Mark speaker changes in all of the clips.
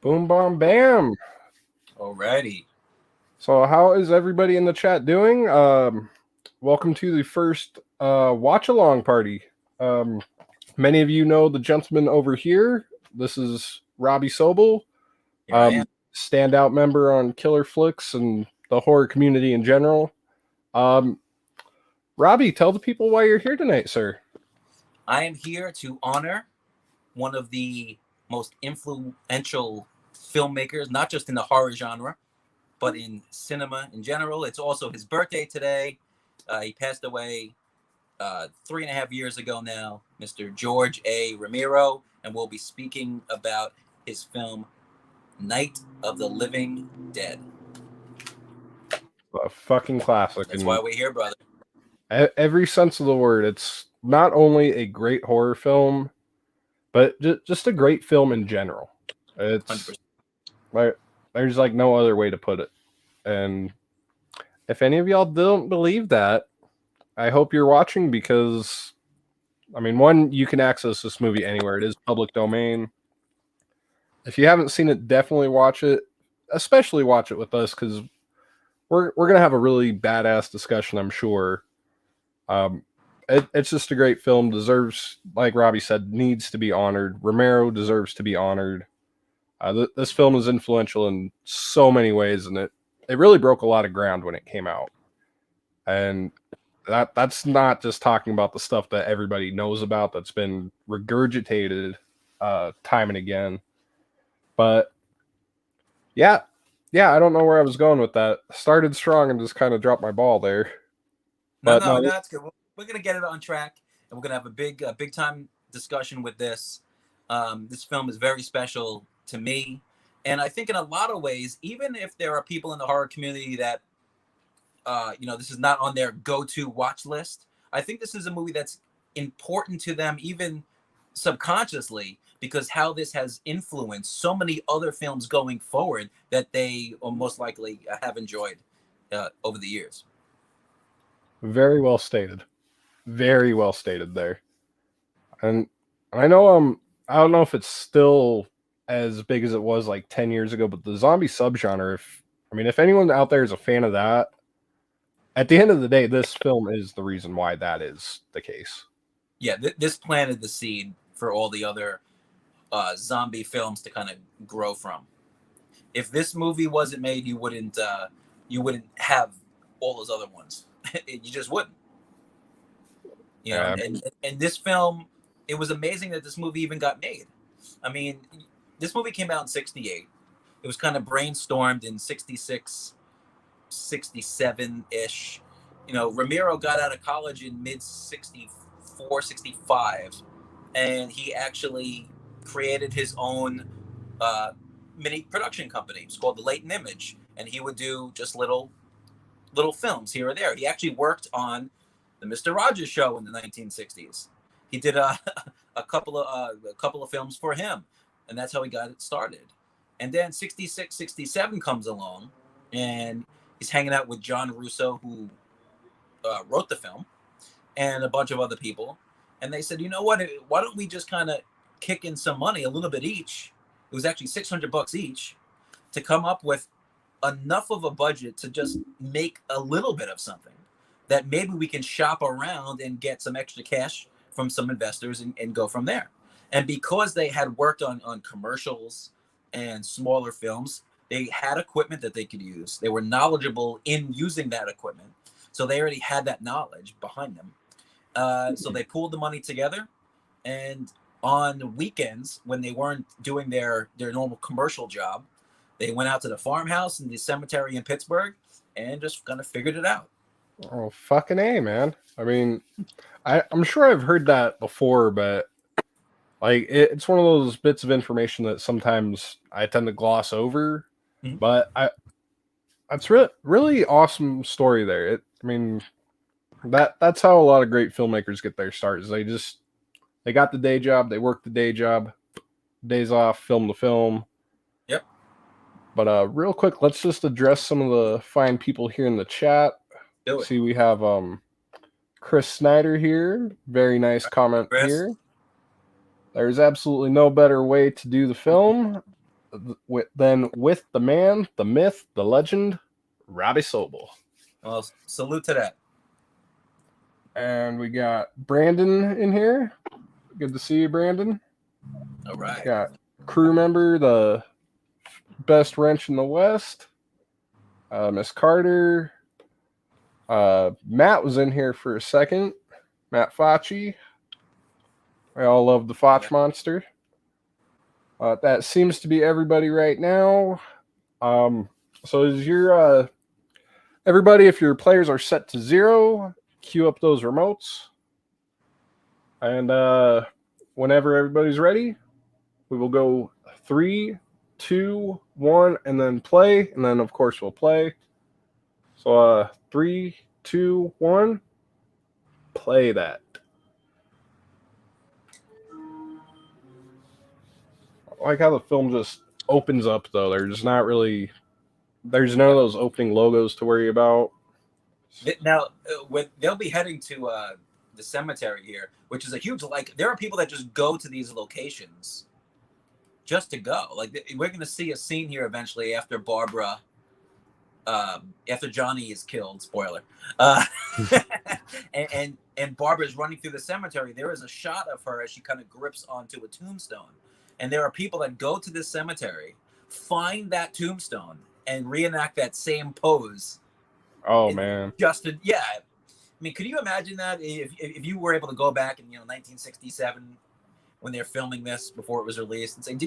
Speaker 1: Boom, bomb, bam.
Speaker 2: Alrighty.
Speaker 1: So, how is everybody in the chat doing? Welcome to the first watch along party. Um, Many of you know the gentleman over here. This is Robby Sobel,
Speaker 2: Here I am.
Speaker 1: standout member on Killer Flicks and the horror community in general. Um, Robby, tell the people why you're here tonight, sir.
Speaker 2: I am here to honor one of the most influential filmmakers, not just in the horror genre, but in cinema in general. It's also his birthday today. He passed away 3.5 years ago now, Mr. George A. Romero, and we'll be speaking about his film Night of the Living Dead.
Speaker 1: A fucking classic.
Speaker 2: That's
Speaker 1: And
Speaker 2: why we're here, brother.
Speaker 1: every sense of the word, it's not only a great horror film, but just a great film in general. It's
Speaker 2: 100%.
Speaker 1: like there's like no other way to put it. And if any of y'all don't believe that, I hope you're watching because I mean, one, you can access this movie anywhere. It is public domain. If you haven't seen it, definitely watch it. Especially watch it with us because we're gonna have a really badass discussion, I'm sure. Um, it's just a great film. Deserves, like Robby said, needs to be honored. Romero deserves to be honored. This film is influential in so many ways, and it really broke a lot of ground when it came out. And that's not just talking about the stuff that everybody knows about that's been regurgitated time and again. But yeah, I don't know where I was going with that. Started strong and just kind of dropped my ball there.
Speaker 2: No,
Speaker 1: But
Speaker 2: no,
Speaker 1: no,
Speaker 2: that's good. We're gonna get it on track, and we're gonna have a big time discussion with this. This film is very special to me, and I think in a lot of ways, even if there are people in the horror community that, this is not on their go-to watch list, I think this is a movie that's important to them, even subconsciously, because how this has influenced so many other films going forward that they most likely have enjoyed over the years.
Speaker 1: very well stated. Very well stated there. And I know I don't know if it's still as big as it was like 10 years ago, but the zombie subgenre, if anyone out there is a fan of that, at the end of the day, this film is the reason why that is the case.
Speaker 2: Yeah, this planted the seed for all the other zombie films to kind of grow from. If this movie wasn't made, you wouldn't have all those other ones. You just wouldn't.
Speaker 1: Yeah.
Speaker 2: And this film, it was amazing that this movie even got made. I mean, this movie came out in '68. It was kind of brainstormed in '66, '67 ish. Ramiro got out of college in mid '64, '65, and he actually created his own mini production company. It's called the Leighton Image, and he would do just little films here or there. He actually worked on the Mister Rogers Show in the 1960s. He did a couple of films for him, and that's how he got it started. And then '66, '67 comes along, and he's hanging out with John Russo, who wrote the film, and a bunch of other people. And they said, you know what? Why don't we just kind of kick in some money, a little bit each? It was actually $600 each to come up with enough of a budget to just make a little bit of something that maybe we can shop around and get some extra cash from some investors and go from there. And because they had worked on commercials and smaller films, they had equipment that they could use. They were knowledgeable in using that equipment. So they already had that knowledge behind them. So they pulled the money together, and on weekends when they weren't doing their normal commercial job, they went out to the farmhouse and the cemetery in Pittsburgh and just kind of figured it out.
Speaker 1: Oh, fucking A, man. I'm sure I've heard that before, but like it's one of those bits of information that sometimes I tend to gloss over.
Speaker 2: Mhm.
Speaker 1: But that's really awesome story there. That's how a lot of great filmmakers get their start. Is they got the day job, they work the day job, days off, film the film.
Speaker 2: Yep.
Speaker 1: But real quick, let's just address some of the fine people here in the chat.
Speaker 2: Do it.
Speaker 1: See, we have Chris Snyder here. Very nice comment
Speaker 2: Chris?
Speaker 1: here. There's absolutely no better way to do the film. with the man, the myth, the legend, Robby Sobel.
Speaker 2: Well, salute to that.
Speaker 1: And we got Brandon in here. Good to see you, Brandon.
Speaker 2: All right.
Speaker 1: Got crew member, the best wrench in the West, Miss Carter. Matt was in here for a second. Matt Facci. We all love the Foch monster. That seems to be everybody right now. So is your everybody, if your players are set to 0, cue up those remotes. And whenever everybody's ready, we will go 3, 2, 1, and then play. And then, of course, we'll play. So 3, 2, 1, play that. I like how the film just opens up, though. There's none of those opening logos to worry about.
Speaker 2: Now, when they'll be heading to the cemetery here, which is a huge, like, there are people that just go to these locations just to go. Like, we're going to see a scene here eventually after Barbara, after Johnny is killed, spoiler, and Barbara's running through the cemetery. There is a shot of her as she kind of grips onto a tombstone. And there are people that go to this cemetery, find that tombstone, and reenact that same pose.
Speaker 1: Oh, man.
Speaker 2: Yeah. I mean, could you imagine that if you were able to go back in 1967 when they're filming this before it was released and say,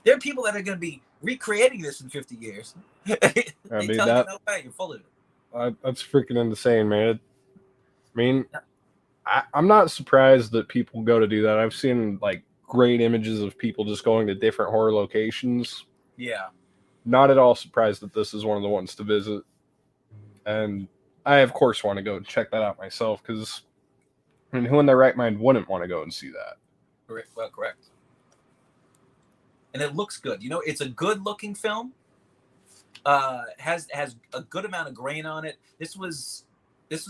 Speaker 2: there are people that are going to be recreating this in 50 years. They tell you, no way, you're full of it.
Speaker 1: That's freaking insane, man. I mean, I'm not surprised that people go to do that. I've seen like great images of people just going to different horror locations.
Speaker 2: Yeah.
Speaker 1: Not at all surprised that this is one of the ones to visit. And I, of course, want to go and check that out myself because, I mean, who in their right mind wouldn't want to go and see that?
Speaker 2: Well, correct. And it looks good. It's a good-looking film. Has a good amount of grain on it. This was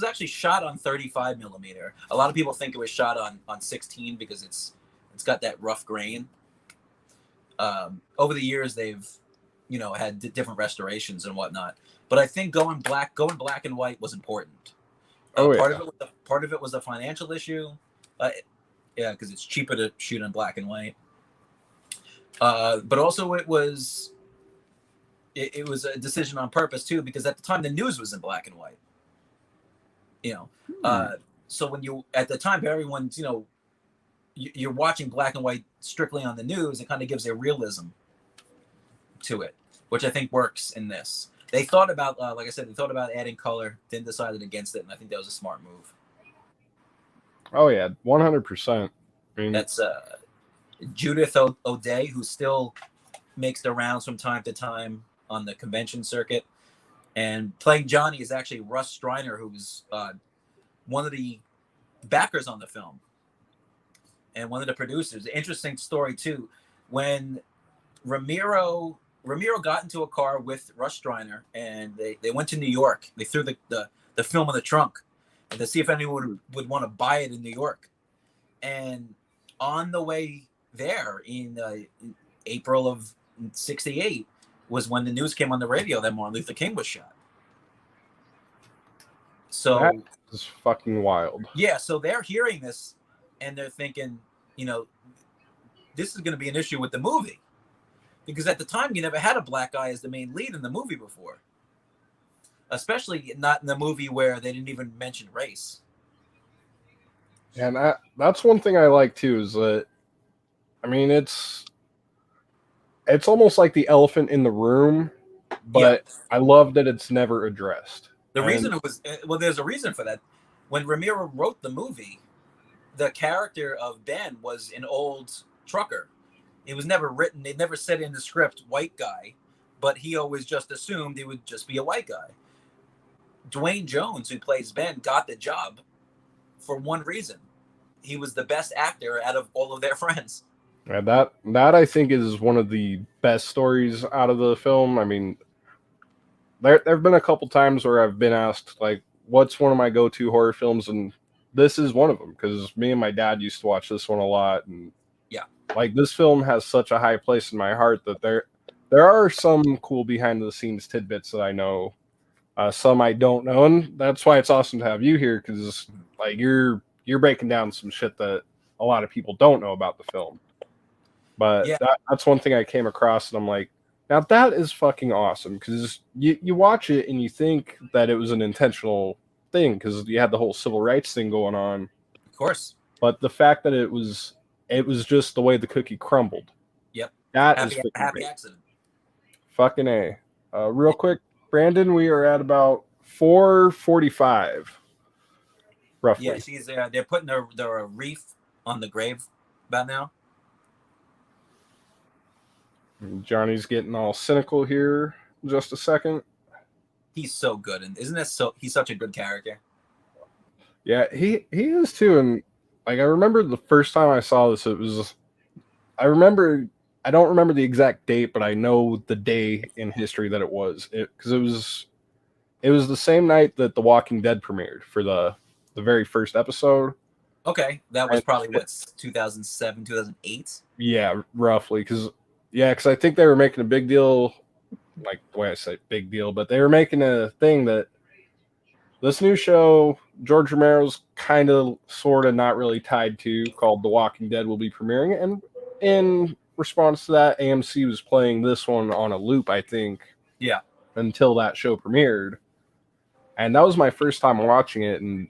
Speaker 2: actually shot on 35 millimeter. A lot of people think it was shot on 16 because it's got that rough grain. Over the years, they've had different restorations and whatnot. But I think going black and white was important. Part of it was a financial issue. Yeah, because it's cheaper to shoot in black and white. But also it was a decision on purpose too, because at the time the news was in black and white. So when at the time everyone's you're watching black and white strictly on the news, it kind of gives a realism to it, which I think works in this. They thought about, like I said, adding color, then decided against it, and I think that was a smart move.
Speaker 1: Oh yeah, 100%. I mean,
Speaker 2: that's Judith O'Day, who still makes the rounds from time to time on the convention circuit, and playing Johnny is actually Russ Streiner, who's one of the backers on the film and one of the producers. Interesting story too. When Romero got into a car with Russ Streiner, and they went to New York. They threw the film in the trunk and to see if anyone would want to buy it in New York. And on the way there in April of '68 was when the news came on the radio that Martin Luther King was shot. So
Speaker 1: that is fucking wild.
Speaker 2: Yeah, so they're hearing this and they're thinking, this is going to be an issue with the movie. Because at the time, you never had a black guy as the main lead in the movie before. Especially not in the movie where they didn't even mention race.
Speaker 1: And that's one thing I like, too, is that, I mean, it's almost like the elephant in the room, but yeah. I love that it's never addressed.
Speaker 2: Reason it was, there's a reason for that. When Romero wrote the movie, the character of Ben was an old trucker. It was never written. They never said in the script, white guy, but he always just assumed it would just be a white guy. Dwayne Jones, who plays Ben, got the job for one reason. He was the best actor out of all of their friends.
Speaker 1: Yeah, that I think is one of the best stories out of the film. I mean, there have been a couple times where I've been asked, like, what's one of my go-to horror films? And this is one of them, because me and my dad used to watch this one a lot. And
Speaker 2: yeah,
Speaker 1: like, this film has such a high place in my heart that there are some cool behind the scenes tidbits that I know. Some I don't know, and that's why it's awesome to have you here because like you're breaking down some shit that a lot of people don't know about the film. But
Speaker 2: Yeah,
Speaker 1: that's one thing I came across, and I'm like, now that is fucking awesome because you watch it and you think that it was an intentional thing because you had the whole civil rights thing going on,
Speaker 2: of course.
Speaker 1: but the fact that it was just the way the cookie crumbled.
Speaker 2: Yep.
Speaker 1: That is
Speaker 2: Happy
Speaker 1: freaking
Speaker 2: happy
Speaker 1: great.
Speaker 2: accident.
Speaker 1: Fucking A. Real quick, Brandon, we are at about 4:45,
Speaker 2: Yeah,
Speaker 1: roughly.
Speaker 2: she's there. They're putting their wreath on the grave about now.
Speaker 1: And Johnny's getting all cynical here. Just a second.
Speaker 2: He's so good, and isn't this so? He's such a good character.
Speaker 1: Yeah, he is too. And like I remember the first time I saw this, I don't remember the exact date, but I know the day in history that it was. Because it was the same night that The Walking Dead premiered for the very first episode.
Speaker 2: Okay, that was
Speaker 1: And
Speaker 2: probably what 2007, 2008.
Speaker 1: yeah, roughly. Because I think they were making a big deal, like the way I say big deal, but they were making a thing that this new show George Romero's kind of, sort of, not really tied to, called The Walking Dead, will be premiering, and in response to that, AMC was playing this one on a loop, I think,
Speaker 2: Yeah,
Speaker 1: until that show premiered, and that was my first time watching it, and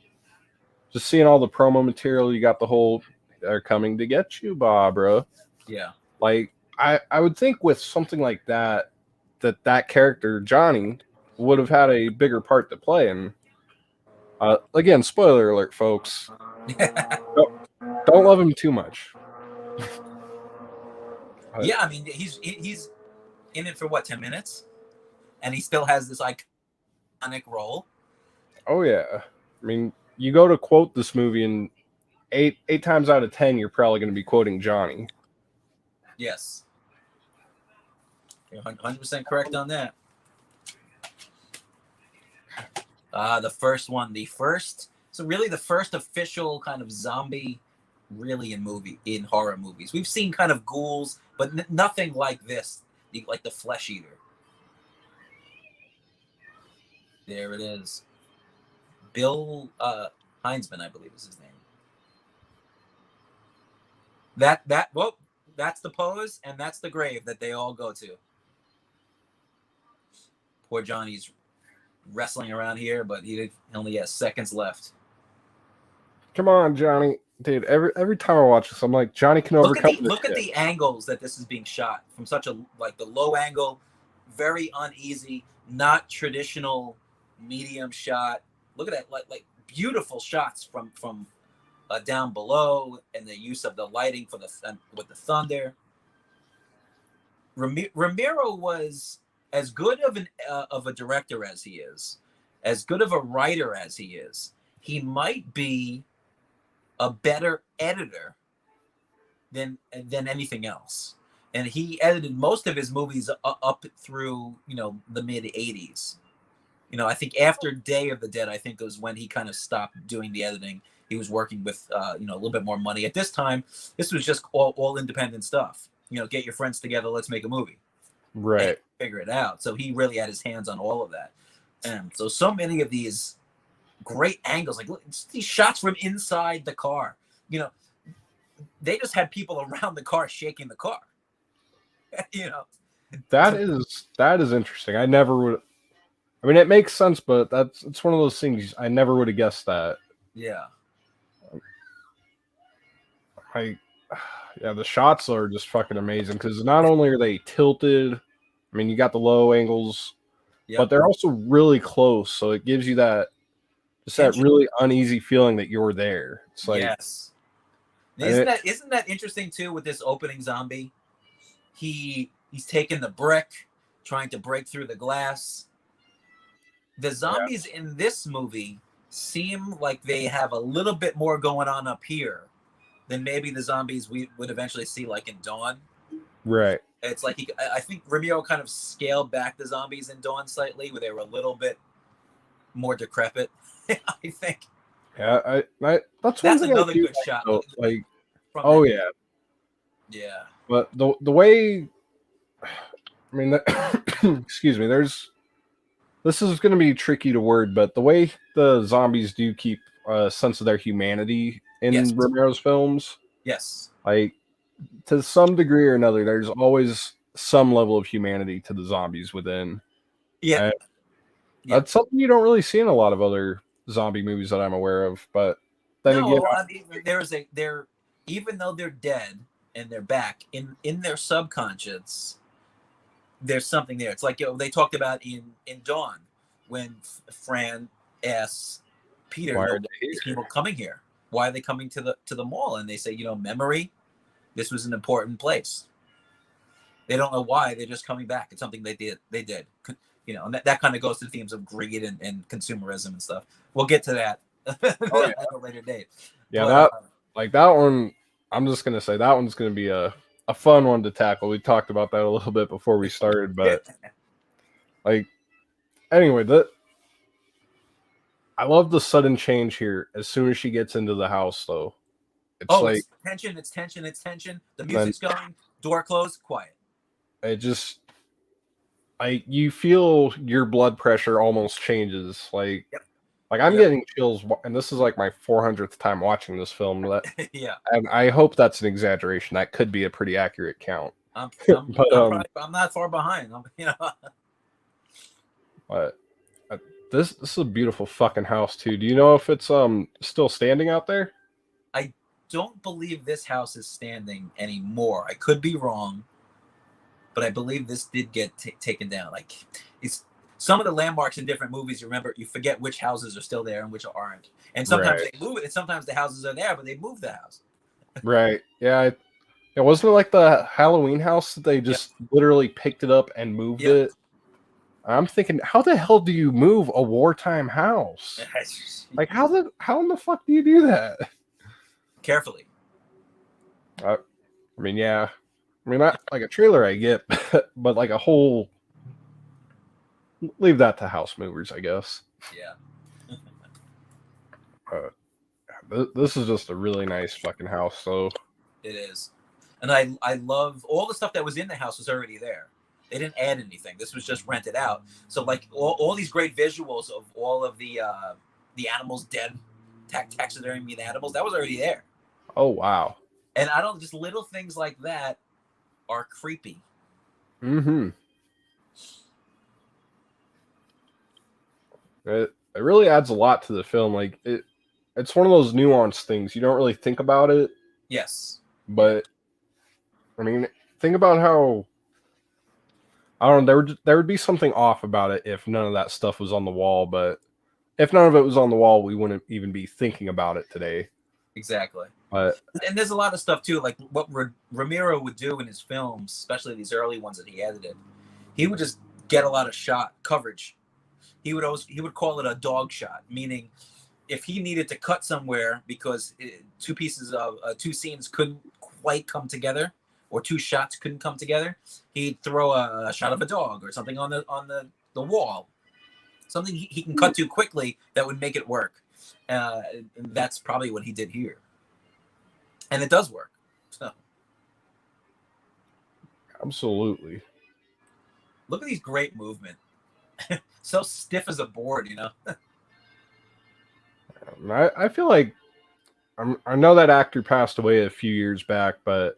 Speaker 1: just seeing all the promo material. You got the whole "they're coming to get you, Barbara."
Speaker 2: yeah,
Speaker 1: Like I would think with something like that, that character Johnny would have had a bigger part to play. And again, spoiler alert, folks. Don't love him too much.
Speaker 2: yeah. I mean, he's in it for what 10 minutes, and he still has this iconic role.
Speaker 1: Oh yeah. I mean, you go to quote this movie, and eight times out of 10, you're probably going to be quoting Johnny.
Speaker 2: Yes, you're 100% correct on that. The first one, so really the first official kind of zombie, really in horror movies. We've seen kind of ghouls, but nothing like this, like the flesh eater. There it is. Bill Heinzman, I believe is his name. Well, that's the pose, and that's the grave that they all go to. Poor Johnny's wrestling around here, but he only has seconds left.
Speaker 1: Come on, Johnny. Dude, every time I watch this, I'm like, Johnny can overcome this
Speaker 2: Look at
Speaker 1: shit.
Speaker 2: the angles that this is being shot from, such a, like, the low angle, very uneasy, not traditional medium shot. Look at that, like beautiful shots from down below, and the use of the lighting for with the thunder. Romero was as good of a director as he is, as good of a writer as he is. He might be a better editor than anything else. And he edited most of his movies up through the mid '80s. I think after Day of the Dead, I think it was when he kind of stopped doing the editing. He was working with a little bit more money. At this time, this was just all independent stuff. Get your friends together, let's make a movie.
Speaker 1: Right.
Speaker 2: And figure it out. So he really had his hands on all of that. And so many of these great angles, like these shots from inside the car. They just had people around the car shaking the car.
Speaker 1: That is interesting. I never would. I mean, it makes sense, but it's one of those things I never would have guessed that.
Speaker 2: Yeah.
Speaker 1: Yeah, the shots are just fucking amazing because not only are they tilted, I mean, you got the low angles,
Speaker 2: Yep.
Speaker 1: but they're also really close, so it gives you that really uneasy feeling that you're there. It's like,
Speaker 2: yes. Isn't that interesting too with this opening zombie? He's taking the brick, trying to break through the glass. The zombies in this movie seem like they have a little bit more going on up here than maybe the zombies we would eventually see, like in Dawn.
Speaker 1: Right.
Speaker 2: It's like I think Romero kind of scaled back the zombies in Dawn slightly, where they were a little bit more decrepit. I think.
Speaker 1: Yeah, that's
Speaker 2: another good shot.
Speaker 1: Oh yeah.
Speaker 2: Yeah.
Speaker 1: But the way I mean, excuse me. This is going to be tricky to word, but the way the zombies do keep a sense of their humanity
Speaker 2: Yes,
Speaker 1: in Romero's films,
Speaker 2: yes,
Speaker 1: like to some degree or another, there's always some level of humanity to the zombies within.
Speaker 2: yeah,
Speaker 1: And
Speaker 2: yeah.
Speaker 1: that's something you don't really see in a lot of other zombie movies that I'm aware of. But then again,
Speaker 2: No, I mean they're even though they're dead and they're back in their subconscious, there's something there. It's like they talked about in Dawn when Fran asks Peter,
Speaker 1: why are
Speaker 2: why are
Speaker 1: they
Speaker 2: these
Speaker 1: here?
Speaker 2: people coming here? Why are they coming to the mall? And they say, memory. This was an important place. They don't know why. They're just coming back. It's something they did. They did. And that kind of goes to the themes of greed and consumerism and stuff. We'll get to that
Speaker 1: Oh yeah,
Speaker 2: at a later date.
Speaker 1: yeah.
Speaker 2: But
Speaker 1: That one. I'm just gonna say that one's gonna be a fun one to tackle. We talked about that a little bit before we started, but like anyway, I love the sudden change here as soon as she gets into the house, though. It's like
Speaker 2: it's tension. It's tension. It's tension. The
Speaker 1: then
Speaker 2: music's going. Door closed. Quiet.
Speaker 1: it just like you feel your blood pressure almost changes.
Speaker 2: Yep.
Speaker 1: Like I'm
Speaker 2: Yep.
Speaker 1: getting chills, and this is like my 400th time watching this film.
Speaker 2: Yeah.
Speaker 1: And I hope that's an exaggeration. That could be a pretty accurate count. But
Speaker 2: I'm not far behind.
Speaker 1: but this is a beautiful fucking house too. Do you know if it's still standing out there?
Speaker 2: I don't believe this house is standing anymore. I could be wrong, but I believe this did get taken down. Like it's some of the landmarks in different movies. You forget which houses are still there and which aren't. And sometimes
Speaker 1: Right.
Speaker 2: they move it, and sometimes the houses are there, but they move the house.
Speaker 1: Right. Yeah. It wasn't like the Halloween house that they
Speaker 2: Yep.
Speaker 1: just literally picked it up and moved
Speaker 2: Yep.
Speaker 1: it. I'm thinking, how the hell do you move a wartime house? Like how in the fuck do you do that?
Speaker 2: Carefully.
Speaker 1: I mean, yeah. I mean, not like a trailer I get, but like a whole leave that to house movers, I guess.
Speaker 2: Yeah.
Speaker 1: This is just a really nice fucking house. So
Speaker 2: It is. And I love all the stuff that was in the house was already there. They didn't add anything. This was just rented out. So like all these great visuals of all of the animals dead, taxidermy the animals, that was already there.
Speaker 1: oh wow.
Speaker 2: And just little things like that are creepy.
Speaker 1: Mm-hmm. It really adds a lot to the film. Like it's one of those nuanced things. You don't really think about it,
Speaker 2: Yes.
Speaker 1: but I mean, think about how I don't know. There would be something off about it if none of that stuff was on the wall. But if none of it was on the wall, we wouldn't even be thinking about it today.
Speaker 2: Exactly.
Speaker 1: But
Speaker 2: And there's a lot of stuff too, like what Romero would do in his films, especially these early ones that he edited. He would just get a lot of shot coverage. He would call it a dog shot, meaning if he needed to cut somewhere because two scenes couldn't quite come together, or two shots couldn't come together, he'd throw a shot of a dog or something on the wall, something he can cut to quickly that would make it work. That's probably what he did here, and it does work. So
Speaker 1: absolutely.
Speaker 2: look at these great movement. So stiff as a board,
Speaker 1: I feel like I know that actor passed away a few years back, but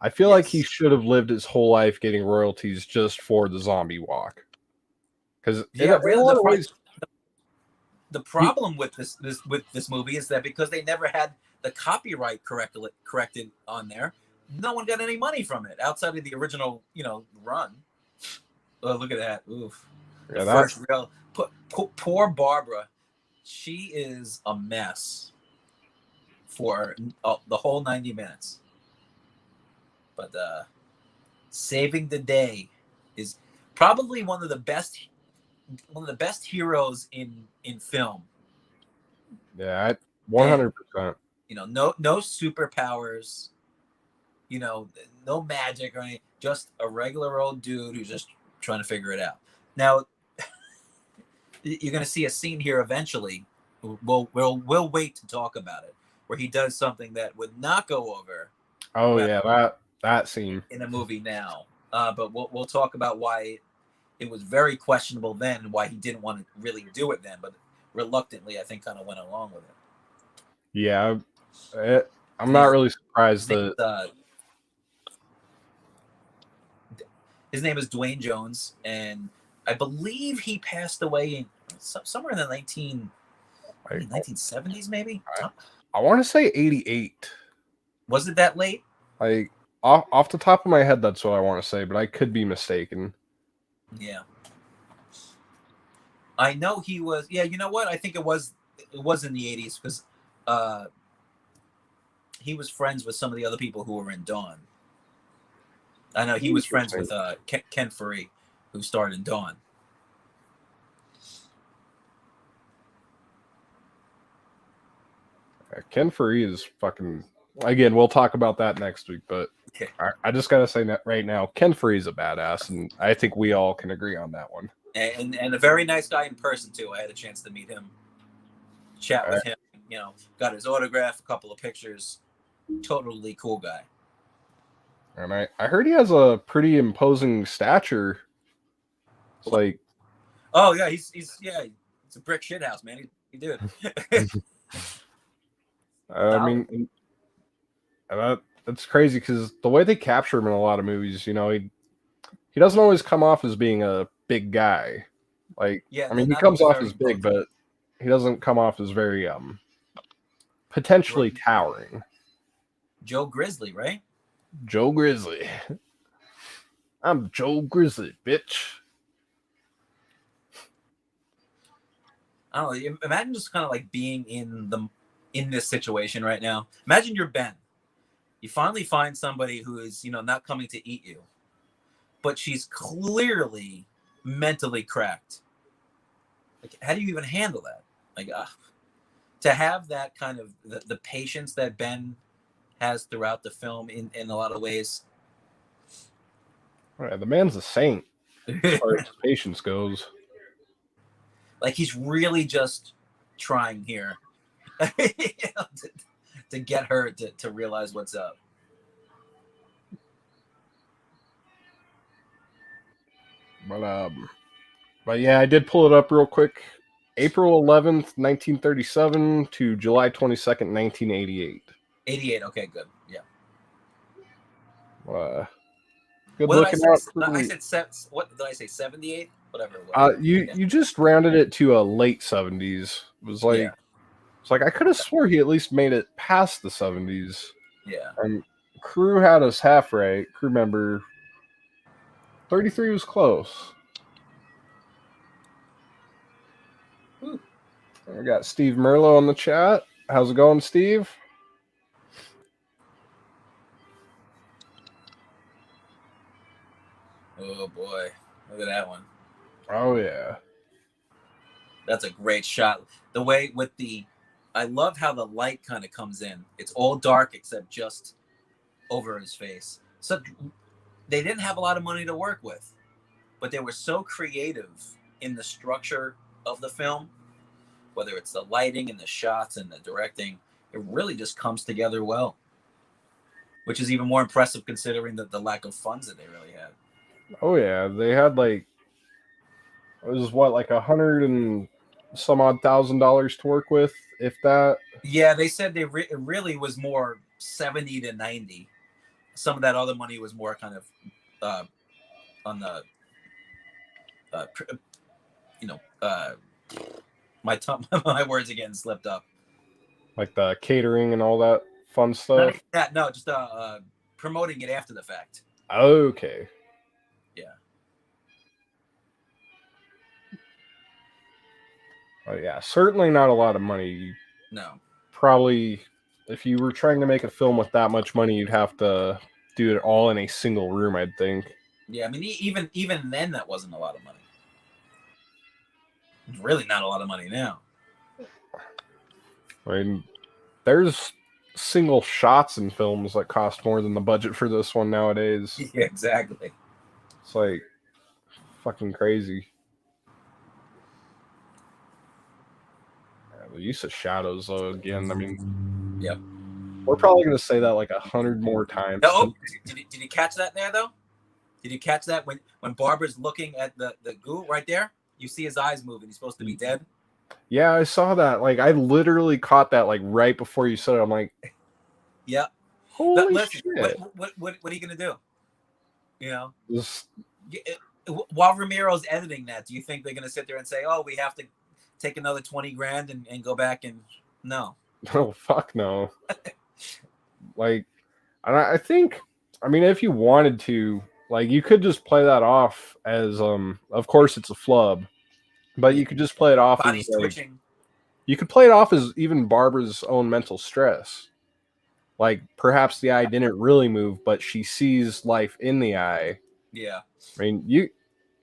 Speaker 1: I feel like he
Speaker 2: Yes.
Speaker 1: should have lived his whole life getting royalties just for the zombie walk. Because
Speaker 2: Yeah,
Speaker 1: in a lot of ways,
Speaker 2: the problem with this movie is that because they never had the copyright corrected on there, no one got any money from it outside of the original, run. Oh, look at that! Oof. The first real poor Barbara. She is a mess for the whole 90 minutes. But saving the day is probably one of the best heroes in film.
Speaker 1: yeah, 100%.
Speaker 2: No superpowers, no magic or anything, just a regular old dude who's just trying to figure it out. Now, you're going to see a scene here eventually. We'll wait to talk about it, where he does something that would not go over.
Speaker 1: Oh yeah, that scene
Speaker 2: in a movie now. but we'll talk about why it was very questionable then, and why he didn't want to really do it then, but reluctantly, I think, kind of went along with it.
Speaker 1: Yeah, I'm not really surprised that.
Speaker 2: His name is Dwayne Jones, and I believe he passed away in somewhere in the 1970s, maybe.
Speaker 1: I want to say 88.
Speaker 2: Was it that late?
Speaker 1: Like off the top of my head, that's what I want to say, but I could be mistaken.
Speaker 2: Yeah, I know he was. Yeah, you know what? I think it was in the 80s because he was friends with some of the other people who were in Dawn. I know he was friends with Ken Faree, who starred in Dawn.
Speaker 1: Ken Faree is fucking. Again, we'll talk about that next week, but
Speaker 2: Okay.
Speaker 1: I just gotta say that right now, Ken Faree is a badass, and I think we all can agree on that one.
Speaker 2: And a very nice guy in person too. I had a chance to meet him, chat with him. You know, got his autograph, a couple of pictures. Totally cool guy.
Speaker 1: And I heard he has a pretty imposing stature. It's like,
Speaker 2: oh yeah, he's it's a brick shit house, man. He did.
Speaker 1: I mean, that's crazy because the way they capture him in a lot of movies, you know, he doesn't always come off as being a big guy. Like,
Speaker 2: yeah,
Speaker 1: I mean, he comes off as big, but he doesn't come off as very potentially towering.
Speaker 2: Joe Grizzly, right?
Speaker 1: Joe Grizzly. I'm Joe Grizzly, bitch.
Speaker 2: I don't know. Imagine just kind of like being in this situation right now. Imagine you're Ben. You finally find somebody who is, you know, not coming to eat you, but she's clearly mentally cracked. Like, how do you even handle that? Like, to have that kind of the patience that Ben has throughout the film in a lot of ways.
Speaker 1: Right, the man's a saint as far as patience goes.
Speaker 2: Like, he's really just trying here to get her to realize what's up.
Speaker 1: But yeah, I did pull it up real quick. April 11th, 1937 to July 22nd, 1988.
Speaker 2: 88. Okay, good. Yeah.
Speaker 1: Good looking out.
Speaker 2: I said what did I say? 78. Whatever. It was.
Speaker 1: You just rounded it to a late 70s. It was like,
Speaker 2: yeah.
Speaker 1: It's like I could have swore he at least made it past the 70s.
Speaker 2: Yeah.
Speaker 1: And crew had us half right. Crew member 33 was close.
Speaker 2: Ooh.
Speaker 1: We got Steve Merlo on the chat. How's it going, Steve?
Speaker 2: Oh boy, look at that one.
Speaker 1: Oh yeah,
Speaker 2: that's a great shot. The way with I love how the light kind of comes in. It's all dark except just over his face. So they didn't have a lot of money to work with, but they were so creative in the structure of the film, whether it's the lighting and the shots and the directing. It really just comes together well, which is even more impressive considering the lack of funds that they really had.
Speaker 1: Oh yeah, they had like, it was what, like $100 and some odd $1,000 to work with, if that.
Speaker 2: Yeah, they said it really was more 70 to 90. Some of that other money was more kind of on the my words again slipped up.
Speaker 1: Like the catering and all that fun stuff.
Speaker 2: No, just promoting it after the fact.
Speaker 1: Okay.
Speaker 2: Yeah.
Speaker 1: Oh yeah, certainly not a lot of money.
Speaker 2: No.
Speaker 1: Probably, if you were trying to make a film with that much money, you'd have to do it all in a single room, I'd think.
Speaker 2: Yeah, I mean, even then, that wasn't a lot of money. It's really not a lot of money now.
Speaker 1: I mean, there's single shots in films that cost more than the budget for this one nowadays.
Speaker 2: Yeah, exactly.
Speaker 1: It's like fucking crazy. The use of shadows, though, again, I mean,
Speaker 2: yep.
Speaker 1: We're probably going to say that like 100 more times.
Speaker 2: Oh, did you catch that there, though? Did you catch that when Barbara's looking at the goo right there? You see his eyes moving. He's supposed to be dead.
Speaker 1: Yeah, I saw that. Like, I literally caught that like right before you said it. I'm like,
Speaker 2: yeah. But
Speaker 1: holy
Speaker 2: listen, what
Speaker 1: shit!
Speaker 2: are you gonna do? You know,
Speaker 1: This,
Speaker 2: while Romero's editing that, do you think they're gonna sit there and say, "Oh, we have to take another 20 grand and go back and no"?
Speaker 1: oh fuck no! Like, and I think, I mean, if you wanted to, like, you could just play that off as, of course it's a flub, but
Speaker 2: Yeah.
Speaker 1: you could just play it off
Speaker 2: Body
Speaker 1: as like,
Speaker 2: twitching.
Speaker 1: you could play it off as even Barbara's own mental stress. Like, perhaps the eye didn't really move, but she sees life in the eye.
Speaker 2: Yeah.
Speaker 1: I mean, you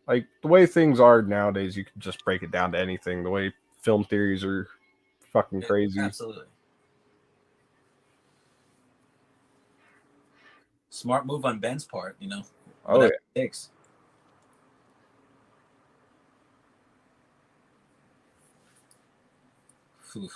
Speaker 1: like the way things are nowadays, you can just break it down to anything. The way film theories are fucking crazy.
Speaker 2: Absolutely. Smart move on Ben's part, you know.
Speaker 1: Oh yeah.
Speaker 2: Whatever it takes. Whew.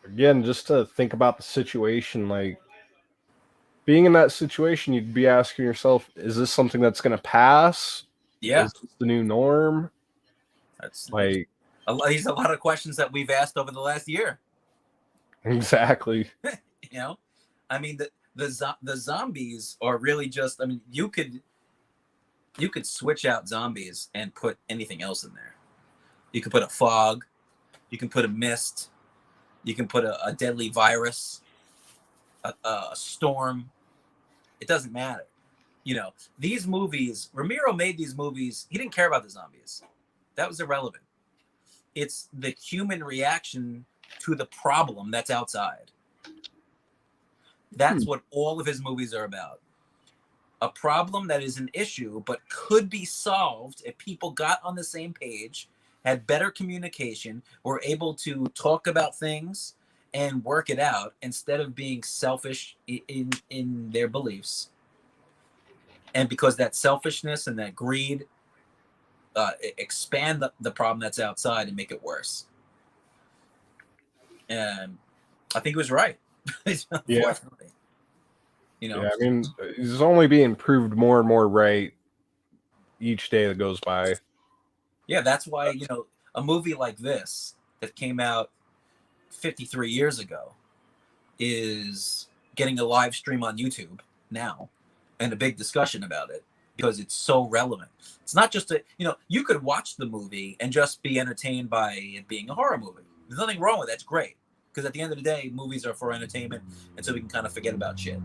Speaker 1: Again, just to think about the situation, like being in that situation, you'd be asking yourself, is this something that's going to pass?
Speaker 2: Yeah.
Speaker 1: Is this the new norm?
Speaker 2: That's
Speaker 1: Like,
Speaker 2: these are a lot of questions that we've asked over the last year.
Speaker 1: exactly.
Speaker 2: You know, I mean the zombies are really just. I mean, you could switch out zombies and put anything else in there. You could put a fog. You can put a mist. You can put a deadly virus, a storm. It doesn't matter. You know, these movies, Romero made these movies. He didn't care about the zombies. That was irrelevant. It's the human reaction to the problem that's outside. That's what all of his movies are about. A problem that is an issue, but could be solved if people got on the same page, had better communication, were able to talk about things and work it out instead of being selfish in their beliefs. And because that selfishness and that greed expand the problem that's outside and make it worse. And I think he was right.
Speaker 1: Yeah.
Speaker 2: You know?
Speaker 1: Yeah, I mean, he's only being proved more and more right each day that goes by.
Speaker 2: Yeah, that's why, you know, a movie like this that came out 53 years ago is getting a live stream on YouTube now and a big discussion about it because it's so relevant. It's not just you know, you could watch the movie and just be entertained by it being a horror movie. There's nothing wrong with that. It's great. Because at the end of the day, movies are for entertainment, and so we can kind of forget about shit.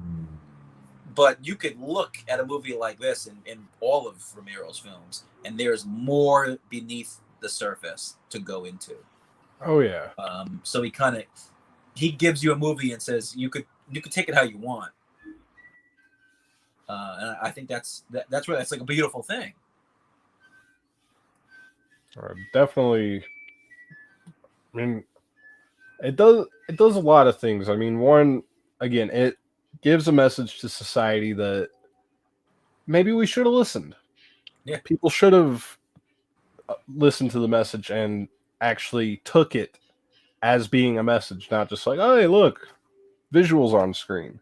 Speaker 2: But you could look at a movie like this in all of Romero's films, and there's more beneath the surface to go into.
Speaker 1: Oh yeah.
Speaker 2: So he gives you a movie and says you could take it how you want. And I think that's like a beautiful thing.
Speaker 1: Definitely. I mean, it does a lot of things. I mean, one, again, it gives a message to society that maybe we should have listened.
Speaker 2: Yeah.
Speaker 1: People should have listened to the message and actually took it as being a message, not just like, oh, hey, look, visuals on screen.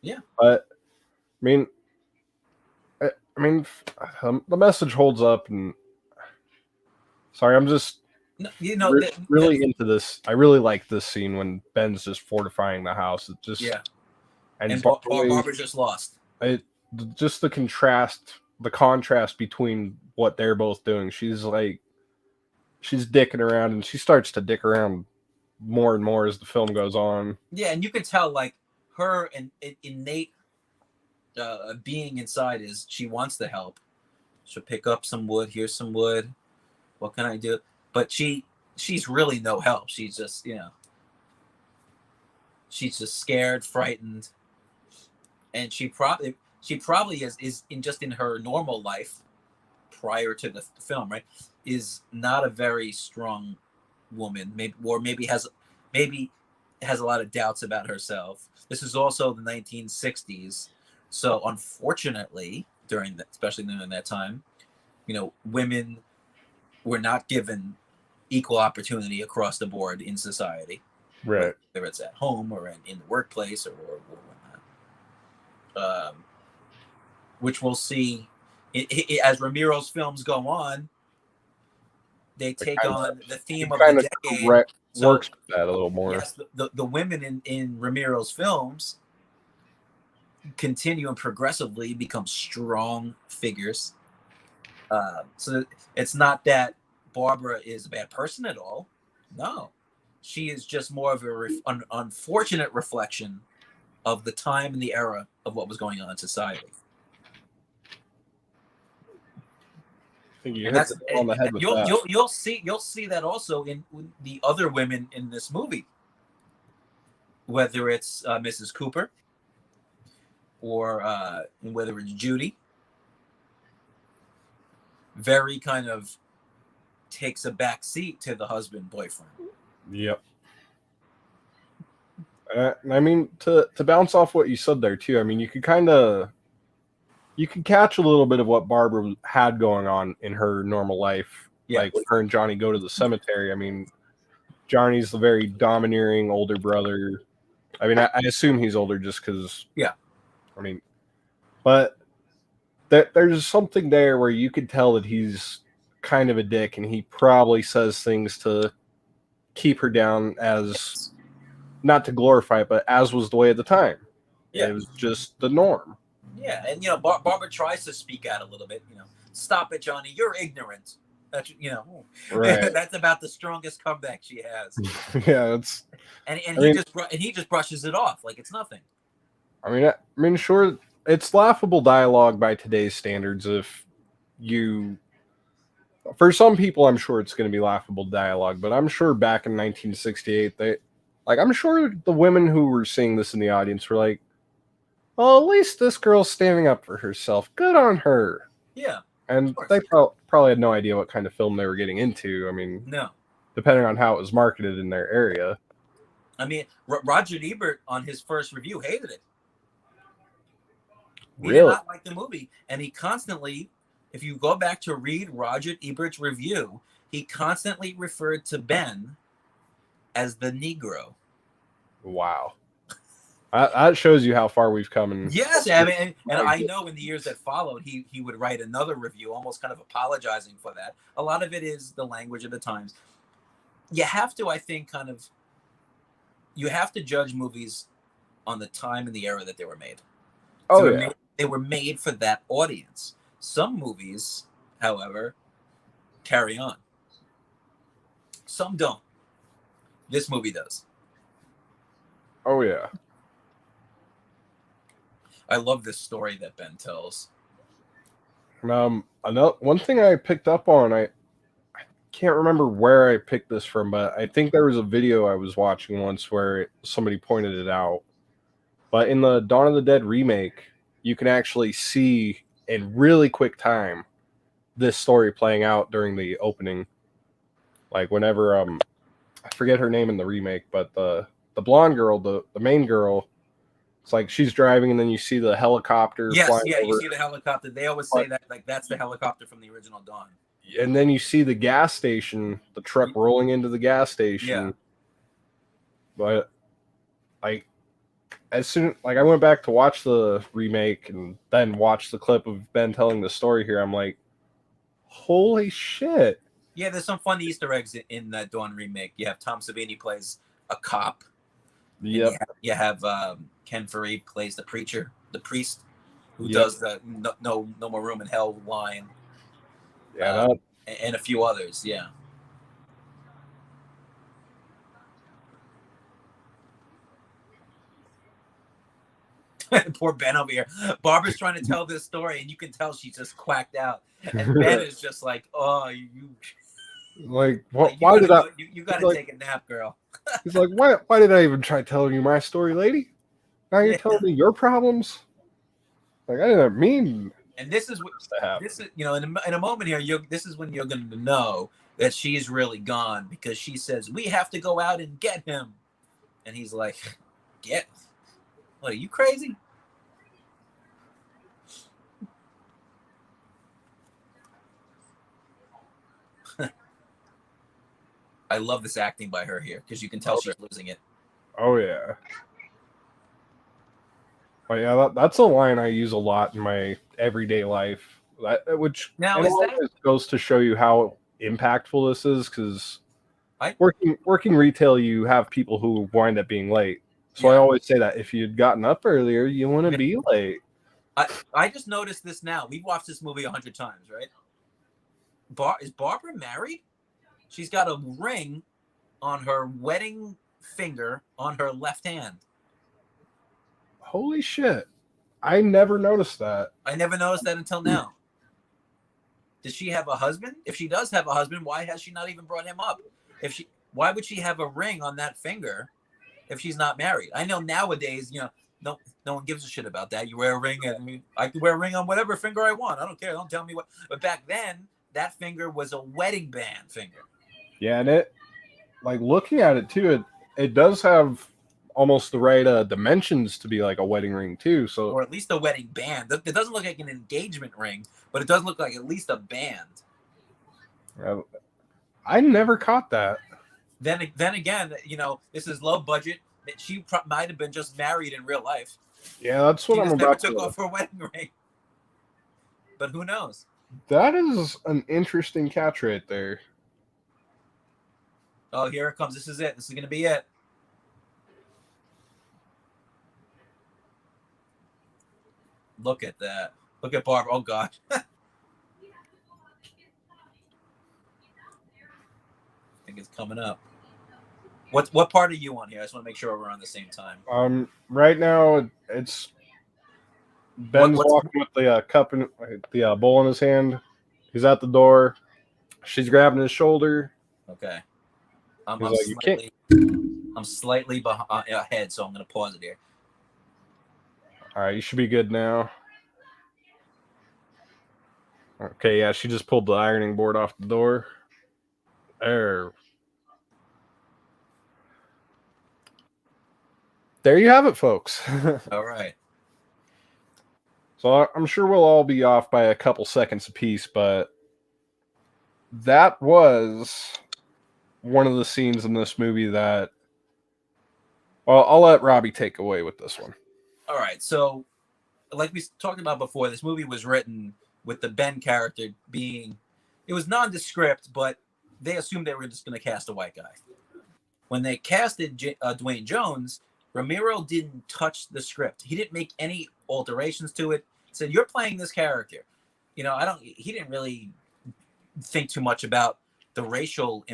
Speaker 2: Yeah.
Speaker 1: But I mean, the message holds up. And sorry, I'm just really into this. I really like this scene when Ben's just fortifying the house. It just
Speaker 2: and Barbara just lost.
Speaker 1: Just the contrast between what they're both doing. She's dicking around, and she starts to dick around more and more as the film goes on.
Speaker 2: Yeah, and you can tell like her innate being inside is she wants the help. She'll pick up some wood. Here's some wood. What can I do? But she's really no help. She's just, you know, she's just scared, frightened, and she probably is in her normal life prior to the film, right? Is not a very strong woman, maybe has a lot of doubts about herself. This is also the 1960s, so unfortunately, especially during that time, you know, women were not given equal opportunity across the board in society.
Speaker 1: Right.
Speaker 2: whether it's at home or in the workplace or whatnot. Which we'll see as Ramiro's films go on. They take on the theme of the decade.
Speaker 1: Works with that a little more.
Speaker 2: Yes, the women in Ramiro's films continue and progressively become strong figures. So it's not that Barbara is a bad person at all. No, she is just more of an unfortunate reflection of the time and the era of what was going on in society.
Speaker 1: I think you hit it on the head with that.
Speaker 2: You'll see that also in the other women in this movie, whether it's Mrs. Cooper or whether it's Judy. Very kind of takes a back seat to the husband boyfriend.
Speaker 1: Yep. I mean, to bounce off what you said there too, I mean, you could catch a little bit of what Barbara had going on in her normal life. Yeah. Like when her and Johnny go to the cemetery. I mean, Johnny's the very domineering older brother. I mean, I assume he's older just because.
Speaker 2: Yeah.
Speaker 1: I mean, but there's something there where you could tell that he's kind of a dick, and he probably says things to keep her down, as not to glorify it, but as was the way at the time. Yeah. It was just the norm.
Speaker 2: Yeah, and Barbara tries to speak out a little bit. Stop it, Johnny. You're ignorant. That's
Speaker 1: right.
Speaker 2: That's about the strongest comeback she has.
Speaker 1: Yeah, it's
Speaker 2: and he just brushes it off like it's nothing.
Speaker 1: I mean, sure, it's laughable dialogue by today's standards. For some people, I'm sure it's going to be laughable dialogue, but I'm sure back in 1968, I'm sure the women who were seeing this in the audience were like, well, at least this girl's standing up for herself. Good on her.
Speaker 2: Yeah.
Speaker 1: And they probably had no idea what kind of film they were getting into. I mean,
Speaker 2: no.
Speaker 1: Depending on how it was marketed in their area.
Speaker 2: I mean, Roger Ebert on his first review hated it. He did not like the movie. And he constantly, if you go back to read Roger Ebert's review, he constantly referred to Ben as the Negro.
Speaker 1: Wow. That shows you how far we've come.
Speaker 2: Yes, I mean, and I know in the years that followed, he would write another review, almost kind of apologizing for that. A lot of it is the language of the times. You have to, I think, you have to judge movies on the time and the era that they were made.
Speaker 1: Oh, yeah.
Speaker 2: They were made for that audience. Some movies, however, carry on. Some don't. This movie does.
Speaker 1: Oh, yeah.
Speaker 2: I love this story that Ben tells.
Speaker 1: One thing I picked up on, I can't remember where I picked this from, but I think there was a video I was watching once where somebody pointed it out. But in the Dawn of the Dead remake, you can actually see in really quick time this story playing out during the opening. Like whenever I forget her name in the remake, but the blonde girl, the main girl, it's like she's driving and then you see the helicopter.
Speaker 2: Yes,
Speaker 1: flying over.
Speaker 2: You see the helicopter. They always say that like that's the helicopter from the original Dawn.
Speaker 1: And then you see the gas station, the truck rolling into the gas station.
Speaker 2: Yeah.
Speaker 1: But I went back to watch the remake and then watch the clip of Ben telling the story here. I'm like, holy shit.
Speaker 2: Yeah, there's some fun Easter eggs in that Dawn remake. You have Tom Savini plays a cop.
Speaker 1: Yep.
Speaker 2: You have Ken Farid plays the priest, who does the no more room in hell line.
Speaker 1: Yeah,
Speaker 2: and a few others. Yeah. Poor Ben over here. Barbara's trying to tell this story, and you can tell she's just quacked out. And Ben is just like, "Oh, you
Speaker 1: like what? Why did I?
Speaker 2: You got to take a nap, girl."
Speaker 1: He's like, "Why did I even try telling you my story, lady? Now you're telling me your problems." Like I didn't mean.
Speaker 2: And this is in a moment here. This is when you're going to know that she's really gone, because she says, "We have to go out and get him," and he's like, "Get? What, are you crazy?" I love this acting by her here because you can tell she's losing it.
Speaker 1: Oh yeah. But yeah, that's a line I use a lot in my everyday life. Which
Speaker 2: Now,
Speaker 1: in a
Speaker 2: is
Speaker 1: lot of
Speaker 2: that
Speaker 1: ways goes to show you how impactful this is. Because
Speaker 2: I?
Speaker 1: working retail, you have people who wind up being late. So I
Speaker 2: Yeah.
Speaker 1: always say that if you'd gotten up earlier, you wouldn't be late.
Speaker 2: I just noticed this now. We've watched this movie 100 times, right? Is Barbara married? She's got a ring on her wedding finger on her left hand.
Speaker 1: Holy shit! I never noticed that.
Speaker 2: I never noticed that until now. Does she have a husband? If she does have a husband, why has she not even brought him up? Why would she have a ring on that finger if she's not married? I know nowadays, no one gives a shit about that. You wear a ring, and I can wear a ring on whatever finger I want. I don't care. Don't tell me what. But back then, that finger was a wedding band finger.
Speaker 1: Yeah, and it like looking at it too, it does have almost the right dimensions to be like a wedding ring too. So
Speaker 2: Or at least a wedding band. It doesn't look like an engagement ring, but it does look like at least a band.
Speaker 1: I never caught that.
Speaker 2: Then again, this is low budget. She might have been just married in real life.
Speaker 1: Yeah, that's what
Speaker 2: She
Speaker 1: I'm
Speaker 2: just never
Speaker 1: about
Speaker 2: took
Speaker 1: to.
Speaker 2: off her wedding ring. But who knows?
Speaker 1: That is an interesting catch right there.
Speaker 2: Oh, here it comes. This is it. This is going to be it. Look at that. Look at Barbara. Oh, God. I think it's coming up. What part are you on here? I just want to make sure we're on the same time.
Speaker 1: Right now it's Ben's walking with the cup and the bowl in his hand. He's at the door. She's grabbing his shoulder.
Speaker 2: Okay. I'm slightly ahead, so I'm going to pause it here.
Speaker 1: All right, you should be good now. Okay, yeah, she just pulled the ironing board off the door. There you have it, folks.
Speaker 2: All right.
Speaker 1: So I'm sure we'll all be off by a couple seconds apiece, but that was one of the scenes in this movie that, well, I'll let Robby take away with this one.
Speaker 2: All right. So, like we talked about before, this movie was written with the Ben character it was nondescript, but they assumed they were just going to cast a white guy. When they casted Dwayne Jones, Romero didn't touch the script. He didn't make any alterations to it. He said, "You're playing this character." He didn't really think too much about the racial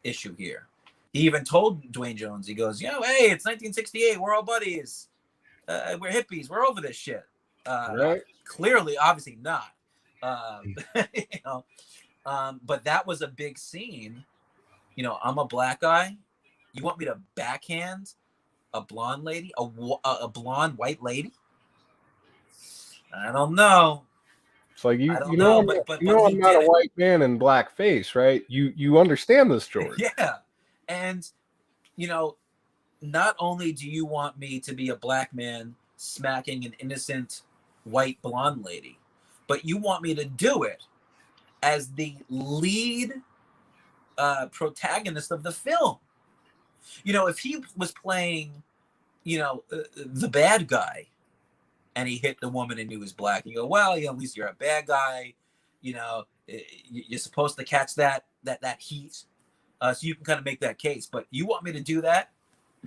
Speaker 2: issue here. He even told Dwayne Jones, he goes, hey, it's 1968. We're all buddies. We're hippies. We're over this shit.
Speaker 1: Right?
Speaker 2: Clearly, obviously not. But that was a big scene. I'm a black guy. You want me to backhand a blonde lady, a blonde white lady? I don't know.
Speaker 1: It's like I'm
Speaker 2: I'm
Speaker 1: not a white man in blackface, right? You understand this, George?
Speaker 2: Yeah, and not only do you want me to be a black man smacking an innocent white blonde lady, but you want me to do it as the lead protagonist of the film. If he was playing, the bad guy, and he hit the woman and he was black, you go, well, at least you're a bad guy. You're supposed to catch that heat, so you can kind of make that case. But you want me to do that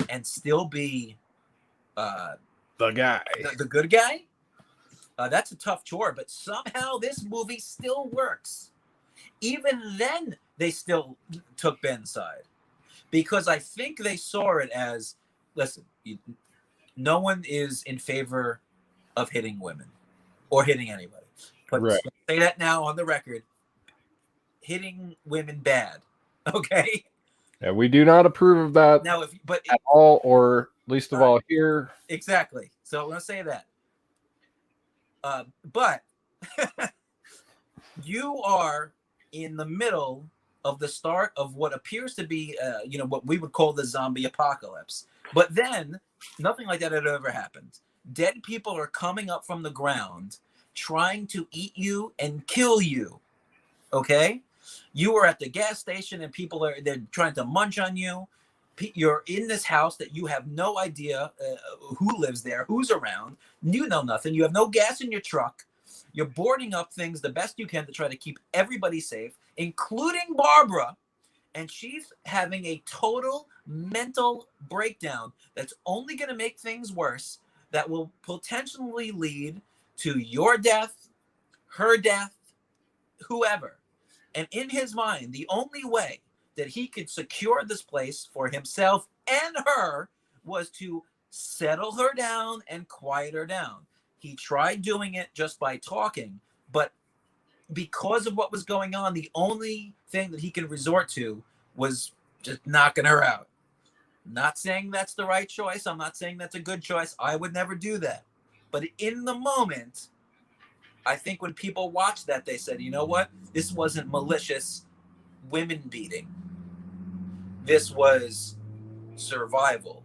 Speaker 2: and still be
Speaker 1: the guy,
Speaker 2: the good guy? That's a tough chore, but somehow this movie still works. Even then, they still took Ben's side, because I think they saw it as, listen, no one is in favor of hitting women or hitting anybody. But
Speaker 1: right.
Speaker 2: Say that now on the record. Hitting women bad. Okay?
Speaker 1: Yeah, we do not approve of that
Speaker 2: now,
Speaker 1: at all, or least of all here.
Speaker 2: Exactly. So I'm going to say that. But you are in the middle of the start of what appears to be, what we would call the zombie apocalypse. But then nothing like that had ever happened. Dead people are coming up from the ground, trying to eat you and kill you. Okay? You are at the gas station and they're trying to munch on you. you're in this house that you have no idea who lives there, who's around. You know nothing. You have no gas in your truck. You're boarding up things the best you can to try to keep everybody safe, including Barbara. And she's having a total mental breakdown that's only going to make things worse, that will potentially lead to your death, her death, whoever. And in his mind, the only way that he could secure this place for himself and her was to settle her down and quiet her down. He tried doing it just by talking, but because of what was going on, the only thing that he could resort to was just knocking her out. Not saying that's the right choice. I'm not saying that's a good choice. I would never do that. But in the moment, I think when people watched that, they said, you know what? This wasn't malicious women beating. This was survival.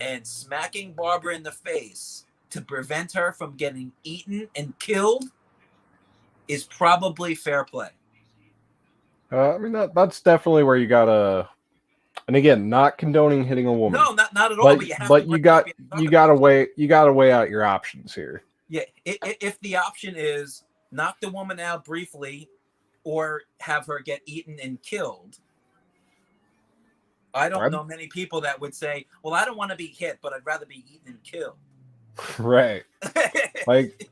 Speaker 2: And smacking Barbara in the face to prevent her from getting eaten and killed is probably fair play.
Speaker 1: I mean, that's definitely where you gotta. And again, not condoning hitting a woman.
Speaker 2: No, not at all. But you have to.
Speaker 1: You gotta weigh out your options here.
Speaker 2: Yeah, if the option is knock the woman out briefly, or have her get eaten and killed, I don't know many people that would say, "Well, I don't want to be hit, but I'd rather be eaten and killed."
Speaker 1: Right. like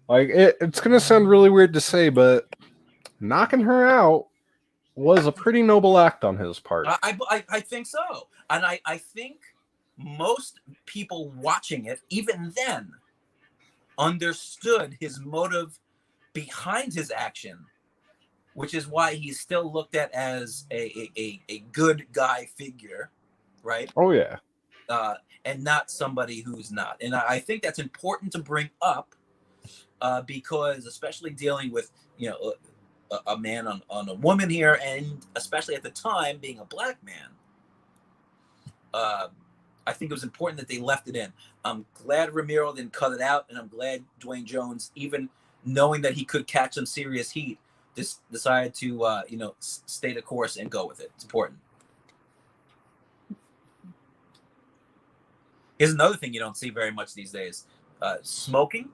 Speaker 1: it's gonna sound really weird to say, but knocking her out was a pretty noble act on his part.
Speaker 2: I think so. And I think most people watching it, even then, understood his motive behind his action, which is why he's still looked at as a good guy figure, right?
Speaker 1: Oh, yeah.
Speaker 2: And not somebody who's not. And I think that's important to bring up because especially dealing with, a man on a woman here, and especially at the time being a black man, I think it was important that they left it in. I'm glad Romero didn't cut it out, and I'm glad Dwayne Jones, even knowing that he could catch some serious heat, decided to stay the course and go with it. It's important. Here's another thing you don't see very much these days: smoking.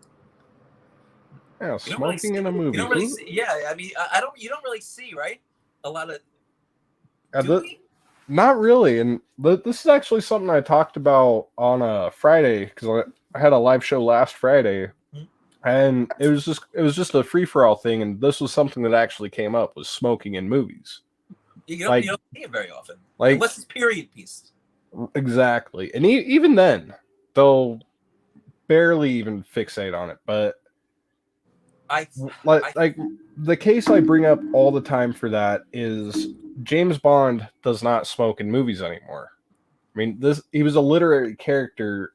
Speaker 1: Yeah, smoking in a movie.
Speaker 2: You don't really see, yeah, I mean, you don't really see, right? A lot of.
Speaker 1: Not really, and this is actually something I talked about on a Friday, because I had a live show last Friday, and it was just a free for all thing, and this was something that actually came up, was smoking in movies.
Speaker 2: You don't see it very often,
Speaker 1: like,
Speaker 2: unless it's period piece.
Speaker 1: Exactly, and even then, they'll barely even fixate on it, but. Like the case I bring up all the time for that is James Bond does not smoke in movies anymore. I mean, he was a literary character,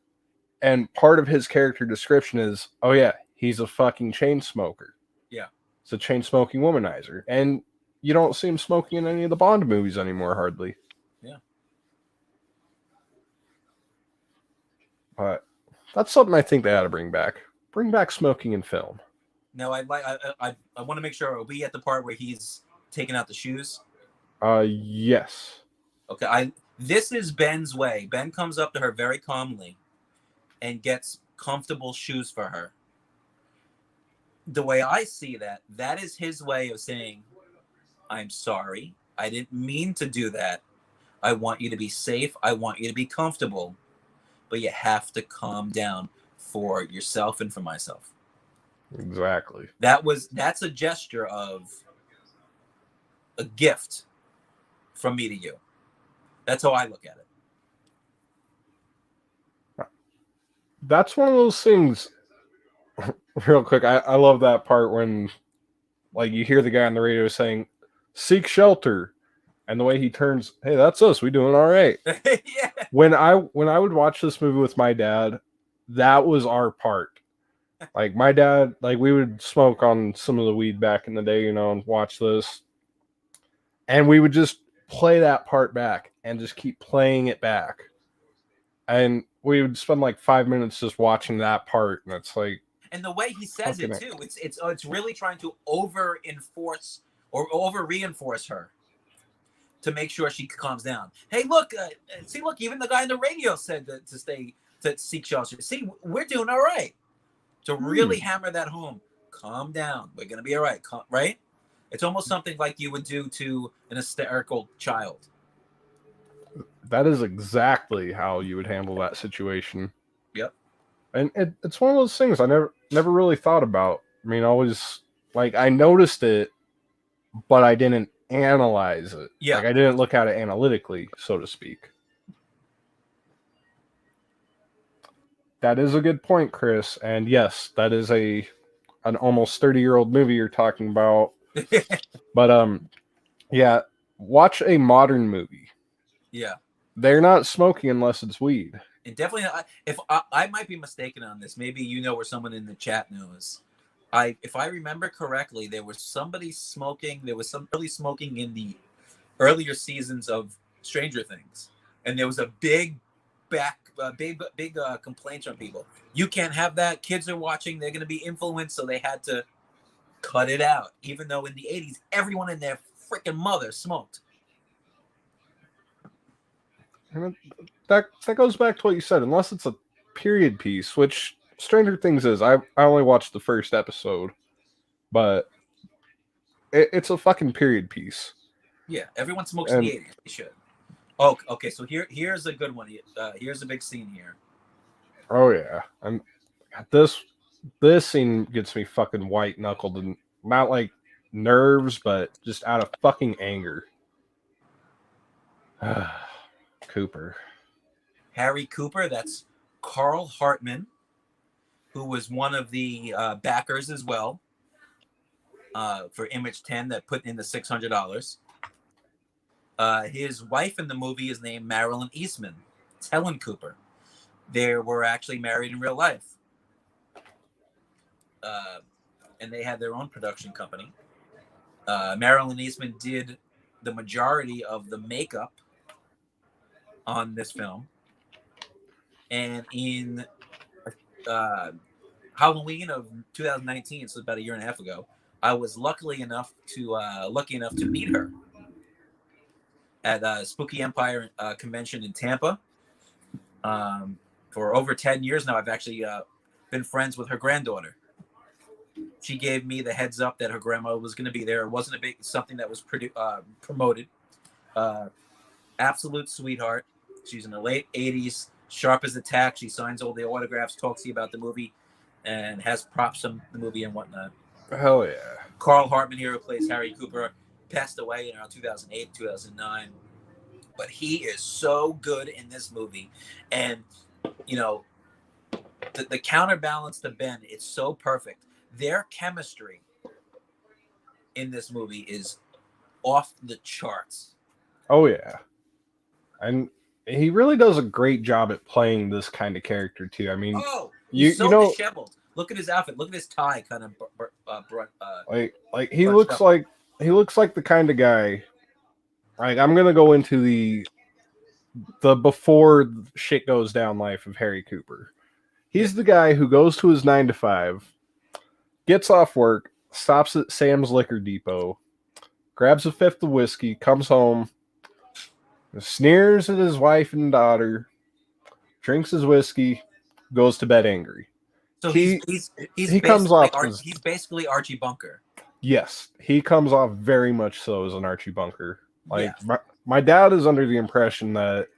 Speaker 1: and part of his character description is, oh yeah, he's a fucking chain smoker.
Speaker 2: Yeah.
Speaker 1: It's a chain smoking womanizer. And you don't see him smoking in any of the Bond movies anymore, hardly.
Speaker 2: Yeah.
Speaker 1: But that's something I think they ought to bring back. Bring back smoking in film.
Speaker 2: No, I want to make sure. Are we at the part where he's taking out the shoes?
Speaker 1: Yes.
Speaker 2: Okay. This is Ben's way. Ben comes up to her very calmly and gets comfortable shoes for her. The way I see that is his way of saying, "I'm sorry. I didn't mean to do that. I want you to be safe. I want you to be comfortable, but you have to calm down for yourself and for myself."
Speaker 1: Exactly.
Speaker 2: That's a gesture of a gift from me to you. That's how I look at it.
Speaker 1: That's one of those things. Real quick, I love that part when, like, you hear the guy on the radio saying, "Seek shelter," and the way he turns, "Hey, that's us. We doing all right."
Speaker 2: Yeah.
Speaker 1: When I would watch this movie with my dad, that was our part. Like, my dad, like, we would smoke on some of the weed back in the day, and watch this. And we would just play that part back and just keep playing it back. And we would spend like 5 minutes just watching that part. And it's like.
Speaker 2: And the way he says it too, it's really trying to over reinforce her. to make sure she calms down. Hey, look, look, even the guy on the radio said to seek shelter. See, we're doing all right. To really hammer that home, calm down. We're gonna be all right, right? It's almost something like you would do to an hysterical child.
Speaker 1: That is exactly how you would handle that situation.
Speaker 2: Yep.
Speaker 1: And it's one of those things I never really thought about. I mean, always like I noticed it, but I didn't analyze it.
Speaker 2: Yeah.
Speaker 1: Like I didn't look at it analytically, so to speak. That is a good point, Chris. And yes, that is an almost 30-year-old movie you're talking about. But yeah, watch a modern movie.
Speaker 2: Yeah.
Speaker 1: They're not smoking unless it's weed.
Speaker 2: And definitely, if I might be mistaken on this, maybe you know, or someone in the chat knows. If I remember correctly, there was somebody smoking. There was somebody smoking in the earlier seasons of Stranger Things, and there was a big complaints from people. You can't have that. Kids are watching. They're going to be influenced, so they had to cut it out. Even though in the 80s, everyone and their freaking mother smoked.
Speaker 1: And that goes back to what you said. Unless it's a period piece, which Stranger Things is. I only watched the first episode, but it's a fucking period piece.
Speaker 2: Yeah, everyone smokes in the 80s. They should. Oh, okay. So here's a good one. Here's a big scene here.
Speaker 1: Oh yeah, and this scene gets me fucking white knuckled, and not like nerves, but just out of fucking anger. Cooper.
Speaker 2: Harry Cooper. That's Carl Hartman, who was one of the backers as well for Image 10 that put in the $600. His wife in the movie is named Marilyn Eastman. It's Helen Cooper. They were actually married in real life. And they had their own production company. Marilyn Eastman did the majority of the makeup on this film. And in Halloween of 2019, so about a year and a half ago, I was lucky enough to meet her at Spooky Empire convention in Tampa. For over 10 years now, I've actually been friends with her granddaughter. She gave me the heads up that her grandmother was going to be there. It wasn't something that was promoted. Absolute sweetheart. She's in her late 80s, sharp as a tack. She signs all the autographs, talks to you about the movie, and has props from the movie and whatnot.
Speaker 1: Hell yeah.
Speaker 2: Carl Hartman here, who plays Harry Cooper, passed away in around 2008, 2009. But he is so good in this movie. And, you know, the counterbalance to Ben, it's so perfect. Their chemistry in this movie is off the charts.
Speaker 1: Oh, yeah. And he really does a great job at playing this kind of character, too. I mean,
Speaker 2: he's so disheveled. Look at his outfit. Look at his tie, kind of.
Speaker 1: He looks like the kind of guy. Like, I'm gonna go into the before shit goes down life of Harry Cooper. He's the guy who goes to his 9 to 5, gets off work, stops at Sam's Liquor Depot, grabs a fifth of whiskey, comes home, sneers at his wife and daughter, drinks his whiskey, goes to bed angry.
Speaker 2: So he comes off. He's basically Archie Bunker.
Speaker 1: Yes, he comes off very much so as an Archie Bunker. Like my dad is under the impression that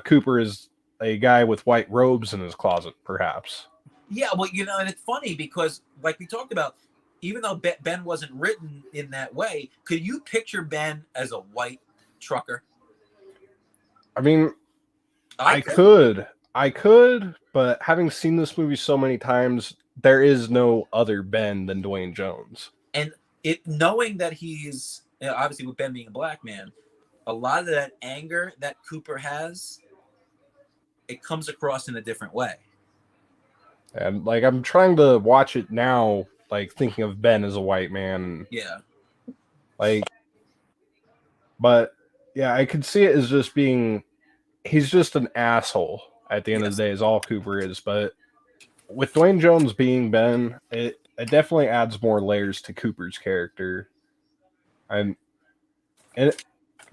Speaker 1: Cooper is a guy with white robes in his closet, perhaps.
Speaker 2: Yeah, well, you know, and it's funny because, like we talked about, even though Ben wasn't written in that way, could you picture Ben as a white trucker?
Speaker 1: I mean, I could, but having seen this movie so many times, there is no other Ben than Dwayne Jones.
Speaker 2: And knowing that he's, obviously with Ben being a black man, a lot of that anger that Cooper has, it comes across in a different way.
Speaker 1: And like, I'm trying to watch it now, like thinking of Ben as a white man.
Speaker 2: Yeah.
Speaker 1: Like, but yeah, I could see it as just being, he's just an asshole at the end of the day, is all Cooper is. But with Dwayne Jones being Ben, it definitely adds more layers to Cooper's character. And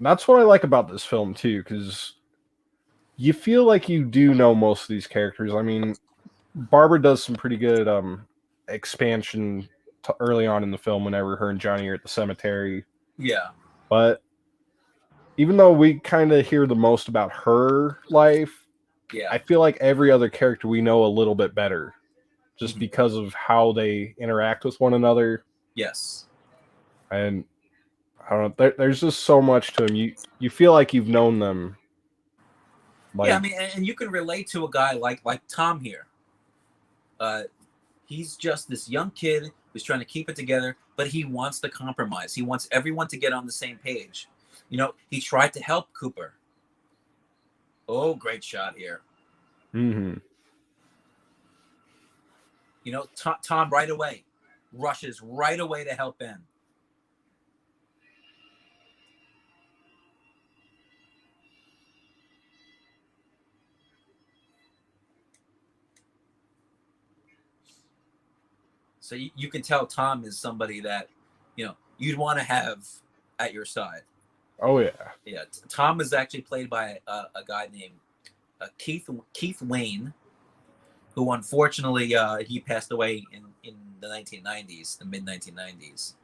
Speaker 1: That's what I like about this film too, because you feel like you do know most of these characters. I mean, Barbara does some pretty good expansion early on in the film whenever her and Johnny are at the cemetery.
Speaker 2: Yeah.
Speaker 1: But even though we kind of hear the most about her life,
Speaker 2: Yeah.
Speaker 1: I feel like every other character we know a little bit better just
Speaker 2: Mhm.
Speaker 1: because of how they interact with one another.
Speaker 2: Yes.
Speaker 1: And I don't know, there's just so much to them. You feel like you've known them.
Speaker 2: Yeah, I
Speaker 1: Like,
Speaker 2: mean, and you can relate to a guy like Tom here. He's just this young kid who's trying to keep it together, but he wants to compromise. He wants everyone to get on the same page. You know, he tried to help Cooper. Oh, great shot here.
Speaker 1: mm-hmm.
Speaker 2: You know, Tom right away rushes right away to help Ben. So you can tell Tom is somebody that, you know, you'd want to have at your side.
Speaker 1: Oh yeah.
Speaker 2: Yeah, Tom is actually played by a guy named Keith Wayne, who unfortunately he passed away in the 1990s, the mid 1990s.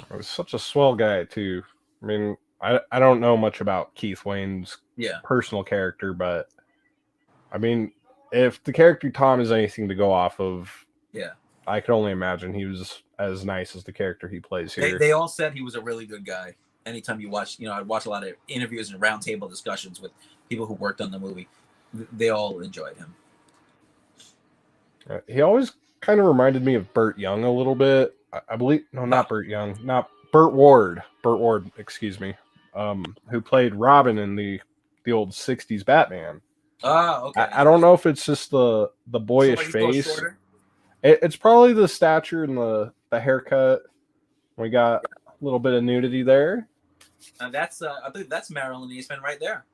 Speaker 1: He was such a swell guy too. I mean, I don't know much about Keith Wayne's
Speaker 2: Yeah,
Speaker 1: personal character, but I mean, if the character Tom is anything to go off of,
Speaker 2: yeah.
Speaker 1: I can only imagine he was as nice as the character he plays here.
Speaker 2: They all said he was a really good guy. Anytime you watch, you know, I watch a lot of interviews and roundtable discussions with people who worked on the movie. They all enjoyed him.
Speaker 1: He always kind of reminded me of Burt Young a little bit. I believe no, not Burt Young, not Burt Ward. Burt Ward, excuse me. Who played Robin in the old '60s Batman.
Speaker 2: Oh, okay.
Speaker 1: I don't know if it's just the boyish
Speaker 2: He's a little
Speaker 1: face.
Speaker 2: shorter.
Speaker 1: It's probably the stature and the haircut. We got a little bit of nudity there.
Speaker 2: And that's I believe that's Marilyn Eastman right there,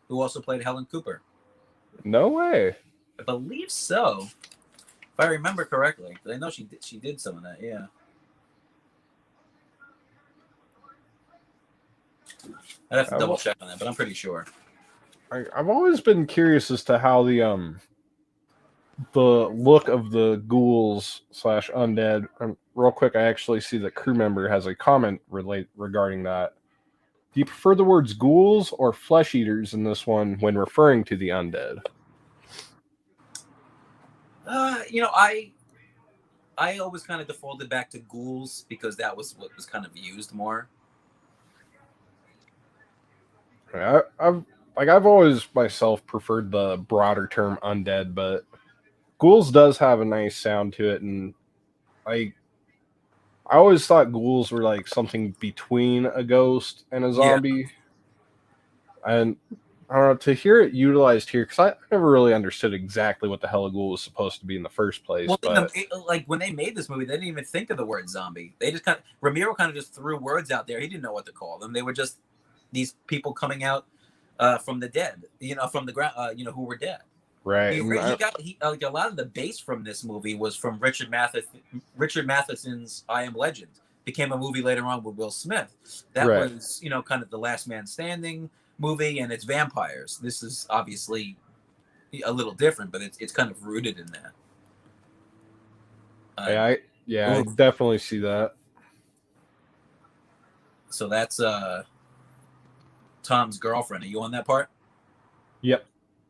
Speaker 2: who also played Helen Cooper.
Speaker 1: No way.
Speaker 2: I believe so, if I remember correctly. But I know she did some of that. Yeah. I'd have to double check on that, but I'm pretty sure.
Speaker 1: I've always been curious as to how the look of the ghouls / undead. Real quick, I actually see the crew member has a comment regarding that. Do you prefer the words ghouls or flesh eaters in this one when referring to the undead?
Speaker 2: You know, I always kind of defaulted back to ghouls because that was what was kind of used more.
Speaker 1: I've always myself preferred the broader term undead, but ghouls does have a nice sound to it, and I always thought ghouls were like something between a ghost and a zombie. Yeah. And I don't know, to hear it utilized here, because I never really understood exactly what the hell a ghoul was supposed to be in the first place.
Speaker 2: Well,
Speaker 1: but
Speaker 2: like when they made this movie, they didn't even think of the word zombie. They just Romero kind of just threw words out there. He didn't know what to call them. They were just these people coming out from the dead, you know, from the ground, you know, who were dead.
Speaker 1: Right.
Speaker 2: He like a lot of the base from this movie was from Richard Matheson's I Am Legend. Became a movie later on with Will Smith. That was, you know, kind of the Last Man Standing movie, and it's vampires. This is obviously a little different, but it's kind of rooted in that.
Speaker 1: I definitely see that.
Speaker 2: So that's Tom's girlfriend. Are you on that part?
Speaker 1: Yep.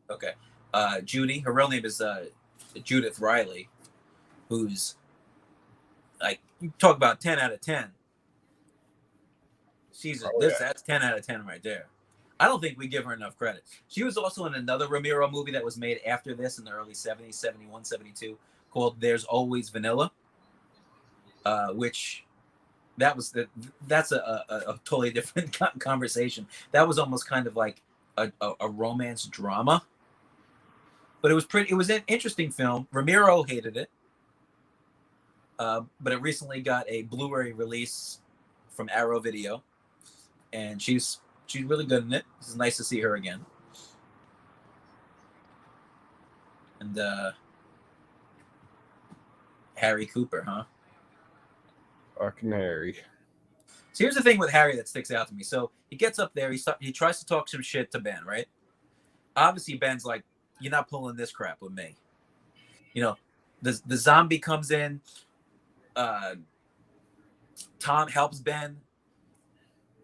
Speaker 2: Okay. Judy, her real name is Judith Riley, who's like, you talk about 10 out of 10. That's 10 out of 10 right there. I don't think we give her enough credit. She was also in another Romero movie that was made after this in the early 70s, 71, 72, called There's Always Vanilla, which that's a totally different conversation. That was almost kind of like a romance drama. But it was an interesting film. Romero hated it. But it recently got a Blu-ray release from Arrow Video. And she's really good in it. It's nice to see her again. And Harry Cooper, huh?
Speaker 1: Fucking Harry.
Speaker 2: So here's the thing with Harry that sticks out to me. So he gets up there, he tries to talk some shit to Ben, right? Obviously, Ben's like, "You're not pulling this crap with me." You know, the zombie comes in. Tom helps Ben.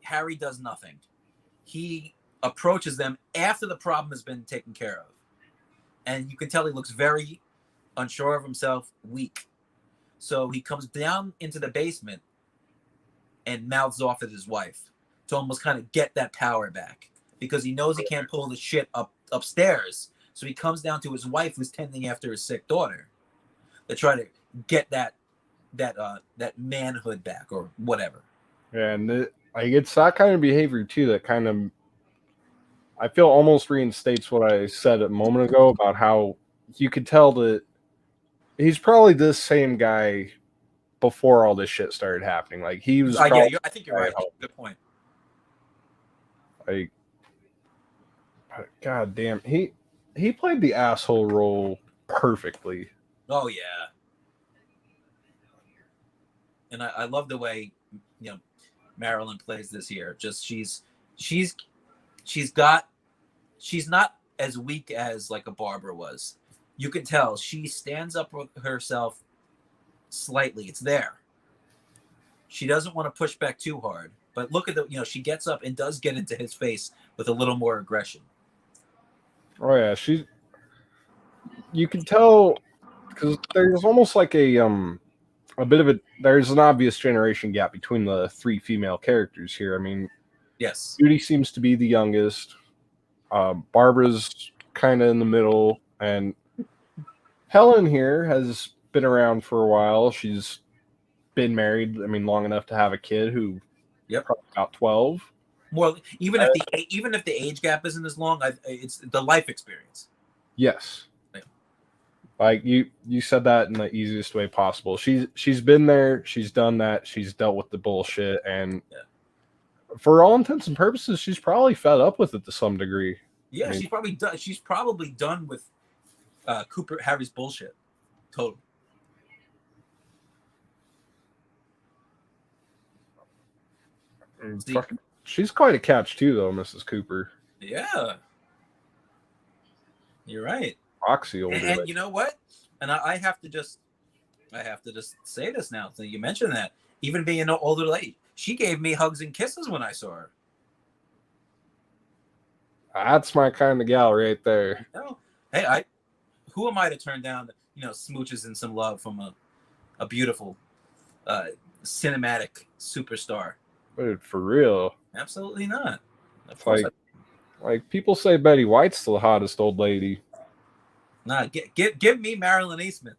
Speaker 2: Harry does nothing. He approaches them after the problem has been taken care of, and you can tell he looks very unsure of himself, weak. So he comes down into the basement and mouths off at his wife to almost kind of get that power back because he knows he can't pull the shit upstairs. So he comes down to his wife who's tending after his sick daughter to try to get that manhood back or whatever.
Speaker 1: Yeah, and it's that kind of behavior too that kind of I feel almost reinstates what I said a moment ago about how you could tell that he's probably this same guy before all this shit started happening. Like he was.
Speaker 2: I think you're right. Good point.
Speaker 1: Like, God damn, he played the asshole role perfectly.
Speaker 2: Oh yeah, and I love the way Marilyn plays this here. Just she's not as weak as like a Barbara was. You can tell she stands up with herself slightly. It's there. She doesn't want to push back too hard. But look at she gets up and does get into his face with a little more aggression.
Speaker 1: Oh yeah, you can tell because there's almost like a bit of there's an obvious generation gap between the three female characters here. I mean,
Speaker 2: yes,
Speaker 1: Judy seems to be the youngest. Barbara's kind of in the middle, and Helen here has been around for a while. She's been married, I mean, long enough to have a kid who probably about 12.
Speaker 2: Well, even if the age gap isn't as long, it's the life experience.
Speaker 1: Yes. Yeah. Like you said that in the easiest way possible. She's been there, she's done that, she's dealt with the bullshit, and for all intents and purposes, she's probably fed up with it to some degree.
Speaker 2: Yeah, I mean, she's probably done with Harry's bullshit. Totally.
Speaker 1: She's quite a catch too, though, Mrs. Cooper.
Speaker 2: Yeah, you're right.
Speaker 1: Roxy older.
Speaker 2: And you know what? And I have to just say this now. So you mentioned that even being an older lady, she gave me hugs and kisses when I saw her.
Speaker 1: That's my kind of gal right there.
Speaker 2: Hey, who am I to turn down smooches and some love from a beautiful cinematic superstar?
Speaker 1: Dude, for real.
Speaker 2: Absolutely not.
Speaker 1: Of course like people say Betty White's the hottest old lady.
Speaker 2: Nah, give me Marilyn Eastman.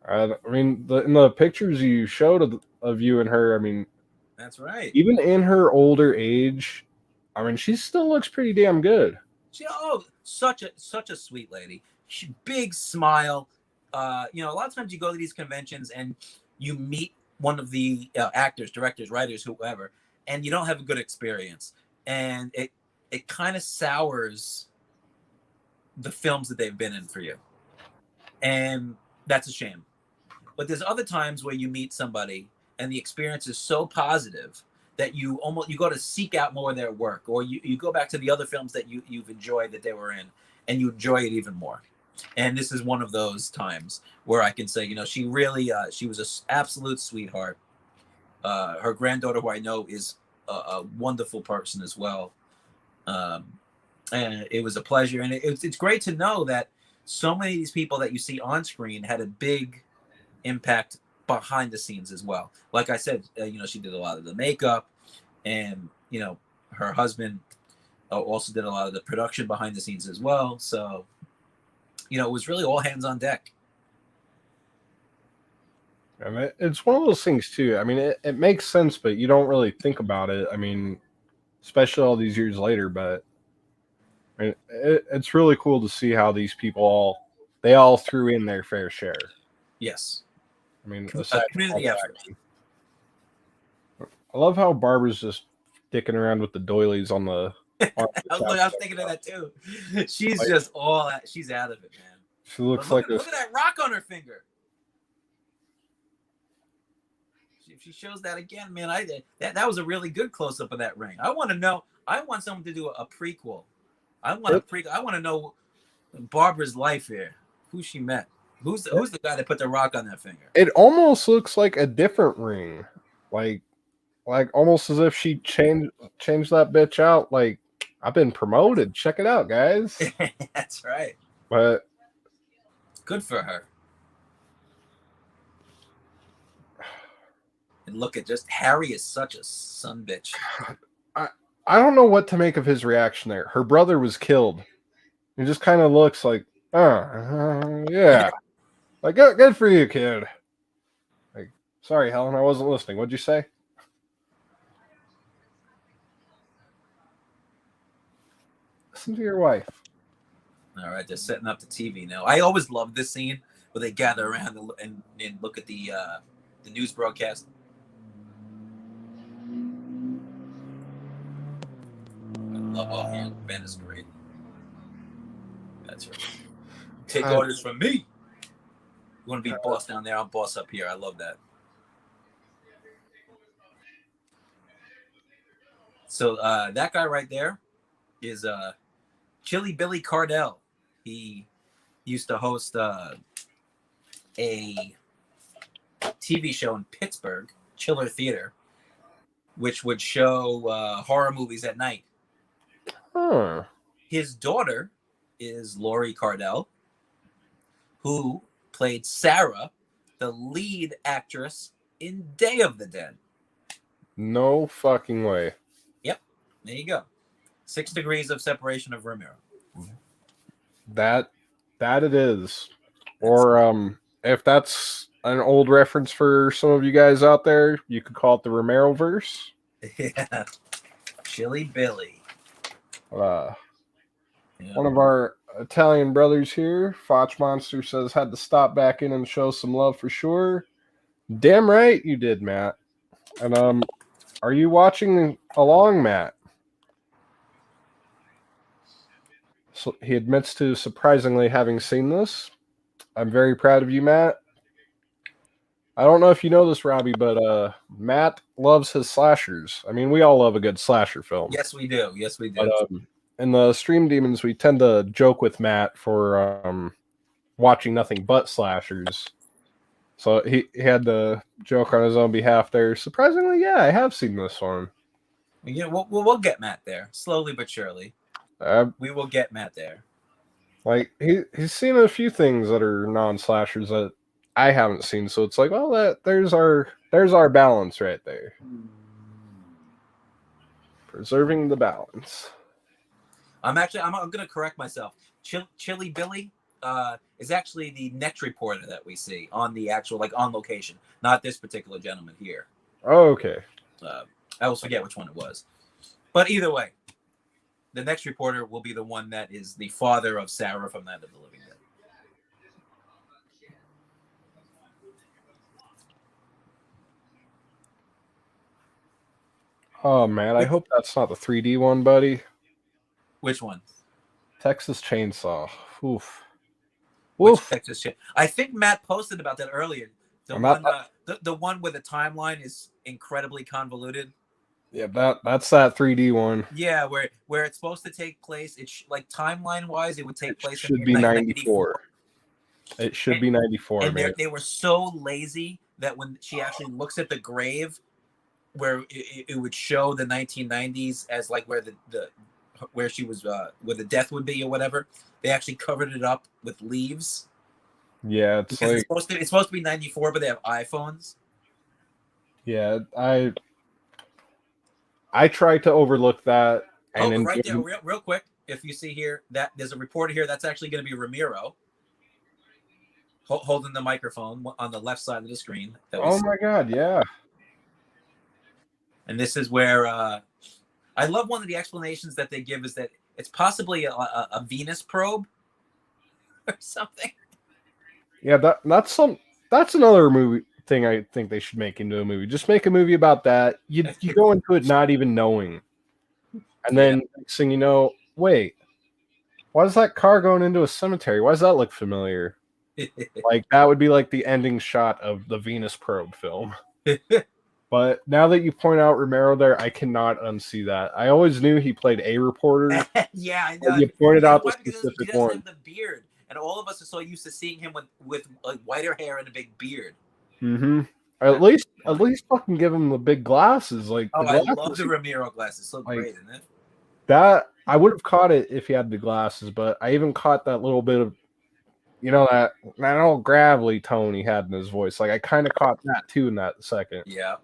Speaker 1: I mean, in the pictures you showed of you and her, I mean,
Speaker 2: that's right.
Speaker 1: Even in her older age, I mean, she still looks pretty damn good.
Speaker 2: Such a sweet lady. Big smile. A lot of times you go to these conventions and you meet one of the actors, directors, writers, whoever, and you don't have a good experience, and it kind of sours the films that they've been in for you, and that's a shame. But there's other times where you meet somebody and the experience is so positive that you go to seek out more of their work, or you go back to the other films that you've enjoyed that they were in, and you enjoy it even more. And this is one of those times where I can say, she really, she was an absolute sweetheart. Her granddaughter, who I know, is a wonderful person as well. And it was a pleasure. And it's great to know that so many of these people that you see on screen had a big impact behind the scenes as well. Like I said, she did a lot of the makeup, and, her husband also did a lot of the production behind the scenes as well. So, it was really all hands on deck.
Speaker 1: I mean, it's one of those things too. I mean, it makes sense, but you don't really think about it. I mean, especially all these years later, but I mean, it's really cool to see how these people all threw in their fair share.
Speaker 2: Yes.
Speaker 1: I mean,
Speaker 2: community effort.
Speaker 1: I love how Barbara's just sticking around with the doilies on the.
Speaker 2: I was thinking of that too. She's just she's out of it, man.
Speaker 1: She looks
Speaker 2: look
Speaker 1: like
Speaker 2: at that rock on her finger. if she shows that again, man, that was a really good close up of that ring. I want to know. I want someone to do a prequel. I want to know Barbara's life here. Who she met. Who's the guy that put the rock on that finger?
Speaker 1: It almost looks like a different ring, like almost as if she changed that bitch out. Like, I've been promoted. Check it out, guys.
Speaker 2: That's right.
Speaker 1: But
Speaker 2: good for her. And look at just Harry is such a son bitch.
Speaker 1: I don't know what to make of his reaction there. Her brother was killed. He just kind of looks like, yeah. Like, good for you, kid. Like, sorry, Helen, I wasn't listening. What'd you say? Listen to your wife.
Speaker 2: All right, they're setting up the TV now. I always love this scene where they gather around and look at the news broadcast. Ben is great. That's right. Take orders from me. You want to be boss down there? I'm boss up here. I love that. So that guy right there is Chili Billy Cardell. He used to host a TV show in Pittsburgh, Chiller Theater, which would show horror movies at night.
Speaker 1: Huh.
Speaker 2: His daughter is Laurie Cardell, who played Sarah, the lead actress in Day of the Dead.
Speaker 1: No fucking way.
Speaker 2: Yep. There you go. 6 degrees of separation of Romero.
Speaker 1: That it is. Or if that's an old reference for some of you guys out there, you could call it the Romero verse.
Speaker 2: Yeah. Chili Billy.
Speaker 1: One of our Italian brothers here, Foch Monster, says had to stop back in and show some love for sure. Damn right you did, Matt. And are you watching along, Matt? So he admits to surprisingly having seen this. I'm very proud of you, Matt. I don't know if you know this, Robbie, but Matt loves his slashers. I mean, we all love a good slasher film.
Speaker 2: Yes, we do. Yes, we do.
Speaker 1: But in the Stream Demons, we tend to joke with Matt for watching nothing but slashers. So he had to joke on his own behalf there. Surprisingly, yeah, I have seen this one.
Speaker 2: Yeah, we'll get Matt there, slowly but surely. We will get Matt there.
Speaker 1: Like he's seen a few things that are non-slashers that I haven't seen, so it's like, well, there's our balance right there. Preserving the balance.
Speaker 2: I'm going to correct myself. Chili Billy is actually the next reporter that we see on the actual, like, on location, not this particular gentleman here.
Speaker 1: Oh, okay.
Speaker 2: I always forget which one it was, but either way, the next reporter will be the one that is the father of Sarah from Night of the Living Dead.
Speaker 1: Oh man, I hope that's not the 3D one, buddy.
Speaker 2: Which one?
Speaker 1: Texas Chainsaw. Oof.
Speaker 2: Which Texas Chainsaw? I think Matt posted about that earlier. The one where the timeline is incredibly convoluted.
Speaker 1: Yeah, that's that 3D one.
Speaker 2: Yeah, where it's supposed to take place. It's like timeline wise, it would take place.
Speaker 1: Should be 94. It should be 94.
Speaker 2: And they were so lazy that when she actually looks at the grave, where it would show the 1990s as like where where she was where the death would be or whatever, they actually covered it up with leaves.
Speaker 1: Yeah, it's
Speaker 2: supposed to be 94, but they have iPhones.
Speaker 1: Yeah, I try to overlook that.
Speaker 2: And right there, real quick, if you see here that there's a reporter here, that's actually going to be Romero holding the microphone on the left side of the screen.
Speaker 1: Oh my God, yeah.
Speaker 2: And this is where I love one of the explanations that they give is that it's possibly a Venus probe or something.
Speaker 1: Yeah, that's another movie thing I think they should make into a movie. Just make a movie about that. You go into it not even knowing. And then next thing you know, wait, why is that car going into a cemetery? Why does that look familiar? Like that would be like the ending shot of the Venus probe film. But now that you point out Romero there, I cannot unsee that. I always knew he played a reporter.
Speaker 2: Yeah, I
Speaker 1: But
Speaker 2: know.
Speaker 1: you pointed out the
Speaker 2: Why? Because he
Speaker 1: specific
Speaker 2: doesn't have
Speaker 1: one.
Speaker 2: the beard, and all of us are so used to seeing him with like whiter hair and a big beard.
Speaker 1: Mm-hmm. At least fucking give him the big glasses. Like
Speaker 2: Oh,
Speaker 1: the
Speaker 2: I
Speaker 1: glasses,
Speaker 2: love the Romero glasses. So
Speaker 1: like,
Speaker 2: great, isn't it?
Speaker 1: that I would have caught it if he had the glasses, but I even caught that little bit of, that old gravelly tone he had in his voice. Like I kind of caught that too in that second.
Speaker 2: Yeah.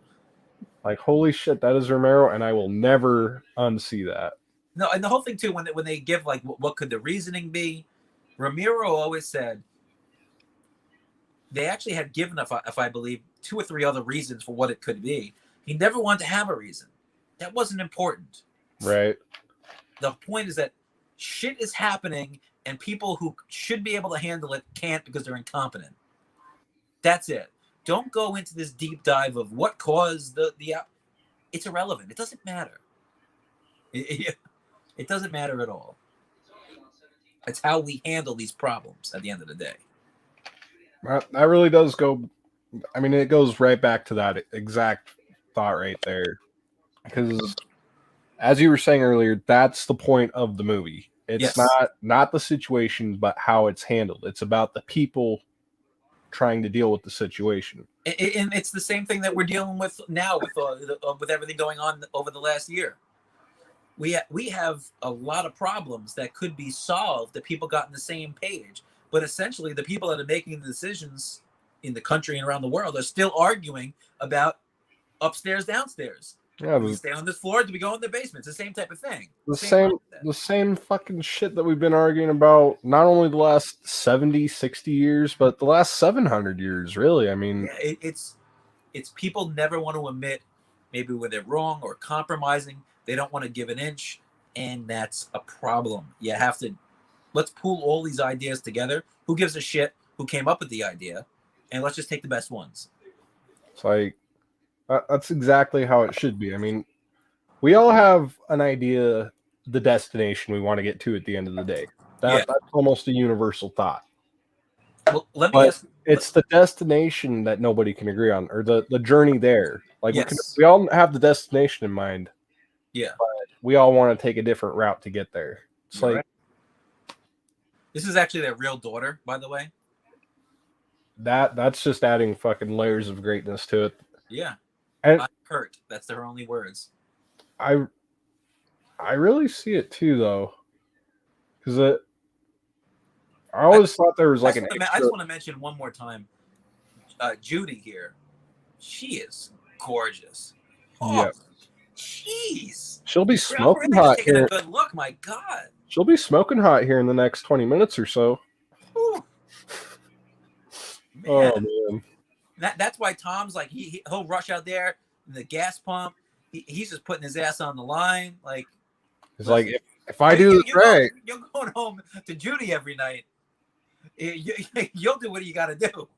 Speaker 1: Like holy shit, that is Romero, and I will never unsee that.
Speaker 2: No, and the whole thing too, when they give like what could the reasoning be, Romero always said they actually had given, if I believe, 2 or 3 other reasons for what it could be. He never wanted to have a reason. That wasn't important.
Speaker 1: Right.
Speaker 2: The point is that shit is happening, and people who should be able to handle it can't because they're incompetent. That's it. Don't go into this deep dive of what caused the. It's irrelevant. It doesn't matter. It doesn't matter at all. It's how we handle these problems at the end of the day.
Speaker 1: That really does go. I mean, it goes right back to that exact thought right there. Because, as you were saying earlier, that's the point of the movie. It's
Speaker 2: Yes.
Speaker 1: not the situation, but how it's handled. It's about the people trying to deal with the situation.
Speaker 2: And it's the same thing that we're dealing with now with everything going on over the last year. We have a lot of problems that could be solved if people got on the same page. But essentially, the people that are making the decisions in the country and around the world are still arguing about upstairs, downstairs.
Speaker 1: Yeah,
Speaker 2: Do we stay on this floor? Do we go in the basement? It's the same type of thing.
Speaker 1: the same fucking shit that we've been arguing about not only the last 70, 60 years, but the last 700 years, really. I mean,
Speaker 2: yeah, it's people never want to admit maybe when they're wrong or compromising. They don't want to give an inch, and that's a problem. You have to let's pool all these ideas together. Who gives a shit who came up with the idea? And let's just take the best ones.
Speaker 1: it's like that's exactly how it should be. I mean, we all have an idea, the destination we want to get to at the end of the day. That's almost a universal thought.
Speaker 2: Well, let me
Speaker 1: But
Speaker 2: ask.
Speaker 1: it's the destination that nobody can agree on, or the journey there. Like
Speaker 2: Yes.
Speaker 1: we all have the destination in mind.
Speaker 2: Yeah.
Speaker 1: But we all want to take a different route to get there. It's
Speaker 2: You're
Speaker 1: like
Speaker 2: right. This is actually their real daughter, by the way.
Speaker 1: that's just adding fucking layers of greatness to it.
Speaker 2: Yeah.
Speaker 1: And
Speaker 2: I'm hurt. That's their only words.
Speaker 1: I really see it too, though, because I always thought there was like an
Speaker 2: I
Speaker 1: extra.
Speaker 2: just want to mention one more time, Judy here. She is gorgeous. Oh,
Speaker 1: Yeah,
Speaker 2: jeez.
Speaker 1: she'll be
Speaker 2: We're
Speaker 1: smoking
Speaker 2: really
Speaker 1: hot
Speaker 2: taking
Speaker 1: here.
Speaker 2: a good look. My God.
Speaker 1: She'll be smoking hot here in the next 20 minutes or so.
Speaker 2: Whew.
Speaker 1: Oh
Speaker 2: Man.
Speaker 1: man,
Speaker 2: That's why Tom's like he'll rush out there in the gas pump. He's just putting his ass on the line. Like
Speaker 1: it's like if I do this right,
Speaker 2: you're going home to Judy every night. You'll do what you got to do.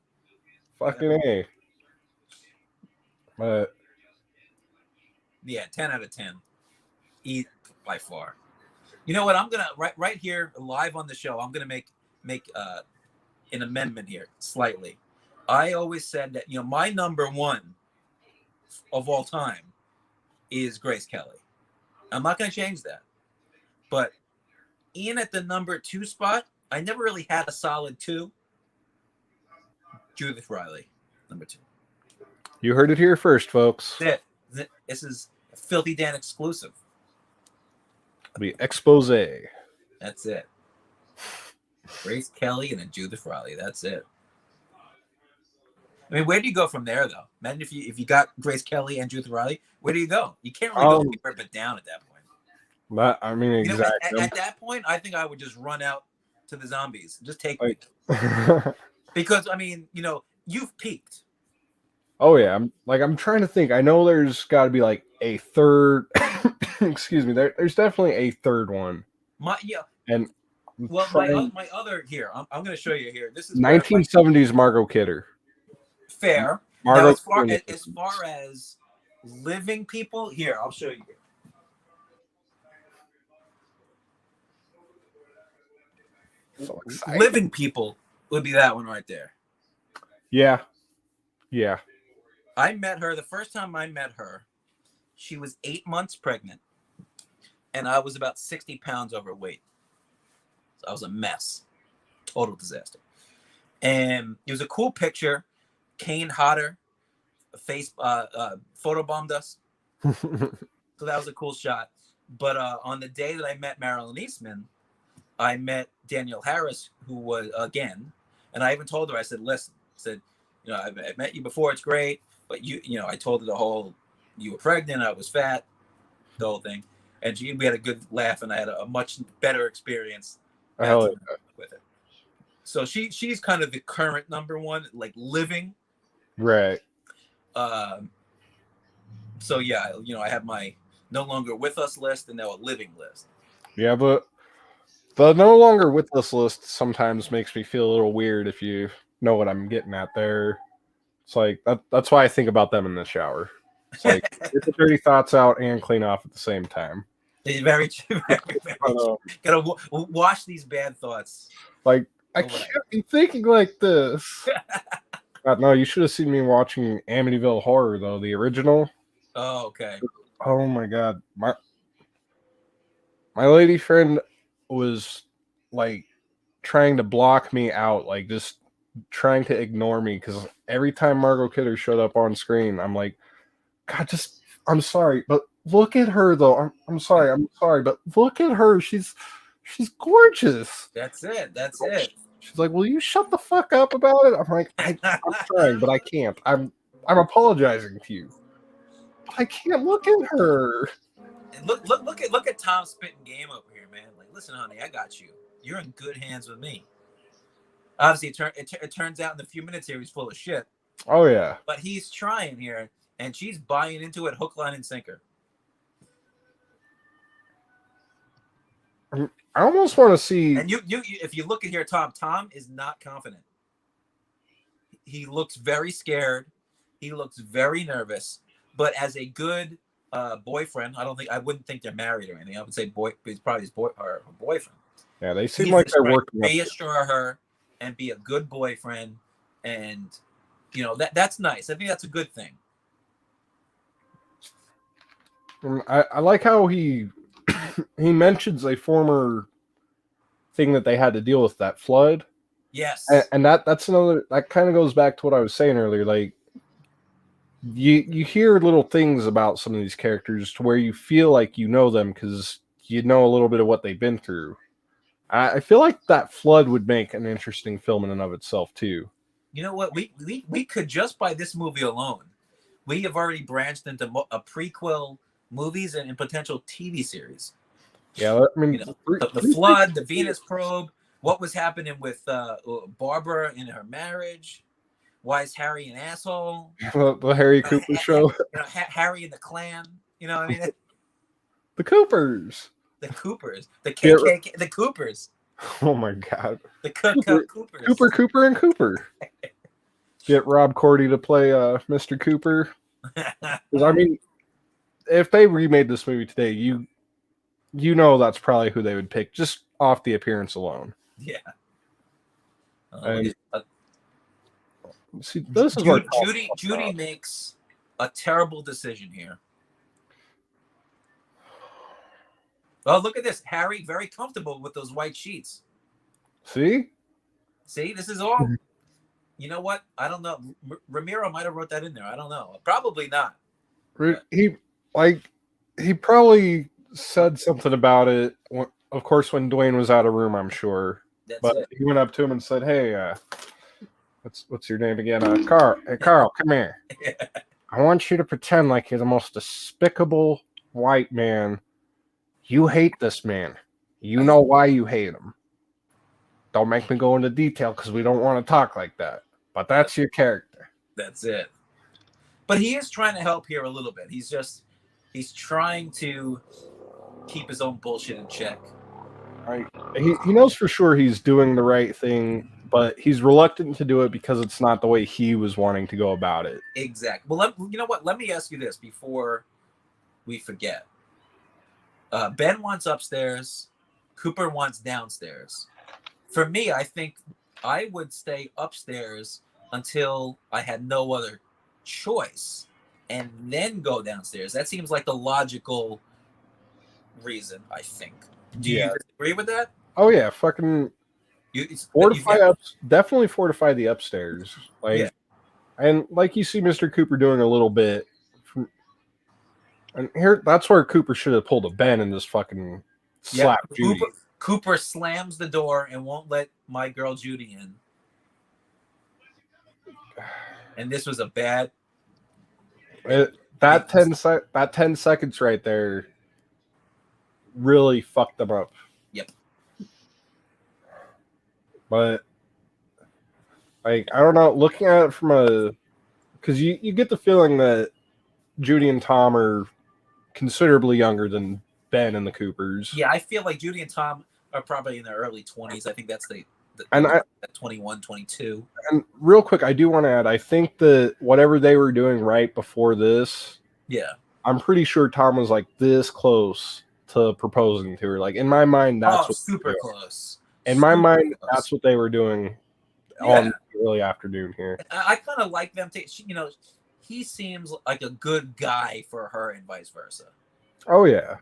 Speaker 1: fucking A. But
Speaker 2: Yeah, 10 out of 10. Eat by far. You know what? I'm gonna right here live on the show. I'm gonna make an amendment here slightly. I always said that my number one of all time is Grace Kelly. I'm not gonna change that. But in at the number 2 spot, I never really had a solid 2. Judith Riley, number 2.
Speaker 1: you heard it here first, folks.
Speaker 2: That's it. This is a Filthy Dan exclusive.
Speaker 1: The expose.
Speaker 2: That's it. Grace Kelly and then Judith Riley. That's it. I mean, where do you go from there, though? Imagine if you got Grace Kelly and Judith Riley, where do you go? You can't really go anywhere but down at that point.
Speaker 1: But I mean, exactly.
Speaker 2: At that point, I think I would just run out to the zombies. Just take me.
Speaker 1: Like,
Speaker 2: Because, I mean, you've peaked.
Speaker 1: oh yeah, I'm trying to think. I know there's got to be like a third. Excuse me. There's definitely a third one.
Speaker 2: My other here. I'm going to show you here. This is
Speaker 1: 1970s Margot Kidder.
Speaker 2: Fair.
Speaker 1: Margot
Speaker 2: Now, as
Speaker 1: Kidder.
Speaker 2: far as living people, here I'll show you.
Speaker 1: So exciting.
Speaker 2: Living people would be that one right there.
Speaker 1: Yeah.
Speaker 2: I met her the first time I met her. She was 8 months pregnant, and I was about 60 pounds overweight. So I was a mess, total disaster. And it was a cool picture. Kane Hodder face photobombed us, so that was a cool shot. But on the day that I met Marilyn Eastman, I met Danielle Harris, who was again, and I even told her, I said, listen, I said, you know, I've met you before, it's great, but you know, I told her the whole, you were pregnant, I was fat, the whole thing, and we had a good laugh, and I had a much better experience
Speaker 1: Hell
Speaker 2: with it. So she's kind of the current number one, like living.
Speaker 1: right.
Speaker 2: So yeah, you know, I have my no longer with us list and now a living list.
Speaker 1: Yeah, but the no longer with us list sometimes makes me feel a little weird, if you know what I'm getting at there. It's like that's why I think about them in the shower. It's like get the dirty thoughts out and clean off at the same time.
Speaker 2: It's very true. Very true. Gotta wash these bad thoughts.
Speaker 1: Like, I can't be thinking like this. No, you should have seen me watching Amityville Horror, though, the original.
Speaker 2: Oh, okay.
Speaker 1: Oh my god. My lady friend was like trying to block me out, like just trying to ignore me, because every time Margot Kidder showed up on screen, I'm like, God, just, I'm sorry, but look at her though. I'm sorry, but look at her. She's gorgeous.
Speaker 2: That's it. That's it.
Speaker 1: She's like, will you shut the fuck up about it? I'm like, I'm trying, but I can't. I'm apologizing to you. But I can't look at her.
Speaker 2: And look at Tom spitting game over here, man. Like, listen, honey, I got you. You're in good hands with me. Obviously, it turns out in the few minutes here he's full of shit.
Speaker 1: Oh yeah.
Speaker 2: But he's trying here, and she's buying into it hook, line, and sinker.
Speaker 1: I almost want to see.
Speaker 2: And you if you look at here, Tom is not confident. He looks very scared. He looks very nervous. But as a good boyfriend, I wouldn't think they're married or anything. I would say he's probably his her boyfriend.
Speaker 1: Yeah, they seem like they're working.
Speaker 2: Reassure her and be a good boyfriend, and you know that's nice. I think that's a good thing.
Speaker 1: I like how he mentions a former thing that they had to deal with, that flood.
Speaker 2: Yes,
Speaker 1: and that's another, that kind of goes back to what I was saying earlier. Like you hear little things about some of these characters to where you feel like you know them because you know a little bit of what they've been through. I feel like that flood would make an interesting film in and of itself too.
Speaker 2: You know what? We could, just by this movie alone, we have already branched into a prequel movies and potential TV series.
Speaker 1: Yeah, I mean,
Speaker 2: you know, the flood, the Venus probe, what was happening with Barbara in her marriage. Why is Harry an asshole?
Speaker 1: The Harry Cooper show.
Speaker 2: You know, Harry and the Klan. You know what I mean?
Speaker 1: The Coopers.
Speaker 2: The Coopers. The KKK. The Coopers.
Speaker 1: Oh my God.
Speaker 2: The Coopers.
Speaker 1: Cooper, and Cooper. Get Rob Cordy to play Mr. Cooper. Because I mean, if they remade this movie today, you know that's probably who they would pick just off the appearance alone.
Speaker 2: Yeah.
Speaker 1: See, this is what
Speaker 2: Judy makes a terrible decision here. Oh, look at this. Harry, very comfortable with those white sheets.
Speaker 1: See,
Speaker 2: this is all. You know what? I don't know. Romero might have wrote that in there. I don't know. Probably not.
Speaker 1: He probably said something about it. Of course, when Dwayne was out of room, I'm sure. But he went up to him and said, "Hey, what's your name again? Carl. Hey, Carl, come here. I want you to pretend like you're the most despicable white man. You hate this man. You know why you hate him. Don't make me go into detail because we don't want to talk like that. But that's your character."
Speaker 2: That's it. But he is trying to help here a little bit. He's trying to keep his own bullshit in check.
Speaker 1: Right. He knows for sure he's doing the right thing, but he's reluctant to do it because it's not the way he was wanting to go about it.
Speaker 2: Exactly. Well, you know what? Let me ask you this before we forget. Ben wants upstairs. Cooper wants downstairs. For me, I think I would stay upstairs until I had no other choice and then go downstairs. That seems like the logical reason, I think. Do you disagree with that?
Speaker 1: Oh yeah, fucking definitely fortify the upstairs. Like,
Speaker 2: yeah.
Speaker 1: And like you see Mr. Cooper doing a little bit. And here, that's where Cooper should have pulled a Ben and just fucking slapped Judy.
Speaker 2: Cooper slams the door and won't let my girl Judy in. And this was a bad.
Speaker 1: That 10 seconds right there really fucked them up.
Speaker 2: Yep.
Speaker 1: But like, I don't know, looking at it from a, because you get the feeling that Judy and Tom are considerably younger than Ben and the Coopers.
Speaker 2: Yeah, I feel like Judy and Tom are probably in their early 20s. I think that's the 21, 22.
Speaker 1: And real quick, I do want to add, I think that whatever they were doing right before this,
Speaker 2: yeah,
Speaker 1: I'm pretty sure Tom was like this close to proposing to her. Like, in my mind, that's
Speaker 2: super close.
Speaker 1: In my mind, that's what they were doing on the early afternoon here.
Speaker 2: I kind of like them. He seems like a good guy for her and vice versa.
Speaker 1: Oh, yeah.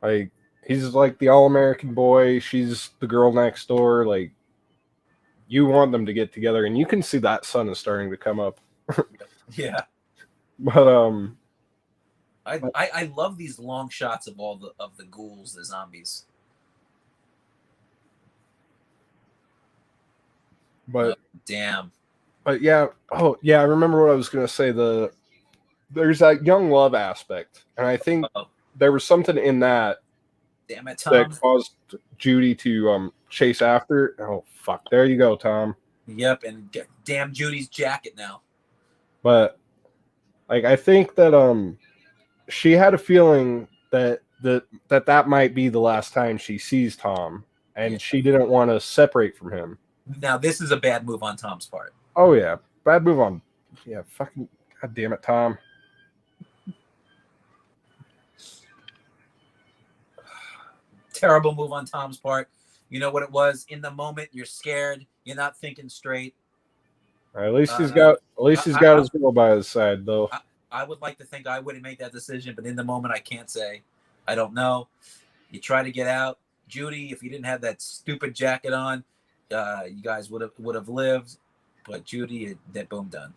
Speaker 1: Like, he's like the all-American boy. She's the girl next door. Like, you want them to get together, and you can see that sun is starting to come up.
Speaker 2: Yeah.
Speaker 1: But,
Speaker 2: I love these long shots of all the ghouls, the zombies.
Speaker 1: But
Speaker 2: damn.
Speaker 1: But yeah, I remember what I was gonna say. There's that young love aspect, and I think there was something in that.
Speaker 2: Damn it, Tom.
Speaker 1: That caused Judy to chase after. Oh fuck! There you go, Tom.
Speaker 2: Yep, and damn Judy's jacket now.
Speaker 1: But like, I think that she had a feeling that might be the last time she sees Tom, and she didn't want to separate from him.
Speaker 2: Now this is a bad move on Tom's part.
Speaker 1: Oh yeah, bad move on. Yeah, fucking god damn it, Tom.
Speaker 2: Terrible move on Tom's part. You know what it was? In the moment, you're scared. You're not thinking straight.
Speaker 1: At least he's got his girl by his side, though.
Speaker 2: I would like to think I wouldn't make that decision, but in the moment, I can't say. I don't know. You try to get out, Judy. If you didn't have that stupid jacket on, you guys would have lived. But Judy, that boom done.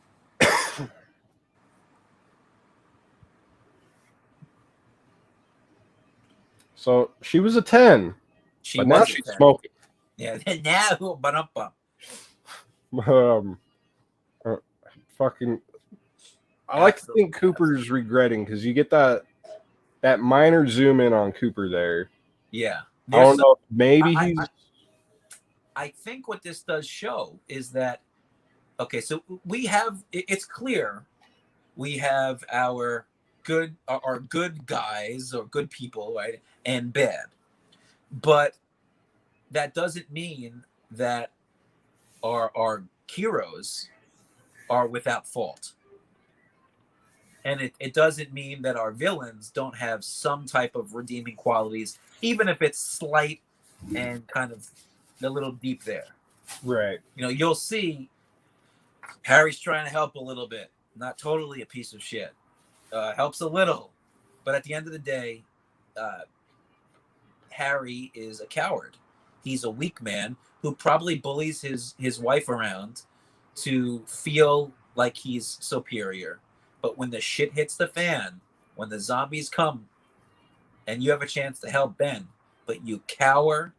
Speaker 1: So she was a 10. But now she's smoking.
Speaker 2: Yeah, now, but
Speaker 1: fucking. I like to think Cooper's regretting because you get that minor zoom in on Cooper there.
Speaker 2: Yeah,
Speaker 1: I don't know. Maybe he's.
Speaker 2: I think what this does show is that okay, so we have it's clear we have our good guys or good people, right, and bad. But that doesn't mean that our heroes are without fault. And it doesn't mean that our villains don't have some type of redeeming qualities, even if it's slight and kind of a little deep there.
Speaker 1: Right.
Speaker 2: You'll see Harry's trying to help a little bit. Not totally a piece of shit. Helps a little. But at the end of the day, Harry is a coward. He's a weak man who probably bullies his wife around to feel like he's superior. But when the shit hits the fan, when the zombies come and you have a chance to help Ben, but you cower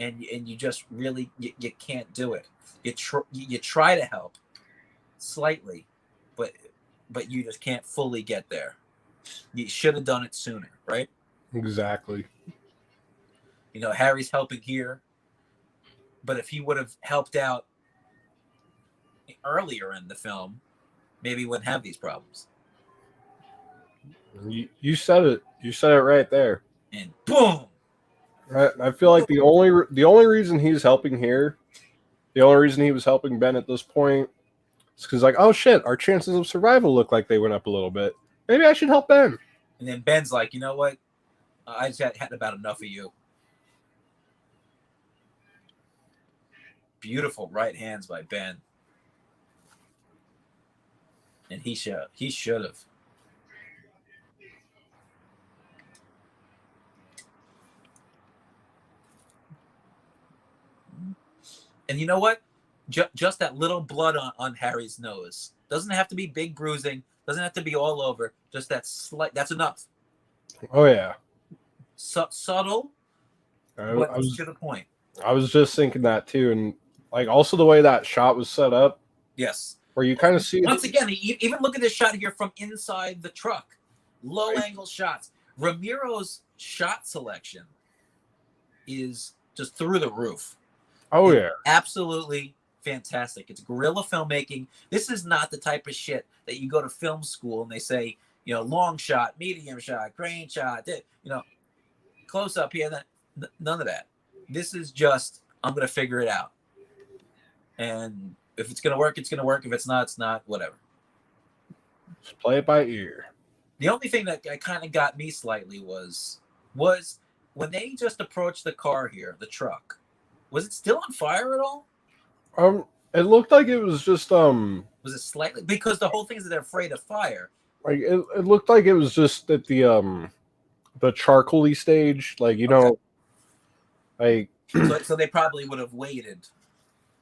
Speaker 2: and you just really, you can't do it. You try to help slightly, but you just can't fully get there. You should have done it sooner, right?
Speaker 1: Exactly.
Speaker 2: Harry's helping here, but if he would have helped out earlier in the film, maybe he wouldn't have these problems.
Speaker 1: You said it. You said it right there.
Speaker 2: And boom.
Speaker 1: I feel like the only reason he's helping here, the only reason he was helping Ben at this point, is because like, oh shit, our chances of survival look like they went up a little bit. Maybe I should help Ben.
Speaker 2: And then Ben's like, you know what? I just had about enough of you. Beautiful right hands by Ben. And he should have. And you know what? Just that little blood on Harry's nose. Doesn't have to be big bruising. Doesn't have to be all over. Just that slight. That's enough.
Speaker 1: Oh yeah.
Speaker 2: Subtle,
Speaker 1: I
Speaker 2: but
Speaker 1: was
Speaker 2: to the point.
Speaker 1: I was just thinking that too, and like also the way that shot was set up,
Speaker 2: Yes.
Speaker 1: where you kind of see
Speaker 2: Once again, even look at this shot here from inside the truck. Low angle shots. Romero's shot selection is just through the roof.
Speaker 1: Oh
Speaker 2: It's
Speaker 1: yeah,
Speaker 2: absolutely fantastic. It's guerrilla filmmaking. This is not the type of shit that you go to film school and they say, you know, long shot, medium shot, crane shot, you know, close up here. None of that. This is just, I'm going to figure it out. And if it's going to work, it's going to work. If it's not, it's not. Whatever.
Speaker 1: just play it by ear.
Speaker 2: The only thing that kind of got me slightly was when they just approached the car here, the truck. Was it still on fire at all?
Speaker 1: It looked like it was just
Speaker 2: Was it slightly? Because the whole thing is that they're afraid of fire.
Speaker 1: like it looked like it was just at the charcoaly stage, like you know, like
Speaker 2: So they probably would have waited.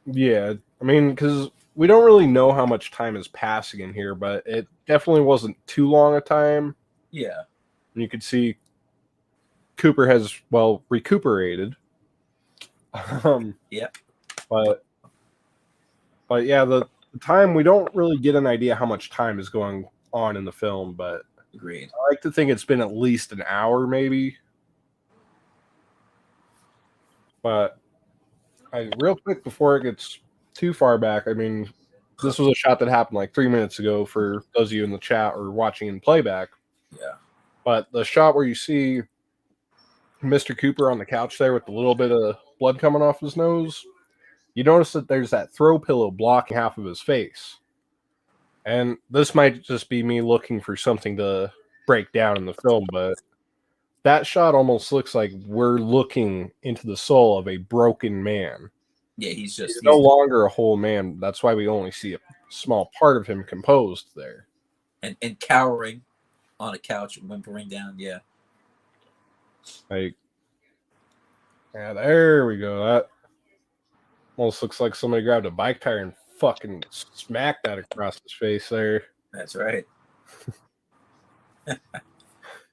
Speaker 1: yeah. I mean, because we don't really know how much time is passing in here, but it definitely wasn't too long a time.
Speaker 2: Yeah.
Speaker 1: And you could see Cooper has recuperated.
Speaker 2: Yep.
Speaker 1: But yeah, the time we don't really get an idea how much time is going on in the film, but
Speaker 2: Agreed.
Speaker 1: I like to think it's been at least an hour, maybe. But real quick before it gets too far back, I mean, this was a shot that happened like 3 minutes ago for those of you in the chat or watching in playback.
Speaker 2: Yeah.
Speaker 1: But the shot where you see Mr. Cooper on the couch there with a little bit of blood coming off his nose, you notice that there's that throw pillow blocking half of his face. And this might just be me looking for something to break down in the film, but that shot almost looks like we're looking into the soul of a broken man.
Speaker 2: Yeah, he's
Speaker 1: no longer a whole man. That's why we only see a small part of him composed there.
Speaker 2: And cowering on a couch, whimpering down. Yeah.
Speaker 1: Like, yeah, there we go. That almost looks like somebody grabbed a bike tire and fucking smacked that across his face there.
Speaker 2: That's right.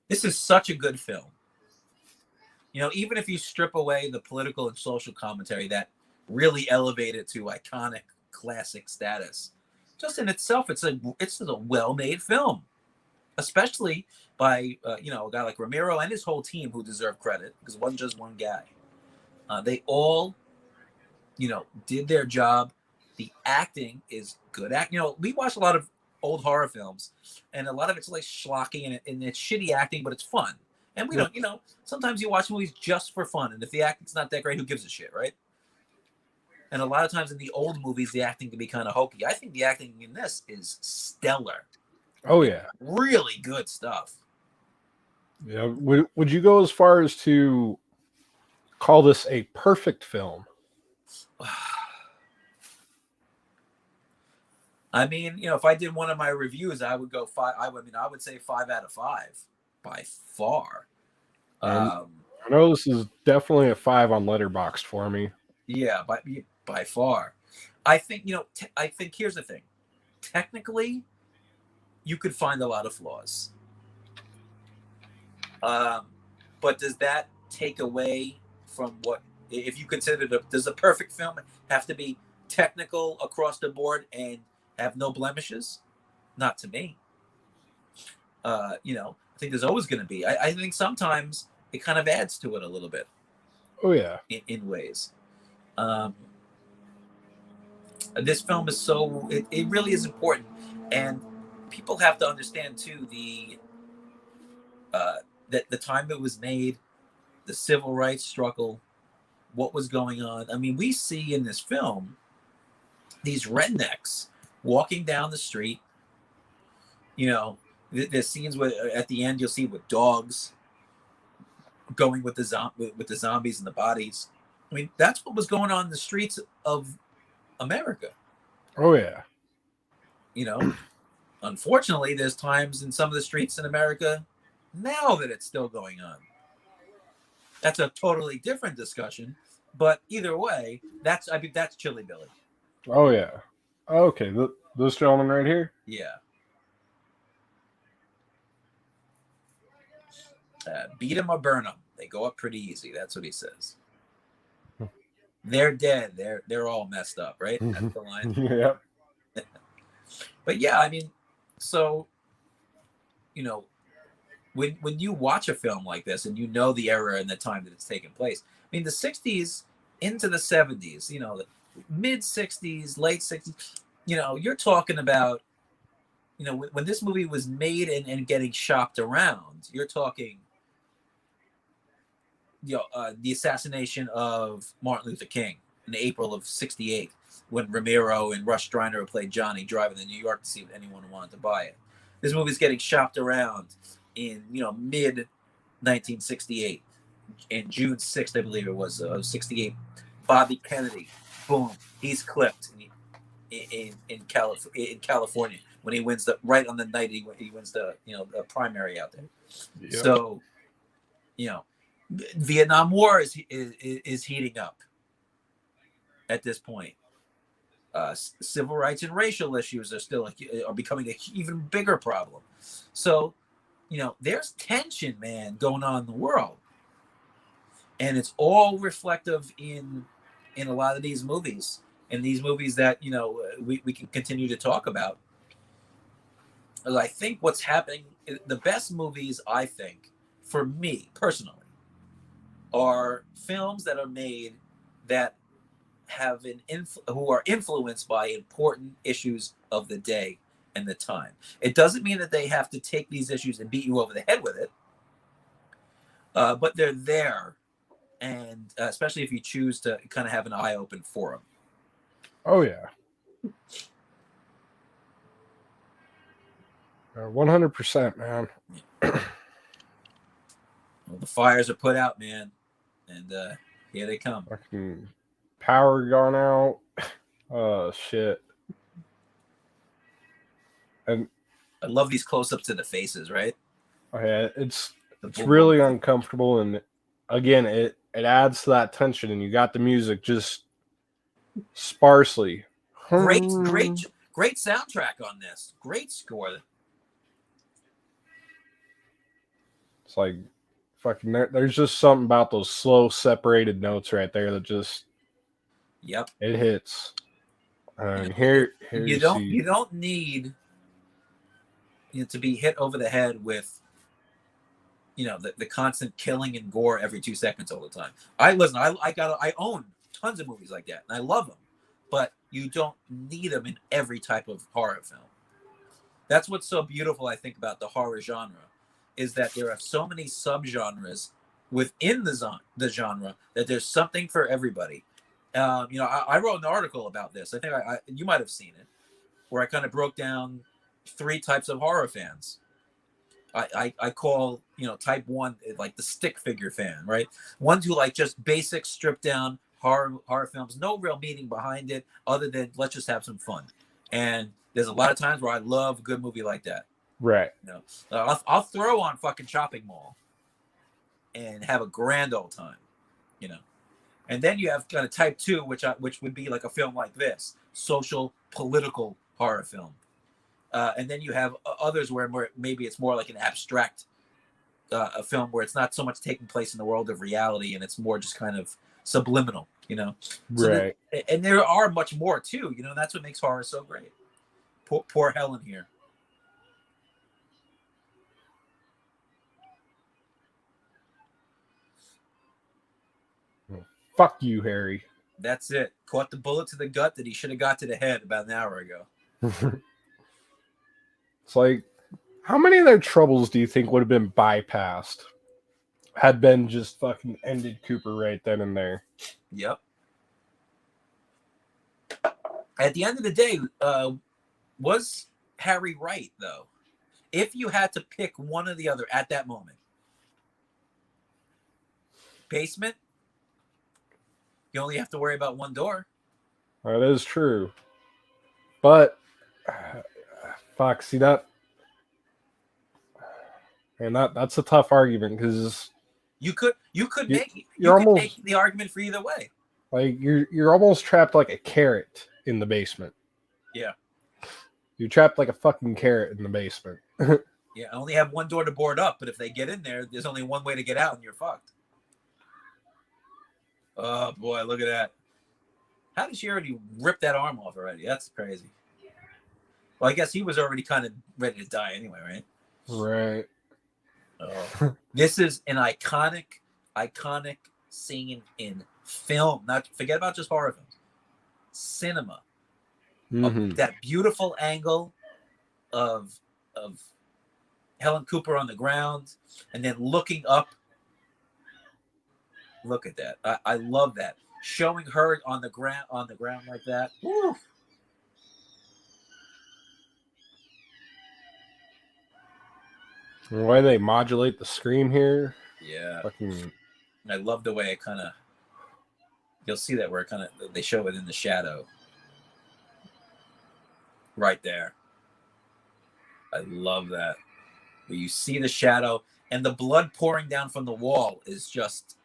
Speaker 2: This is such a good film. You know, even if you strip away the political and social commentary that really elevate it to iconic classic status, just in itself, it's a well-made film, especially by a guy like Romero and his whole team who deserve credit because it wasn't just one guy. They all, did their job. The acting is good. We watch a lot of old horror films, and a lot of it's like schlocky and it's shitty acting, but it's fun. And we don't, sometimes you watch movies just for fun, and if the acting's not that great, who gives a shit, right? And a lot of times in the old movies, the acting can be kind of hokey. I think the acting in this is stellar.
Speaker 1: Oh, yeah.
Speaker 2: Really good stuff.
Speaker 1: Yeah. Would you go as far as to call this a perfect film?
Speaker 2: I mean, if I did one of my reviews, I would go 5. I would say 5 out of 5 by far.
Speaker 1: I know this is definitely a 5 on Letterboxd for me.
Speaker 2: Yeah, by far. I think, I think here's the thing. Technically, you could find a lot of flaws. But does that take away from what, if you consider does a perfect film have to be technical across the board and have no blemishes? Not to me. I think there's always going to be. I think sometimes it kind of adds to it a little bit.
Speaker 1: Oh, yeah.
Speaker 2: In ways. This film is it really is important, and people have to understand too that the time it was made, the civil rights struggle, what was going on. I mean, we see in this film these rednecks walking down the street. There's scenes where at the end you'll see with dogs going with the zombies and the bodies. I mean, that's what was going on in the streets of America.
Speaker 1: Oh, yeah.
Speaker 2: Unfortunately, there's times in some of the streets in America now that it's still going on. That's a totally different discussion. But either way, that's Chili Billy.
Speaker 1: Oh yeah. Okay, this gentleman right here.
Speaker 2: Yeah. Beat them or burn them. They go up pretty easy. That's what he says. They're dead. They're all messed up, right? That's the line.
Speaker 1: Yep.
Speaker 2: But yeah, I mean, so you know, when you watch a film like this and you know the era and the time that it's taken place. I mean, the '60s into the '70s. You know, the mid '60s, late '60s. You know, you're talking about. You know, when this movie was made and getting shopped around, you're talking. The assassination of Martin Luther King in April of '68, when Romero and Rush Streiner played Johnny driving to New York to see if anyone wanted to buy it. This movie's getting shopped around in mid 1968, in June 6th, I believe it was, '68. Bobby Kennedy, boom, he's clipped in California when he wins right on the night he wins the primary out there. Yep. So, Vietnam War is heating up at this point. Civil rights and racial issues are becoming an even bigger problem. So, there's tension, man, going on in the world, and it's all reflective in a lot of these movies, and these movies that we can continue to talk about. I think what's happening, the best movies, I think, for me personally, are films that are made that have who are influenced by important issues of the day and the time. It doesn't mean that they have to take these issues and beat you over the head with it, but they're there, and especially if you choose to kind of have an eye open for them.
Speaker 1: Oh yeah, 100%, man.
Speaker 2: Well, the fires are put out, man, and here they come.
Speaker 1: Fucking power gone out. Oh shit. And
Speaker 2: I love these close-ups to the faces, right?
Speaker 1: Oh yeah, it's really uncomfortable, and again, it adds to that tension, and you got the music just sparsely.
Speaker 2: Great soundtrack on this. Great score.
Speaker 1: It's like fucking. There's just something about those slow separated notes right there that just.
Speaker 2: Yep.
Speaker 1: It hits. And here
Speaker 2: you don't need to be hit over the head with the constant killing and gore every 2 seconds all the time. I own tons of movies like that, and I love them, but you don't need them in every type of horror film. That's what's so beautiful, I think, about the horror genre, is that there are so many subgenres within the genre that there's something for everybody. I wrote an article about this. I think you might have seen it, where I kind of broke down 3 types of horror fans. I call type 1 like the stick figure fan, right? Ones who like just basic stripped down horror films, no real meaning behind it other than let's just have some fun. And there's a lot of times where I love a good movie like that.
Speaker 1: Right.
Speaker 2: I'll throw on fucking Chopping Mall and have a grand old time, And then you have kind of type 2, which would be like a film like this, social, political horror film. And then you have others where maybe it's more like an abstract a film where it's not so much taking place in the world of reality, and it's more just kind of subliminal, So
Speaker 1: right.
Speaker 2: And there are much more too, and that's what makes horror so great. Poor Helen here.
Speaker 1: Fuck you, Harry.
Speaker 2: That's it. Caught the bullet to the gut that he should have got to the head about an hour ago.
Speaker 1: It's like, how many of their troubles do you think would have been bypassed had Ben just fucking ended Cooper right then and there?
Speaker 2: Yep. At the end of the day, was Harry right, though? If you had to pick one or the other at that moment. Basement? You only have to worry about one door.
Speaker 1: That is true. But Fuck, see that? And that's a tough argument because
Speaker 2: you could
Speaker 1: you're
Speaker 2: make the argument for either way.
Speaker 1: Like you're almost trapped like a carrot in the basement.
Speaker 2: Yeah.
Speaker 1: You're trapped like a fucking carrot in the basement.
Speaker 2: Yeah, I only have one door to board up, but if they get in there, there's only one way to get out, and you're fucked. Oh boy, look at that! How did she already rip that arm off already? That's crazy. Well, I guess he was already kind of ready to die anyway, right?
Speaker 1: Right.
Speaker 2: Oh. This is an iconic scene in film. Not forget about just horror films, cinema. That beautiful angle of Helen Cooper on the ground, and then looking up. Look at that! I love that. Showing her on the ground like that. Woo.
Speaker 1: The way they modulate the scream here.
Speaker 2: Yeah.
Speaker 1: Fucking.
Speaker 2: I love the way it kind of. You'll see that where it kind of they show it in the shadow. Right there. I love that. Where you see the shadow and the blood pouring down from the wall is just,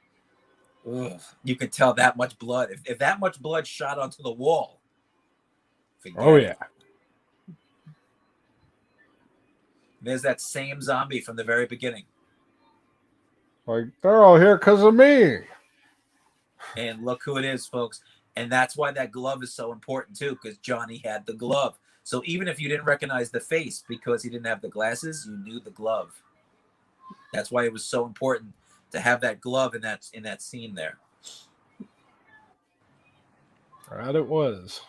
Speaker 2: ugh, you can tell that much blood. If that much blood shot onto the wall,
Speaker 1: oh yeah.
Speaker 2: There's that same zombie from the very beginning.
Speaker 1: Like, they're all here because of me.
Speaker 2: And look who it is, folks. And that's why that glove is so important too, because Johnny had the glove. So even if you didn't recognize the face because he didn't have the glasses, you knew the glove. That's why it was so important to have that glove in that scene there.
Speaker 1: Right, it was.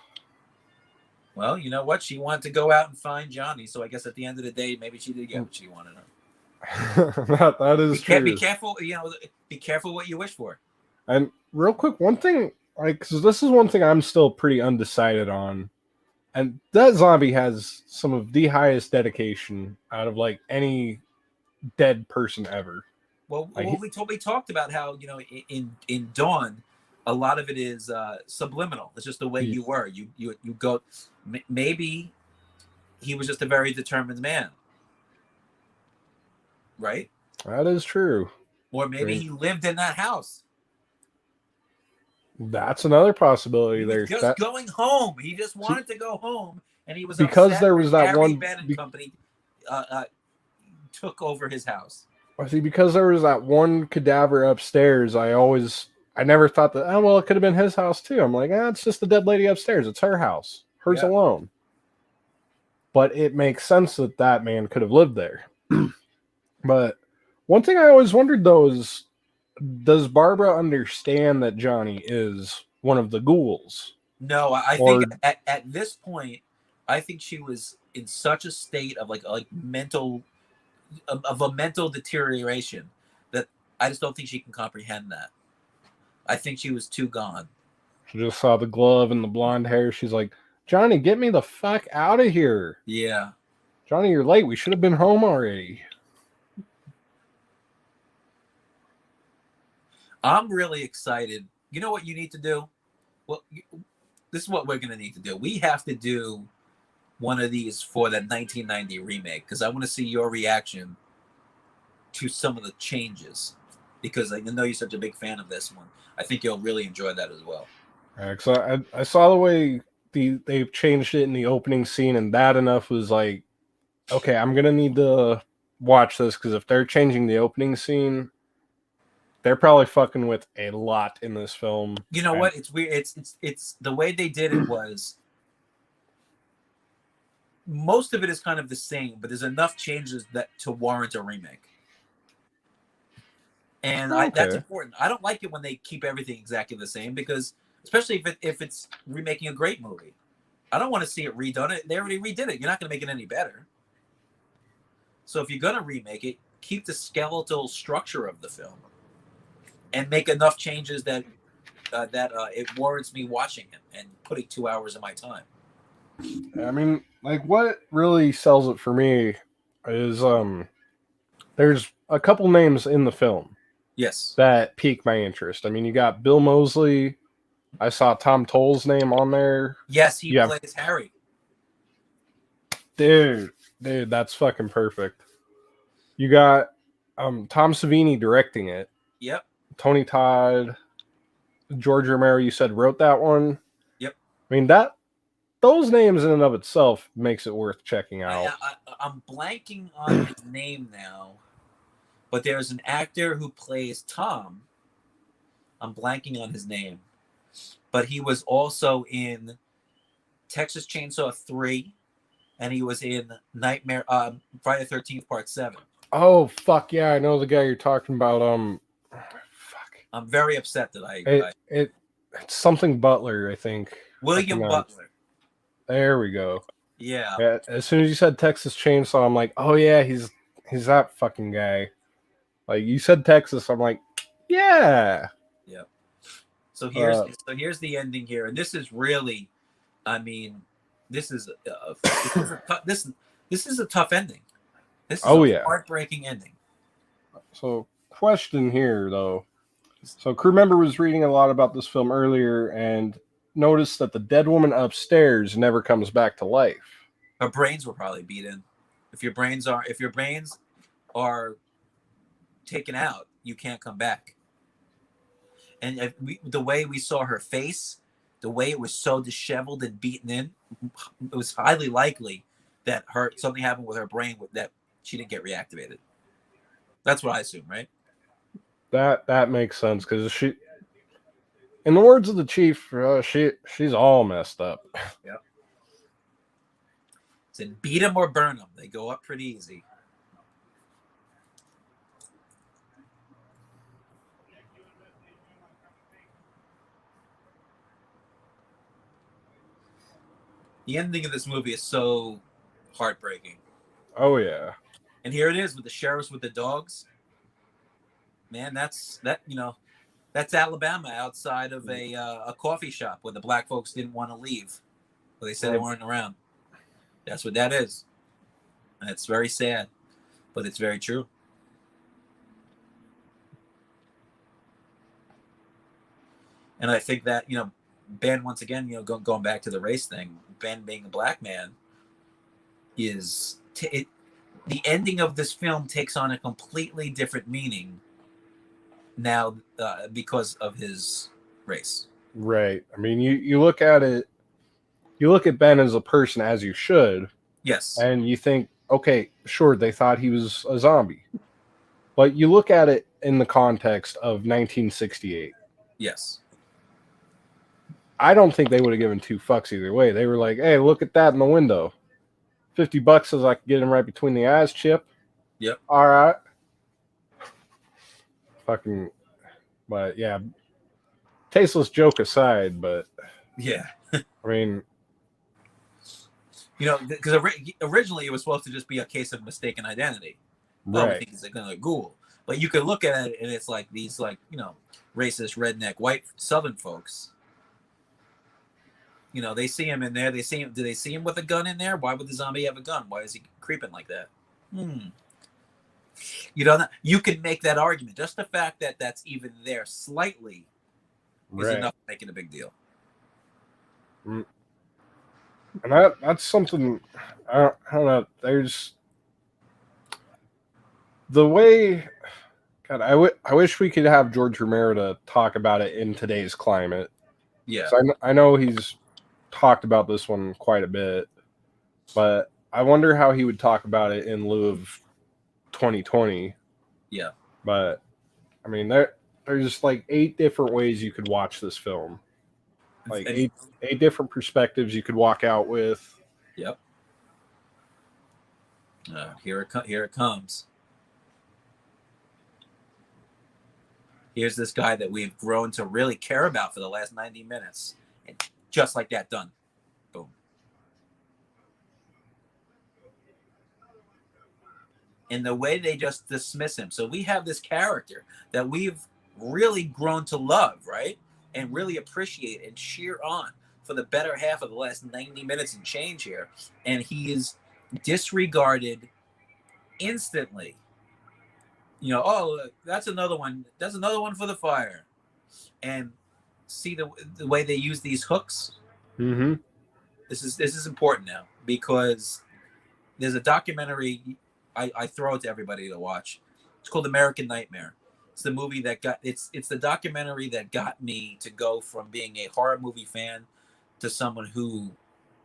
Speaker 2: Well, you know what? She wanted to go out and find Johnny, so I guess at the end of the day, maybe she did get what she wanted.
Speaker 1: that is true.
Speaker 2: Be careful, be careful what you wish for.
Speaker 1: And real quick, one thing, like, because this is one thing I'm still pretty undecided on. And that zombie has some of the highest dedication out of like any dead person ever.
Speaker 2: Well,
Speaker 1: like,
Speaker 2: we talked about how in Dawn, a lot of it is subliminal. It's just the way you were. You go. Maybe he was just a very determined man, right?
Speaker 1: That is true.
Speaker 2: Or maybe he lived in that house.
Speaker 1: That's another possibility.
Speaker 2: He was just going home. He just wanted to go home, and he was
Speaker 1: because there was that
Speaker 2: Harry
Speaker 1: one
Speaker 2: Bennett company took over his house.
Speaker 1: I see. Because there was that one cadaver upstairs, I never thought that. Oh well, it could have been his house too. I'm like, it's just the dead lady upstairs. It's her house, hers alone. But it makes sense that man could have lived there. But one thing I always wondered though is, does Barbara understand that Johnny is one of the ghouls?
Speaker 2: No, I think at this point, I think she was in such a state of like mental deterioration that I just don't think she can comprehend that. I think she was too gone.
Speaker 1: She just saw the glove and the blonde hair. She's like, Johnny, get me the fuck out of here.
Speaker 2: Yeah.
Speaker 1: Johnny, you're late. We should have been home already.
Speaker 2: I'm really excited. You know what you need to do? Well, this is what we're going to need to do. We have to do one of these for that 1990 remake because I want to see your reaction to some of the changes because I know you're such a big fan of this one. I think you'll really enjoy that as well.
Speaker 1: So I saw the way they've changed it in the opening scene, and that enough was like, okay, I'm going to need to watch this because if they're changing the opening scene, they're probably fucking with a lot in this film.
Speaker 2: You know what? It's weird. It's the way they did it was most of it is kind of the same, but there's enough changes that to warrant a remake. And that's important. I don't like it when they keep everything exactly the same because, especially if it's remaking a great movie, I don't want to see it redone. They already redid it. You're not going to make it any better. So if you're going to remake it, keep the skeletal structure of the film. And make enough changes that it warrants me watching it and putting 2 hours of my time.
Speaker 1: I mean, like what really sells it for me is there's a couple names in the film.
Speaker 2: Yes.
Speaker 1: That pique my interest. I mean, you got Bill Moseley. I saw Tom Toll's name on there.
Speaker 2: Yes, he plays Harry.
Speaker 1: Dude, that's fucking perfect. You got Tom Savini directing it.
Speaker 2: Yep.
Speaker 1: Tony Todd, George Romero, you said wrote that one.
Speaker 2: Yep.
Speaker 1: I mean, those names in and of itself makes it worth checking out.
Speaker 2: I'm blanking on his name now, but there's an actor who plays Tom. I'm blanking on his name, but he was also in Texas Chainsaw 3, and he was in Nightmare, Friday the 13th Part 7.
Speaker 1: Oh, fuck yeah, I know the guy you're talking about. Fuck.
Speaker 2: I'm very upset that
Speaker 1: it's something Butler, I think.
Speaker 2: William Butler.
Speaker 1: There we go.
Speaker 2: Yeah.
Speaker 1: As soon as you said Texas Chainsaw, I'm like, oh yeah, he's that fucking guy. Like you said Texas, I'm like, yeah.
Speaker 2: Yeah. So here's the ending here, and this is really, I mean, this is a tough ending. This is a heartbreaking ending.
Speaker 1: So, question here though. So, crew member was reading a lot about this film earlier and noticed that the dead woman upstairs never comes back to life.
Speaker 2: Her brains were probably beaten. If your brains are taken out, you can't come back. And the way we saw her face, the way it was so disheveled and beaten in, it was highly likely that something happened with her brain that she didn't get reactivated. That's what I assume, right?
Speaker 1: That makes sense because she, in the words of the chief, she's all messed up.
Speaker 2: Yeah. Said beat them or burn them. They go up pretty easy. The ending of this movie is so heartbreaking.
Speaker 1: Oh yeah.
Speaker 2: And here it is with the sheriffs with the dogs. Man, that's Alabama outside of a coffee shop where the black folks didn't want to leave. Where they said they weren't around. That's what that is. And it's very sad, but it's very true. And I think that, Ben, once again, going back to the race thing, Ben being a black man is the ending of this film takes on a completely different meaning now because of his race.
Speaker 1: Right. I mean, you look at it, you look at Ben as a person, as you should.
Speaker 2: Yes.
Speaker 1: And you think, okay, sure, they thought he was a zombie. But you look at it in the context of 1968.
Speaker 2: Yes.
Speaker 1: I don't think they would have given two fucks either way. They were like, hey, look at that in the window. $50 says I can get him right between the eyes, Chip.
Speaker 2: Yep.
Speaker 1: All right. Fucking, but yeah. Tasteless joke aside, but
Speaker 2: yeah.
Speaker 1: I mean,
Speaker 2: because originally it was supposed to just be a case of mistaken identity.
Speaker 1: Right.
Speaker 2: Oh, we think he's a ghoul. But you could look at it and it's like these racist redneck white Southern folks. They see him in there. Do they see him with a gun in there? Why would the zombie have a gun? Why is he creeping like that? You can make that argument. Just the fact that that's even there slightly is enough to make it a big deal.
Speaker 1: And that's something, I don't know. There's the way, God, I wish we could have George Romero to talk about it in today's climate.
Speaker 2: Yeah.
Speaker 1: So I know he's talked about this one quite a bit, but I wonder how he would talk about it in lieu of 2020.
Speaker 2: Yeah.
Speaker 1: But I mean, there's like 8 different ways you could watch this film. Like eight different perspectives you could walk out with.
Speaker 2: Yep. Here it comes. Here's this guy that we've grown to really care about for the last 90 minutes. And just like that, done. Boom. And the way they just dismiss him. So we have this character that we've really grown to love, right? And really appreciate and cheer on for the better half of the last 90 minutes and change here. And he is disregarded instantly. That's another one. That's another one for the fire. And see the way they use these hooks.
Speaker 1: Mm-hmm.
Speaker 2: This is important now because there's a documentary. I throw it to everybody to watch. It's called American Nightmare. It's the movie that got it's the documentary that got me to go from being a horror movie fan to someone who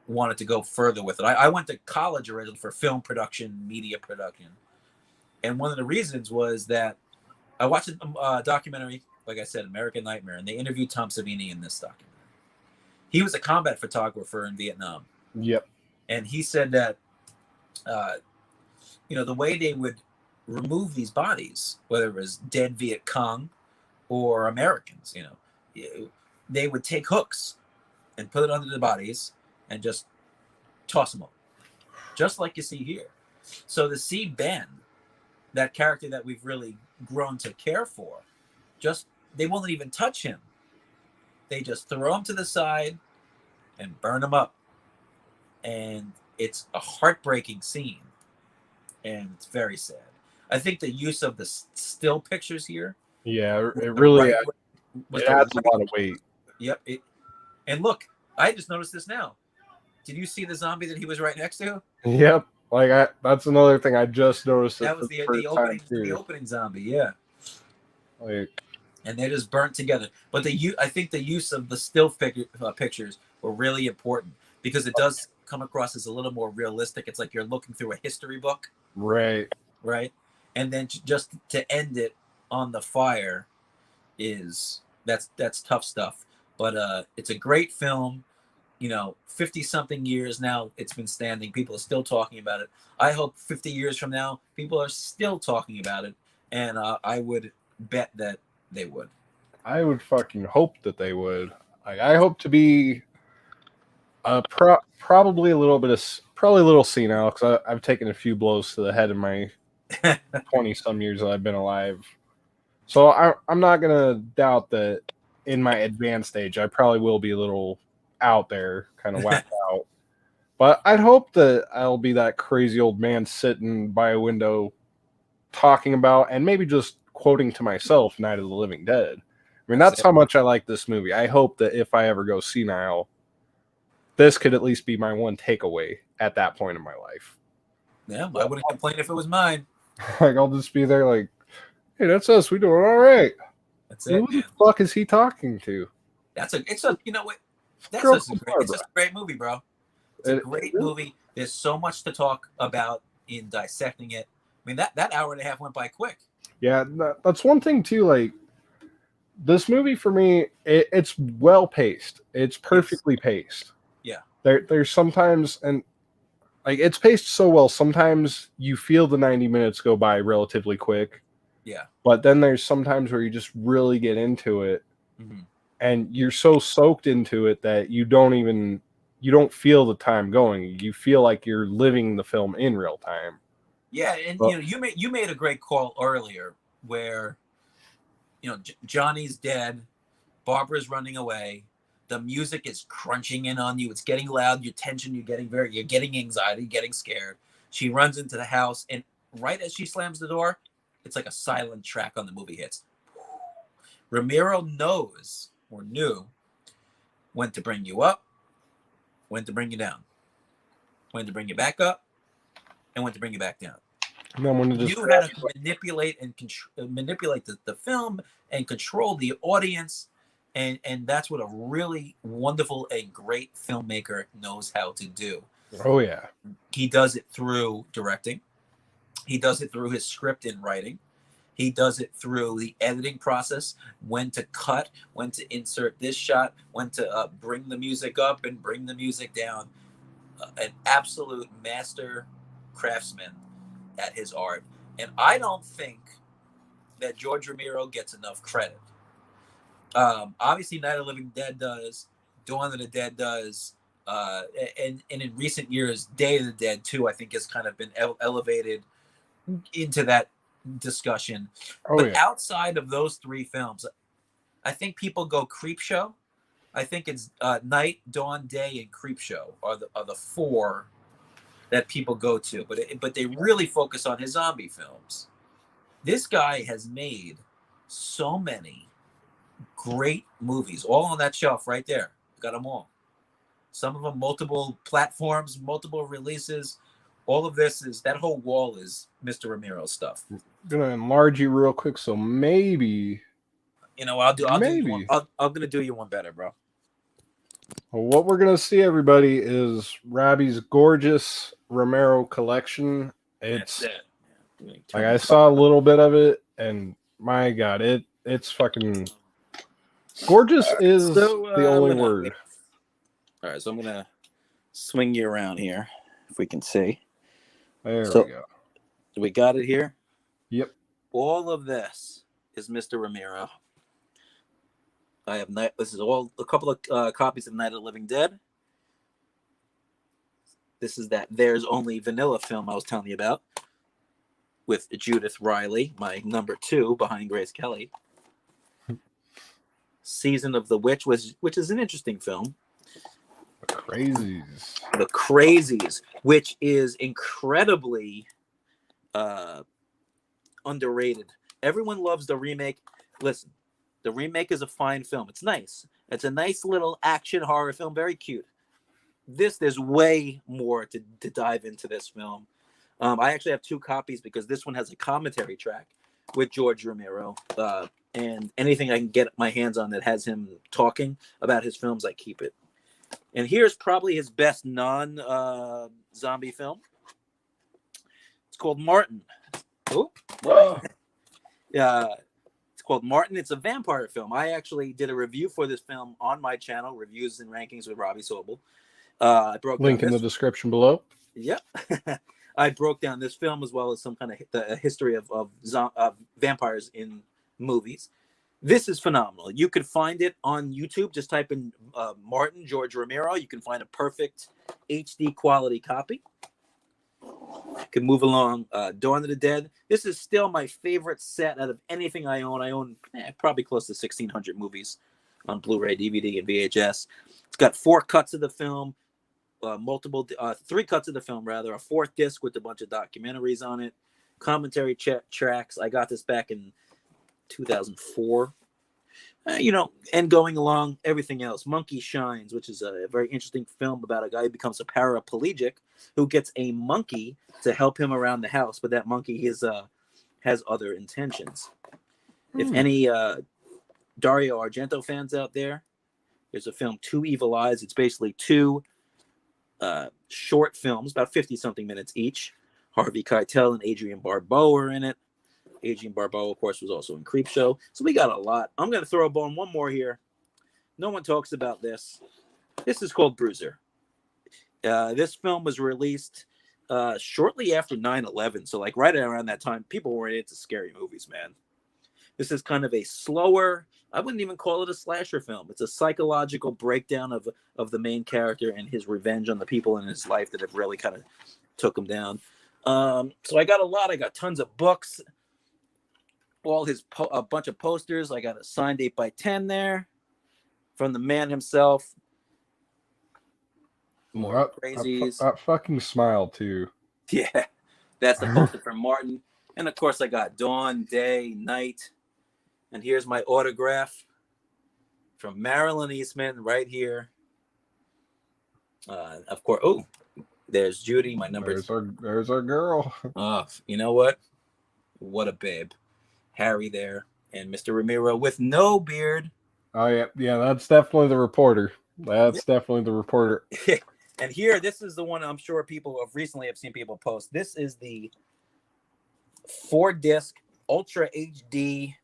Speaker 2: wanted to go further with it. I went to college originally for film production, media production, and one of the reasons was that I watched a documentary, like I said, American Nightmare, and they interviewed Tom Savini in this documentary. He was a combat photographer in Vietnam.
Speaker 1: Yep.
Speaker 2: And he said that, the way they would remove these bodies, whether it was dead Viet Cong or Americans, they would take hooks and put it under the bodies and just toss them up, just like you see here. So to see Ben, that character that we've really grown to care for, they won't even touch him. They just throw him to the side and burn him up. And it's a heartbreaking scene. And it's very sad. I think the use of the still pictures here.
Speaker 1: Yeah, it really
Speaker 2: it
Speaker 1: adds a lot of weight.
Speaker 2: Yep. And look, I just noticed this now. Did you see the zombie that he was right next to?
Speaker 1: Yep. That's another thing I just noticed.
Speaker 2: That was the opening zombie, yeah. And they're just burnt together. But I think the use of the still pictures were really important because it does come across as a little more realistic. It's like you're looking through a history book.
Speaker 1: Right.
Speaker 2: And then just to end it on the fire that's tough stuff. But it's a great film. 50-something years now it's been standing. People are still talking about it. I hope 50 years from now people are still talking about it, and I would bet that they would.
Speaker 1: I would fucking hope that they would. I hope to be probably a little senile because I've taken a few blows to the head in my 20-some years that I've been alive. So I'm not gonna doubt that in my advanced age I probably will be a little out there, kind of whacked out. But I'd hope that I'll be that crazy old man sitting by a window talking about and maybe just quoting to myself Night of the Living Dead. I mean, that's how much I like this movie. I hope that if I ever go senile, this could at least be my one takeaway at that point in my life.
Speaker 2: Yeah, I wouldn't complain if it was mine.
Speaker 1: I'll just be there like, hey, that's us. We doing all right.
Speaker 2: That's it.
Speaker 1: Who the fuck is he talking to?
Speaker 2: You know what? It's just a great movie, bro. It's a great movie. There's so much to talk about in dissecting it. I mean, that hour and a half went by quick.
Speaker 1: Yeah, that's one thing too. Like, this movie for me, it's well paced. It's perfectly paced.
Speaker 2: Yeah.
Speaker 1: There's sometimes, and like it's paced so well, sometimes you feel the 90 minutes go by relatively quick.
Speaker 2: Yeah.
Speaker 1: But then there's sometimes where you just really get into it.
Speaker 2: Mm-hmm.
Speaker 1: And you're so soaked into it that you don't feel the time going. You feel like you're living the film in real time.
Speaker 2: Yeah, and you made a great call earlier where Johnny's dead, Barbara's running away, the music is crunching in on you, it's getting loud, you're tension, you're getting anxiety, getting scared. She runs into the house, and right as she slams the door, it's like a silent track on the movie hits. Romero knew when to bring you up, when to bring you down, when to bring you back up, and when to bring you back down.
Speaker 1: And then when to just
Speaker 2: you had to manipulate and manipulate the film and control the audience, and that's what a really wonderful and great filmmaker knows how to do.
Speaker 1: Oh yeah,
Speaker 2: he does it through directing. He does it through his script and writing. He does it through the editing process, when to cut, when to insert this shot, when to bring the music up and bring the music down. An absolute master craftsman at his art. And I don't think that George Romero gets enough credit. Obviously, Night of the Living Dead does. Dawn of the Dead does. And in recent years, Day of the Dead, too, I think has kind of been elevated into that discussion. But outside of those three films, I think people go Creepshow. I think it's Night, Dawn, Day, and Creepshow are the four that people go to. But they really focus on his zombie films. This guy has made so many great movies, all on that shelf right there. Got them all. Some of them multiple platforms, multiple releases. All of this is that whole wall is Mr. Romero stuff.
Speaker 1: I'm gonna enlarge you real quick, so maybe.
Speaker 2: You know, I'll do you one.
Speaker 1: Maybe.
Speaker 2: I'm gonna do you one better, bro.
Speaker 1: Well, what we're gonna see, everybody, is Robbie's gorgeous Romero collection.
Speaker 2: That's
Speaker 1: It's
Speaker 2: it.
Speaker 1: like I saw a little bit of it, and my God, it's fucking gorgeous is the only word.
Speaker 2: All right, so I'm gonna swing you around here, if we can see.
Speaker 1: There
Speaker 2: So
Speaker 1: we go.
Speaker 2: we got it here.
Speaker 1: Yep.
Speaker 2: All of this is Mr. Romero. I have this is all a couple of copies of Night of the Living Dead. This is that There's Only Vanilla film I was telling you about with Judith Riley, my number 2 behind Grace Kelly. Season of the Witch, which is an interesting film.
Speaker 1: The Crazies.
Speaker 2: The Crazies, which is incredibly underrated. Everyone loves the remake. Listen, the remake is a fine film. It's nice. It's a nice little action horror film, very cute. There's way more to dive into this film. I actually have 2 copies because this one has a commentary track with George Romero. And anything I can get my hands on that has him talking about his films, I keep it. And here's probably his best non-zombie film. It's called Martin. Oh, it's called Martin. It's a vampire film. I actually did a review for this film on my channel, Reviews and Rankings with Robby Sobel. I broke
Speaker 1: link in the description below.
Speaker 2: Yep. I broke down this film as well as some kind of the history of vampires in movies. This is phenomenal. You could find it on YouTube. Just type in Martin, George Romero. You can find a perfect HD quality copy. Can move along. Dawn of the Dead. This is still my favorite set out of anything I own. I own probably close to 1,600 movies on Blu-ray, DVD, and VHS. It's got 4 cuts of the film, 3 cuts of the film, rather, a 4th disc with a bunch of documentaries on it, commentary tracks. I got this back in 2004. And going along, everything else. Monkey Shines, which is a very interesting film about a guy who becomes a paraplegic who gets a monkey to help him around the house, but that monkey has other intentions. If any Dario Argento fans out there, there's a film, Two Evil Eyes. It's basically 2 short films, about 50-something minutes each. Harvey Keitel and Adrienne Barbeau are in it. Adrienne Barbeau, of course, was also in Creepshow. So we got a lot. I'm going to throw a bone one more here. No one talks about this. This is called Bruiser. This film was released shortly after 9/11. So like right around that time, people were into scary movies, man. This is kind of a slower, I wouldn't even call it a slasher film. It's a psychological breakdown of the main character and his revenge on the people in his life that have really kind of took him down. So I got a lot. I got tons of books. All a bunch of posters. I got a signed 8x10 there from the man himself. More Crazies.
Speaker 1: That fucking smile too.
Speaker 2: Yeah, that's the poster from Martin. And of course I got Dawn, Day, Night. And here's my autograph from Marilyn Eastman right here. Of course, there's Judy, my number.
Speaker 1: There's our girl.
Speaker 2: Oh, you know what? What a babe. Harry there, and Mr. Romero with no beard.
Speaker 1: Oh yeah, that's definitely the reporter. Definitely the reporter.
Speaker 2: And here, this is the one I'm sure people have seen people post. This is the 4-disc Ultra HD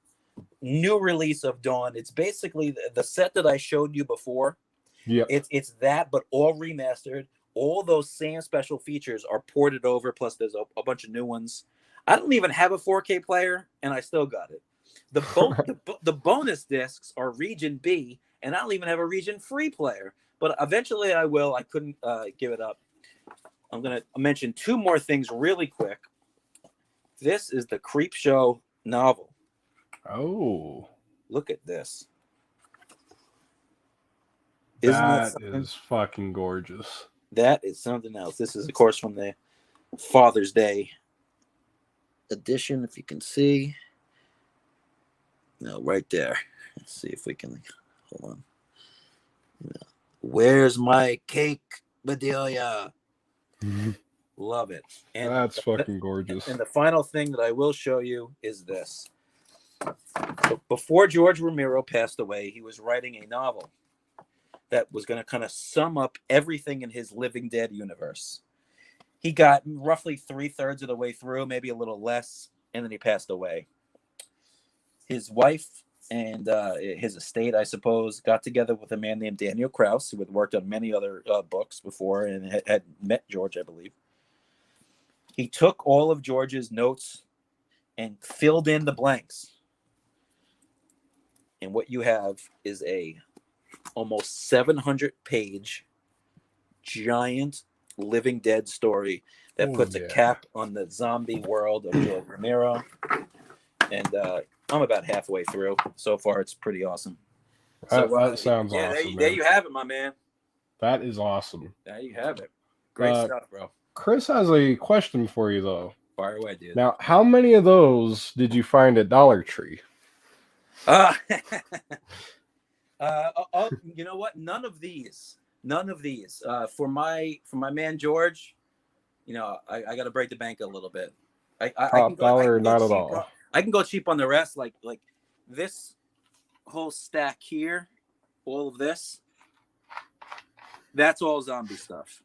Speaker 2: new release of Dawn. It's basically the set that I showed you before.
Speaker 1: Yeah,
Speaker 2: it's that, but all remastered. All those same special features are ported over. Plus, there's a bunch of new ones. I don't even have a 4K player, and I still got it. The bonus discs are Region B, and I don't even have a Region Free player. But eventually I will. I couldn't give it up. I'm going to mention 2 more things really quick. This is the Creepshow novel.
Speaker 1: Oh.
Speaker 2: Look at this.
Speaker 1: That is fucking gorgeous.
Speaker 2: That is something else. This is, of course, from the Father's Day edition, if you can see. No, right there. Let's see if we can. Hold on. Where's my cake, Bedelia? Love it. And
Speaker 1: That's fucking gorgeous.
Speaker 2: And the final thing that I will show you is this. Before George Romero passed away, he was writing a novel that was going to kind of sum up everything in his Living Dead universe. He got roughly 3/3 of the way through, maybe a little less, and then he passed away. His wife and his estate, I suppose, got together with a man named Daniel Krauss, who had worked on many other books before and had met George, I believe. He took all of George's notes and filled in the blanks. And what you have is a almost 700-page giant Living Dead story that puts a cap on the zombie world of George Romero. And I'm about halfway through. So far, it's pretty awesome.
Speaker 1: That sounds awesome.
Speaker 2: There you have it, my man.
Speaker 1: That is awesome.
Speaker 2: There you have it. Great stuff, bro.
Speaker 1: Chris has a question for you, though.
Speaker 2: Fire away, dude.
Speaker 1: Now, how many of those did you find at Dollar Tree?
Speaker 2: You know what? None of these. For my man George, you know, I got to break the bank a little bit.
Speaker 1: Top dollar, not at all.
Speaker 2: I can go cheap on the rest. Like this whole stack here, all of this. That's all zombie stuff,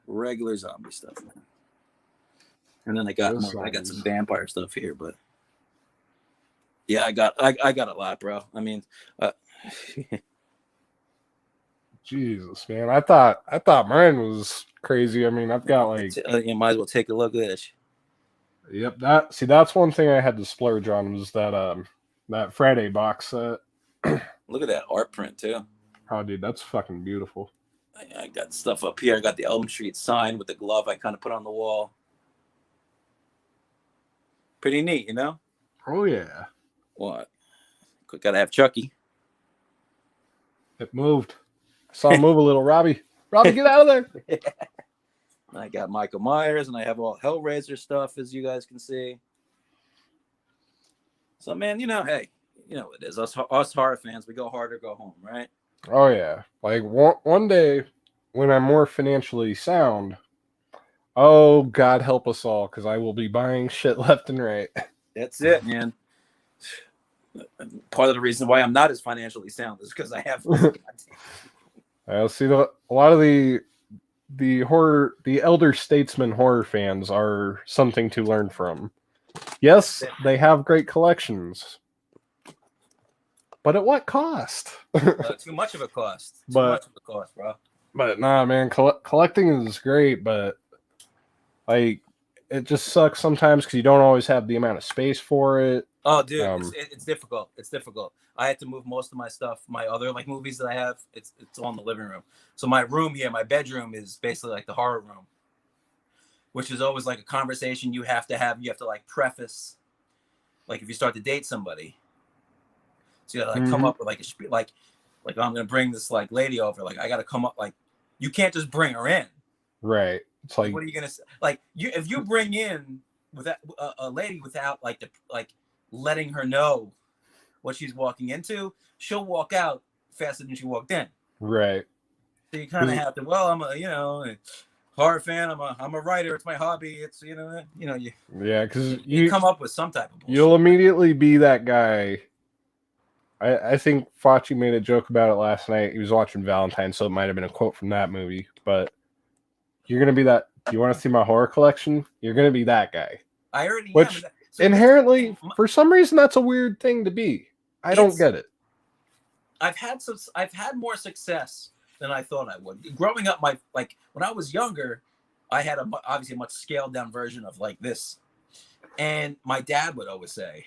Speaker 2: regular zombie stuff. And then I got some vampire stuff here, but yeah, I got a lot, bro. I mean,
Speaker 1: Jesus, man, I thought mine was crazy. I mean, I've got like
Speaker 2: you might as well take a look at it.
Speaker 1: Yep, that's one thing I had to splurge on was that Friday box set.
Speaker 2: Look at that art print too.
Speaker 1: Oh, dude, that's fucking beautiful.
Speaker 2: I got stuff up here. I got the Elm Street sign with the glove I kind of put on the wall. Pretty neat, you know?
Speaker 1: Oh, yeah.
Speaker 2: What? Gotta have Chucky.
Speaker 1: It moved. I saw him move a little. Robby, get out of there.
Speaker 2: I got Michael Myers, and I have all Hellraiser stuff, as you guys can see. So, man, you know, hey, you know what it is. Us horror fans, we go hard or go home, right?
Speaker 1: Oh, yeah. Like, one day, when I'm more financially sound, oh, God help us all, because I will be buying shit left and right.
Speaker 2: That's it, man. Part of the reason why I'm not as financially sound is because I have.
Speaker 1: I see a lot of the elder statesman horror fans are something to learn from. Yes, they have great collections, but at what cost?
Speaker 2: Too much of a cost. Too much of a cost, bro.
Speaker 1: But nah, man, collecting is great, but like it just sucks sometimes because you don't always have the amount of space for it.
Speaker 2: Oh, dude, it's difficult. It's difficult. I had to move most of my stuff, my other like movies that I have. It's all in the living room. So my room here, my bedroom, is basically like the horror room, which is always like a conversation you have to have. You have to like preface, like if you start to date somebody, so you gotta like come up with like I'm gonna bring this like lady over. Like I gotta come up like you can't just bring her in.
Speaker 1: Right. It's like
Speaker 2: what are you gonna say? Like if you bring in without a lady without letting her know what she's walking into, she'll walk out faster than she walked in.
Speaker 1: Right.
Speaker 2: So you kind of have to. Well, I'm a horror fan. I'm a writer. It's my hobby. It's you.
Speaker 1: Yeah, because
Speaker 2: you come up with some type of bullshit.
Speaker 1: You'll immediately be that guy. I think Facci made a joke about it last night. He was watching Valentine, so it might have been a quote from that movie. But you're gonna be that. You want to see my horror collection? You're gonna be that guy.
Speaker 2: I already
Speaker 1: am. Inherently, for some reason, that's a weird thing to be. I don't get it.
Speaker 2: I've had more success than I thought I would. Growing up, when I was younger, I had obviously a much scaled down version of like this, and my dad would always say,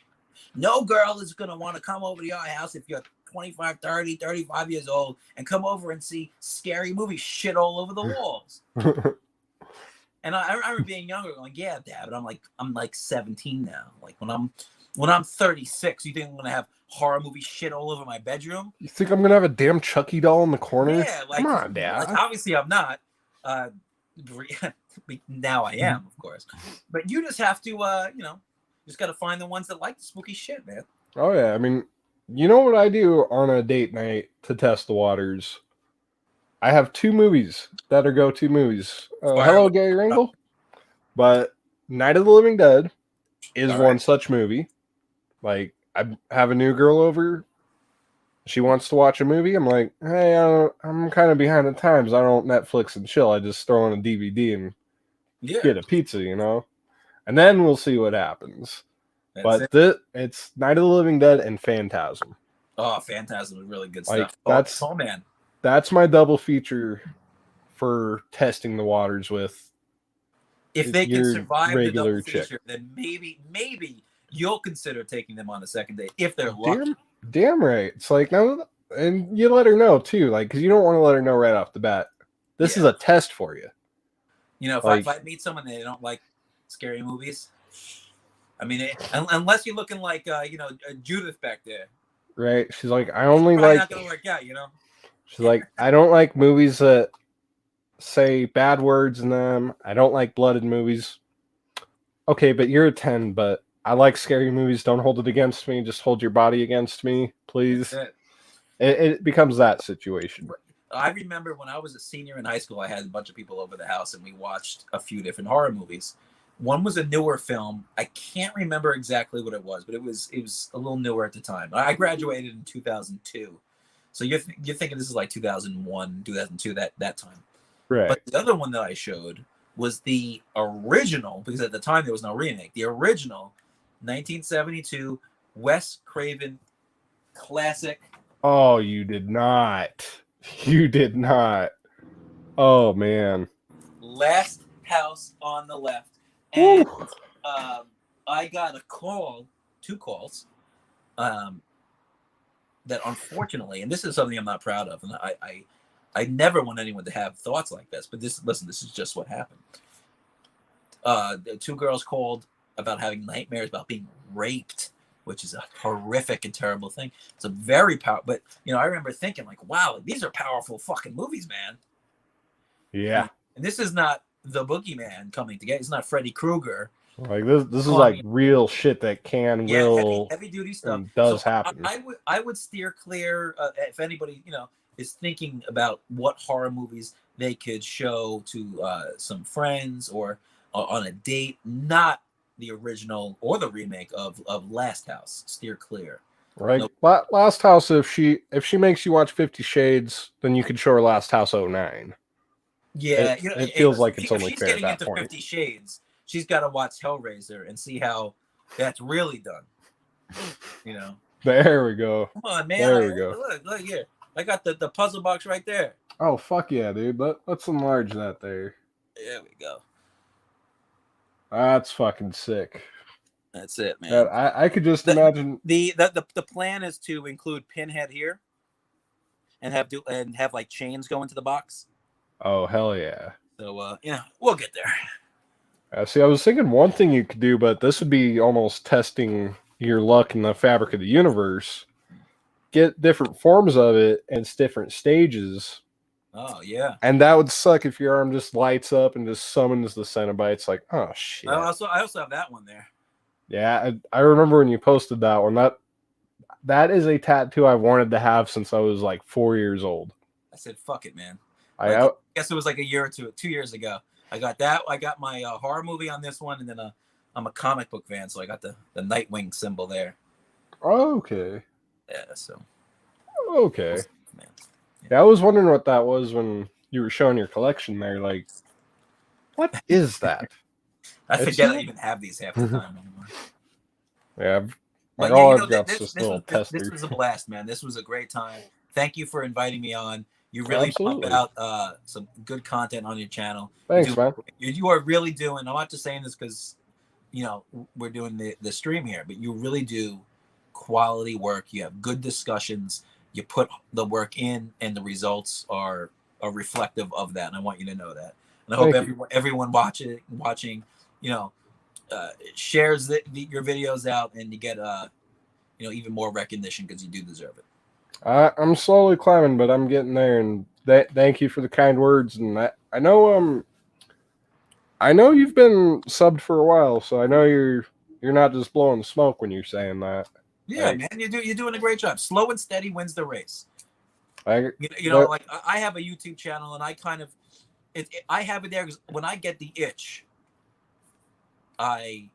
Speaker 2: "No girl is gonna want to come over to your house if you're 25, 30, 35 years old and come over and see scary movies shit all over the walls." And I remember being younger, going, "Yeah, Dad," but I'm like 17 now. Like when I'm 36, you think I'm gonna have horror movie shit all over my bedroom?
Speaker 1: You think I'm gonna have a damn Chucky doll in the corner?
Speaker 2: Yeah, come on, Dad. Like, obviously, I'm not. Now I am, of course. But you just have to, just got to find the ones that like the spooky shit, man.
Speaker 1: Oh yeah, I mean, you know what I do on a date night to test the waters? I have two movies that are go-to movies. Hello, Gary Ringle. But Night of the Living Dead is
Speaker 2: All
Speaker 1: one
Speaker 2: right.
Speaker 1: such movie. Like, I have a new girl over. She wants to watch a movie. I'm like, hey, I'm kind of behind the times. I don't Netflix and chill. I just throw on a DVD and
Speaker 2: Yeah,
Speaker 1: get a pizza, you know? And then we'll see what happens.
Speaker 2: that's
Speaker 1: But
Speaker 2: it.
Speaker 1: it's Night of the Living Dead and Phantasm.
Speaker 2: Oh, Phantasm is really good
Speaker 1: Like,
Speaker 2: stuff. Oh man.
Speaker 1: that's my double feature for testing the waters with
Speaker 2: If they can
Speaker 1: your
Speaker 2: survive the double
Speaker 1: regular chick.
Speaker 2: feature, then maybe you'll consider taking them on a second date if they're lucky.
Speaker 1: Damn right. It's like, no, and you let her know too, like, because you don't want to let her know right off the bat. This is
Speaker 2: Yeah.
Speaker 1: a test for you.
Speaker 2: You know, if
Speaker 1: Like,
Speaker 2: I meet someone that they don't like scary movies, I mean, unless you're looking like Judith back there,
Speaker 1: right? She's like, I only
Speaker 2: probably
Speaker 1: like.
Speaker 2: not gonna work out. You know.
Speaker 1: She's like, I don't like movies that say bad words in them. I don't like blooded movies. Okay, but you're a 10, but I like scary movies. Don't hold it against me. Just hold your body against me, please.
Speaker 2: That's it.
Speaker 1: It becomes that situation.
Speaker 2: I remember when I was a senior in high school, I had a bunch of people over the house and we watched a few different horror movies. One was a newer film. I can't remember exactly what it was, but it was a little newer at the time. I graduated in 2002. So you're thinking this is like 2001, 2002, that time.
Speaker 1: Right.
Speaker 2: But the other one that I showed was the original, because at the time there was no remake, the original 1972 Wes Craven classic.
Speaker 1: Oh, you did not. You did not. Oh, man.
Speaker 2: Last House on the Left. And
Speaker 1: Woo.
Speaker 2: I got two calls, that unfortunately, and this is something I'm not proud of, and I never want anyone to have thoughts like this, but this is just what happened. The two girls called about having nightmares about being raped, which is a horrific and terrible thing. It's a very powerful, but I remember thinking like, wow, these are powerful fucking movies, man.
Speaker 1: Yeah.
Speaker 2: And this is not the boogeyman coming together. It's not Freddy Krueger.
Speaker 1: Like this is like real shit that will
Speaker 2: heavy duty stuff
Speaker 1: and does happen.
Speaker 2: I would steer clear if anybody is thinking about what horror movies they could show to some friends or on a date. Not the original or the remake of Last House. Steer clear.
Speaker 1: Right. Nope. Last House. If she makes you watch 50 Shades, then you could show her Last House 09.
Speaker 2: Yeah,
Speaker 1: it feels like it's only fair at that point. If she's getting
Speaker 2: into 50 Shades, she's got to watch Hellraiser and see how that's really done.
Speaker 1: There we go.
Speaker 2: Come on, man.
Speaker 1: There we go.
Speaker 2: Look here. I got the puzzle box right there.
Speaker 1: Oh, fuck yeah, dude. Let's enlarge that there.
Speaker 2: There we go.
Speaker 1: That's fucking sick.
Speaker 2: That's it, man.
Speaker 1: I could just imagine.
Speaker 2: The plan is to include Pinhead here and have like chains go into the box.
Speaker 1: Oh, hell yeah.
Speaker 2: So, we'll get there.
Speaker 1: See, I was thinking one thing you could do, but this would be almost testing your luck in the fabric of the universe. Get different forms of it and it's different stages.
Speaker 2: Oh, yeah.
Speaker 1: And that would suck if your arm just lights up and just summons the Cenobites. Like, oh, shit.
Speaker 2: I also have that one there.
Speaker 1: Yeah, I remember when you posted that one. That is a tattoo I wanted to have since I was like 4 years old.
Speaker 2: I said, fuck it, man.
Speaker 1: I
Speaker 2: guess it was like a year or 2 years ago. I got that. I got my horror movie on this one, and then I'm a comic book fan, so I got the Nightwing symbol there.
Speaker 1: Okay.
Speaker 2: Yeah. So.
Speaker 1: Okay. Man. Yeah, I was wondering what that was when you were showing your collection there. Like, what is that?
Speaker 2: I forget I even have these half the time anymore.
Speaker 1: Yeah.
Speaker 2: But this was a blast, man. This was a great time. Thank you for inviting me on. You really pump out some good content on your channel.
Speaker 1: Thanks, man.
Speaker 2: You are really doing. I'm not just saying this because, we're doing the stream here, but you really do quality work. You have good discussions. You put the work in, and the results are reflective of that. And I want you to know that. And I hope everyone watching, shares your videos out, and you get even more recognition because you do deserve it.
Speaker 1: I'm slowly climbing, but I'm getting there. And thank you for the kind words. And I know you've been subbed for a while, so I know you're not just blowing smoke when you're saying that.
Speaker 2: Yeah, man, you're doing a great job. Slow and steady wins the race. Like I have a YouTube channel, and I kind of I have it there because when I get the itch I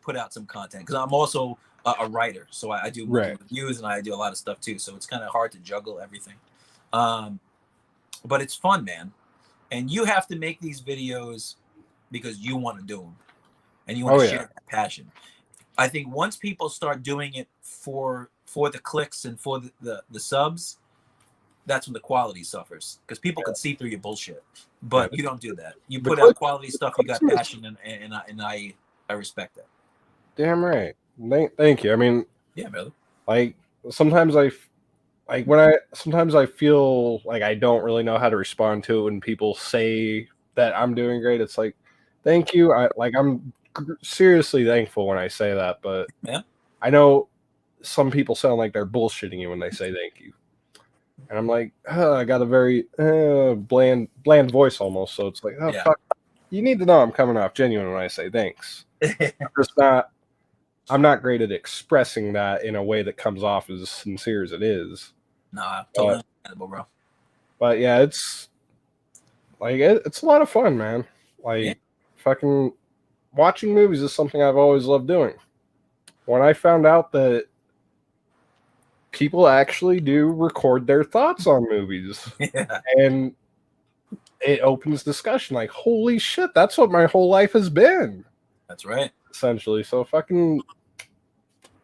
Speaker 2: put out some content because I'm also a writer, so I do movie
Speaker 1: Right.
Speaker 2: reviews and I do a lot of stuff too. So it's kind of hard to juggle everything. But it's fun, man. And you have to make these videos because you want to do them and you want
Speaker 1: Oh
Speaker 2: to
Speaker 1: yeah.
Speaker 2: share that passion. I think once people start doing it for the clicks and for the subs, that's when the quality suffers because people can see through your bullshit. But you don't do that. You
Speaker 1: The
Speaker 2: put out
Speaker 1: click,
Speaker 2: quality
Speaker 1: the
Speaker 2: stuff. You
Speaker 1: clicks
Speaker 2: got passion, and I respect that.
Speaker 1: damn right. Thank you. I mean,
Speaker 2: Yeah, brother.
Speaker 1: like sometimes sometimes I feel like I don't really know how to respond to it when people say that I'm doing great. It's like, thank you. I'm seriously thankful when I say that, but
Speaker 2: Yeah.
Speaker 1: I know some people sound like they're bullshitting you when they say thank you. And I'm like, I got a very bland voice almost. So it's like, oh
Speaker 2: Yeah.
Speaker 1: fuck, you need to know I'm coming off genuine when I say thanks. I'm not great at expressing that in a way that comes off as sincere as it is.
Speaker 2: Nah, totally understandable, bro.
Speaker 1: But yeah, it's like it's a lot of fun, man.
Speaker 2: Yeah.
Speaker 1: Like fucking watching movies is something I've always loved doing. When I found out that people actually do record their thoughts on movies
Speaker 2: Yeah.
Speaker 1: and it opens discussion, like holy shit, that's what my whole life has been,
Speaker 2: That's right.
Speaker 1: essentially. So fucking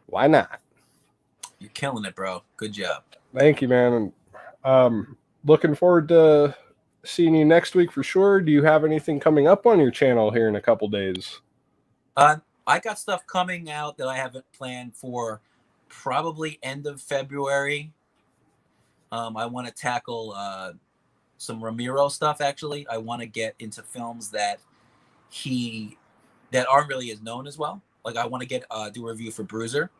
Speaker 1: why not?
Speaker 2: You're killing it, bro. Good job.
Speaker 1: Thank you, man. And looking forward to seeing you next week for sure. Do you have anything coming up on your channel here in a couple days?
Speaker 2: I got stuff coming out that I haven't planned for probably end of February. I want to tackle some Romero stuff. Actually, I want to get into films that aren't really as known as well. Like I want to get do a review for Bruiser,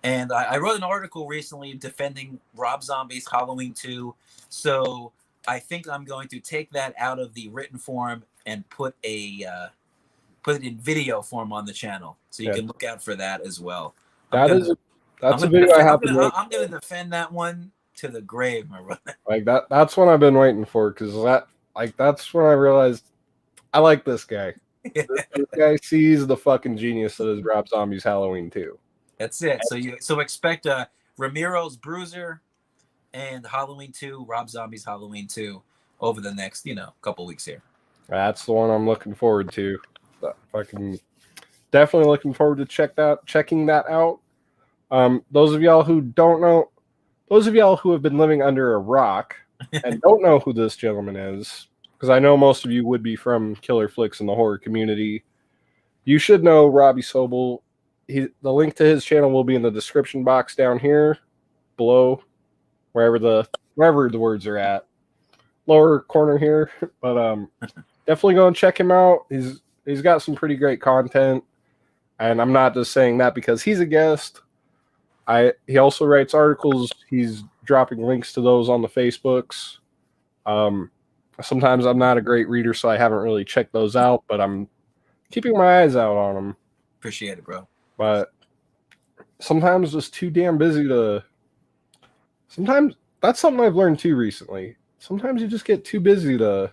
Speaker 2: and I wrote an article recently defending Rob Zombie's Halloween 2. So I think I'm going to take that out of the written form and put it in video form on the channel, so you can look out for that as well.
Speaker 1: That's a video I have been waiting.
Speaker 2: I'm gonna defend that one to the grave, my brother.
Speaker 1: Like that's what I've been waiting for, because that's when I realized I like this guy. This guy sees the fucking genius that is Rob Zombie's Halloween 2.
Speaker 2: That's it. So expect Romero's Bruiser and Halloween 2, Rob Zombie's Halloween 2 over the next couple weeks here.
Speaker 1: That's the one I'm looking forward to. Fucking definitely looking forward to checking that out. Those of y'all who don't know, those of y'all who have been living under a rock and don't know who this gentleman is, because I know most of you would be from Killer Flicks in the horror community, you should know Robby Sobel. The link to his channel will be in the description box down here below, wherever the words are at, lower corner here. But definitely go and check him out. He's got some pretty great content, and I'm not just saying that because he's a guest. He also writes articles. He's dropping links to those on the Facebooks. Sometimes I'm not a great reader, so I haven't really checked those out, but I'm keeping my eyes out on them.
Speaker 2: Appreciate it, bro.
Speaker 1: But sometimes just too damn busy to. Sometimes that's something I've learned too recently. Sometimes you just get too busy to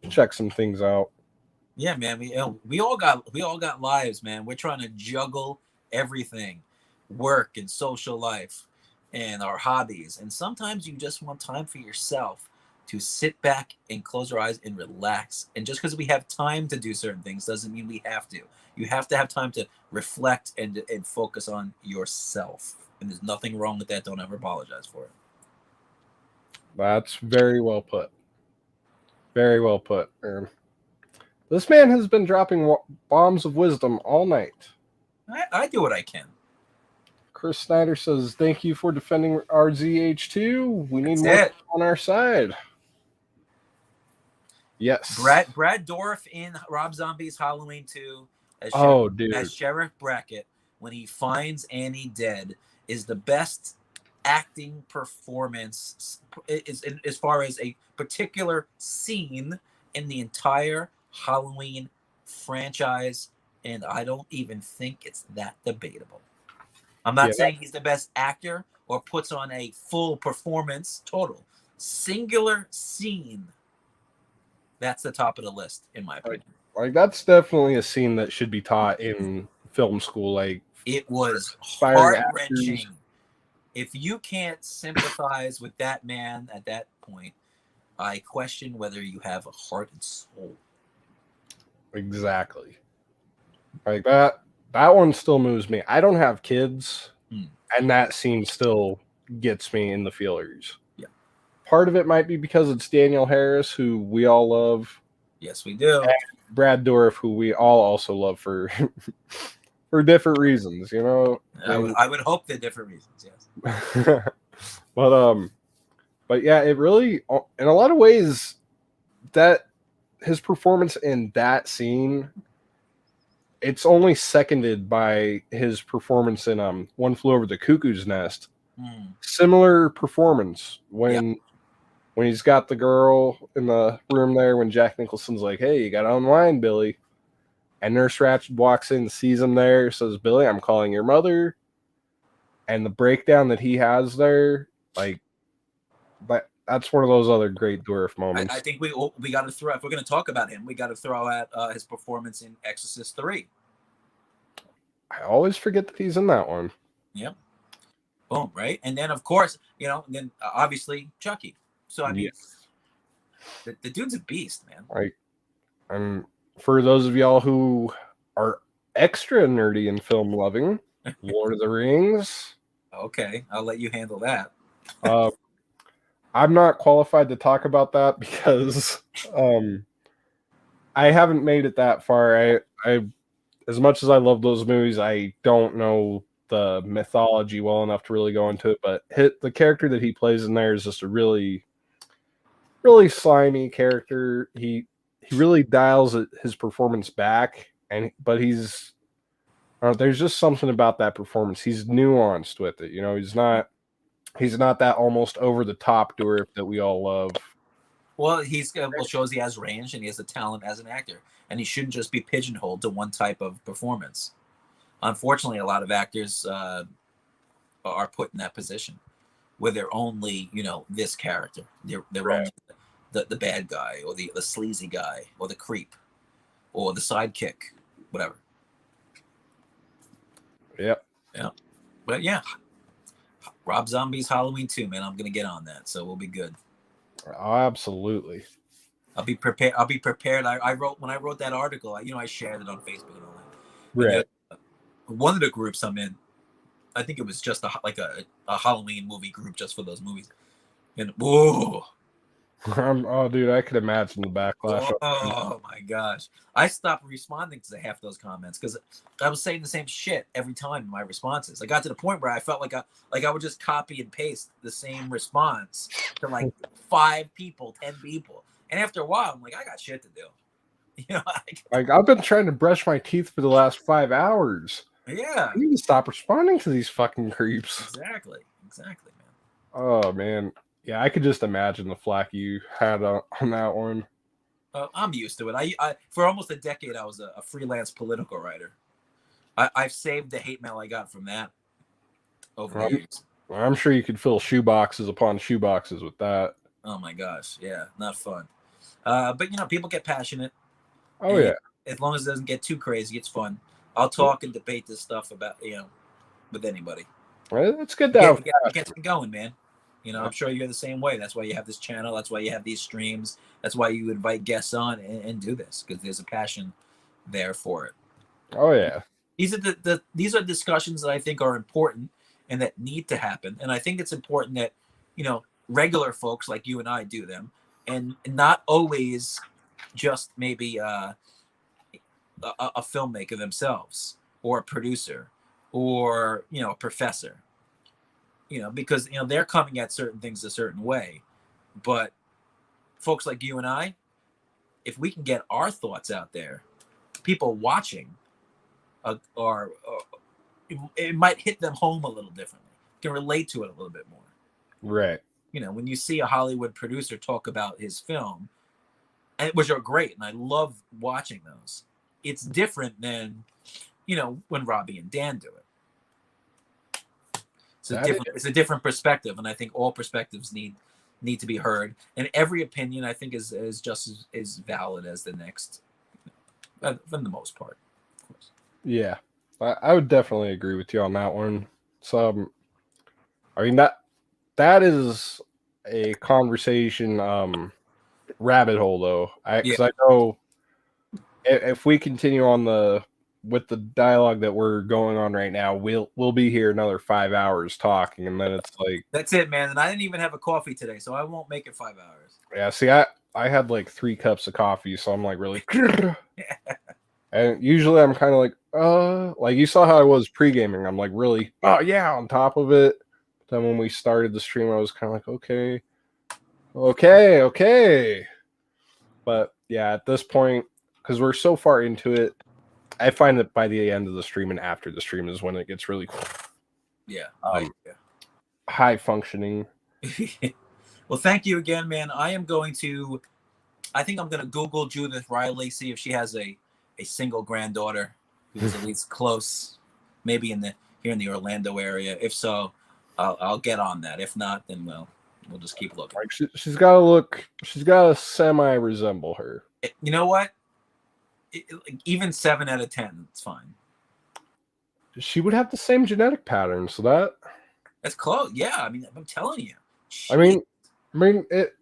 Speaker 1: check some things out.
Speaker 2: Yeah, man. We all got lives, man. We're trying to juggle everything, work and social life, and our hobbies. And sometimes you just want time for yourself to sit back and close your eyes and relax. And just because we have time to do certain things doesn't mean we have to. You have to have time to reflect and focus on yourself. And there's nothing wrong with that. Don't ever apologize for it.
Speaker 1: That's very well put. Very well put. This man has been dropping bombs of wisdom all night.
Speaker 2: I do what I can.
Speaker 1: Chris Snyder says, thank you for defending our ZH2. We need
Speaker 2: That's
Speaker 1: more on our side. Yes.
Speaker 2: Brad Dourif in Rob Zombie's Halloween 2 as Sheriff Brackett, when he finds Annie dead, is the best acting performance as far as a particular scene in the entire Halloween franchise, and I don't even think it's that debatable. I'm not saying he's the best actor or puts on a full performance total. Singular scene, that's the top of the list, in my opinion.
Speaker 1: Like that's definitely a scene that should be taught in film school. Like
Speaker 2: It was
Speaker 1: aspiring actors.
Speaker 2: heart-wrenching. If you can't sympathize with that man at that point, I question whether you have a heart and soul.
Speaker 1: Exactly. Like that one still moves me. I don't have kids, and that scene still gets me in the feelers.
Speaker 2: Yeah.
Speaker 1: Part of it might be because it's Daniel Harris, who we all love.
Speaker 2: Yes, we do.
Speaker 1: And Brad Dourif, who we all also love for for different reasons, you know.
Speaker 2: I would hope they're different reasons, yes.
Speaker 1: But yeah, it really, in a lot of ways, that his performance in that scene, it's only seconded by his performance in One Flew Over the Cuckoo's Nest. Similar performance when he's got the girl in the room there, when Jack Nicholson's like, "Hey, you got to unwind, Billy," and Nurse Ratched walks in, sees him there, says, "Billy, I'm calling your mother," and the breakdown that he has there, like, that's one of those other great Dourif moments.
Speaker 2: I think we got to throw, if we're going to talk about him, we got to throw out his performance in Exorcist 3.
Speaker 1: I always forget that he's in that one.
Speaker 2: Yep. Boom, right? And then, of course, then obviously Chucky. So, I mean, the dude's a beast, man.
Speaker 1: Like, and for those of y'all who are extra nerdy and film loving, Lord of the Rings.
Speaker 2: Okay, I'll let you handle that.
Speaker 1: I'm not qualified to talk about that because I haven't made it that far. I as much as I love those movies, I don't know the mythology well enough to really go into it. But the character that he plays in there is just a really, really slimy character. He really dials his performance back, but he's there's just something about that performance. He's nuanced with it. He's not that almost over the top Dourif that we all love.
Speaker 2: Well, shows he has range and he has a talent as an actor, and he shouldn't just be pigeonholed to one type of performance. Unfortunately, a lot of actors are put in that position where they're only, this character. They're only the bad guy, or the sleazy guy, or the creep, or the sidekick, whatever.
Speaker 1: Yep.
Speaker 2: Yeah. But yeah, Rob Zombie's Halloween 2, man. I'm gonna get on that, so we'll be good.
Speaker 1: Oh, absolutely.
Speaker 2: I'll be prepared. I wrote that article. I shared it on Facebook and all that.
Speaker 1: Right.
Speaker 2: One of the groups I'm in, I think it was just a Halloween movie group just for those movies. And whoa.
Speaker 1: Oh, dude, I could imagine the backlash.
Speaker 2: Oh my gosh. I stopped responding to half those comments because I was saying the same shit every time in my responses. I got to the point where I felt like I would just copy and paste the same response to like 5 people, 10 people. And after a while, I'm like, I got shit to do.
Speaker 1: Like I've been trying to brush my teeth for the last 5 hours.
Speaker 2: Yeah.
Speaker 1: I need to stop responding to these fucking creeps.
Speaker 2: Exactly, man.
Speaker 1: Oh man. Yeah, I could just imagine the flack you had on that one.
Speaker 2: I'm used to it. I for almost a decade, I was a freelance political writer. I've saved the hate mail I got from that over the years.
Speaker 1: I'm sure you could fill shoeboxes upon shoeboxes with that.
Speaker 2: Oh my gosh, yeah, not fun. But people get passionate.
Speaker 1: Oh yeah.
Speaker 2: As long as it doesn't get too crazy, it's fun. I'll talk and debate this stuff about with anybody.
Speaker 1: It's good to have
Speaker 2: get me going, man. I'm sure you're the same way. That's why you have this channel. That's why you have these streams. That's why you invite guests on and do this, because there's a passion there for it.
Speaker 1: Oh yeah.
Speaker 2: These are discussions that I think are important and that need to happen. And I think it's important that regular folks like you and I do them, and not always just maybe a filmmaker themselves, or a producer, or a professor. Because they're coming at certain things a certain way, but folks like you and I, if we can get our thoughts out there, people watching are it might hit them home a little differently. Can relate to it a little bit more.
Speaker 1: Right.
Speaker 2: When you see a Hollywood producer talk about his film, and which are great, and I love watching those. It's different than when Robbie and Dan do it. It's a different perspective, and I think all perspectives need to be heard. And every opinion, I think, is just as valid as the next for the most part, of course.
Speaker 1: Yeah, I would definitely agree with you on that one. So, I mean that is a conversation rabbit hole though. Because I know if we continue on with the dialogue that we're going on right now, we'll be here another 5 hours talking, and then it's like
Speaker 2: That's it, man. And I didn't even have a coffee today, so I won't make it 5 hours.
Speaker 1: yeah. See, I had like 3 cups of coffee, so I'm like really. And usually I'm kind of like you saw how I was pre-gaming. I'm like really, oh yeah, on top of it. Then when we started the stream, I was kind of like, okay. But yeah, at this point, because we're so far into it, I find that by the end of the stream and after the stream is when it gets really high functioning.
Speaker 2: Well, thank you again, man. I think I'm going to Google Judith Riley, see if she has a single granddaughter who's at least close, maybe here in the Orlando area. If so, I'll get on that. If not, then we'll just keep looking.
Speaker 1: Like she's got to semi resemble her.
Speaker 2: You know what? Even 7 out of 10, it's fine.
Speaker 1: She would have the same genetic pattern, so
Speaker 2: that's close. Yeah, I mean, I'm telling you.
Speaker 1: Jeez. I mean,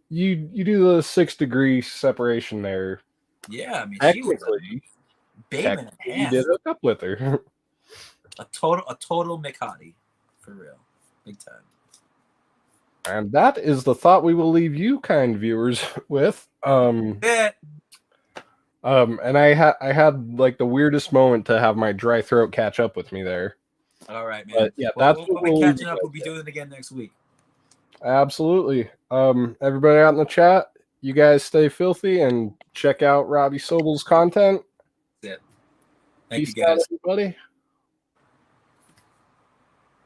Speaker 1: you do the 6-degree separation there.
Speaker 2: Yeah, I mean,
Speaker 1: technically,
Speaker 2: she was a babe and a half.
Speaker 1: You did hook up with her.
Speaker 2: a total McHottie, for real, big time.
Speaker 1: And that is the thought we will leave you, kind viewers, with. And I had like the weirdest moment to have my dry throat catch up with me there.
Speaker 2: All right, man.
Speaker 1: But yeah,
Speaker 2: we'll be catching up. We'll be doing it again next week.
Speaker 1: Absolutely. Everybody out in the chat, you guys stay filthy and check out Robby Sobel's content.
Speaker 2: That's it.
Speaker 1: Peace out, everybody.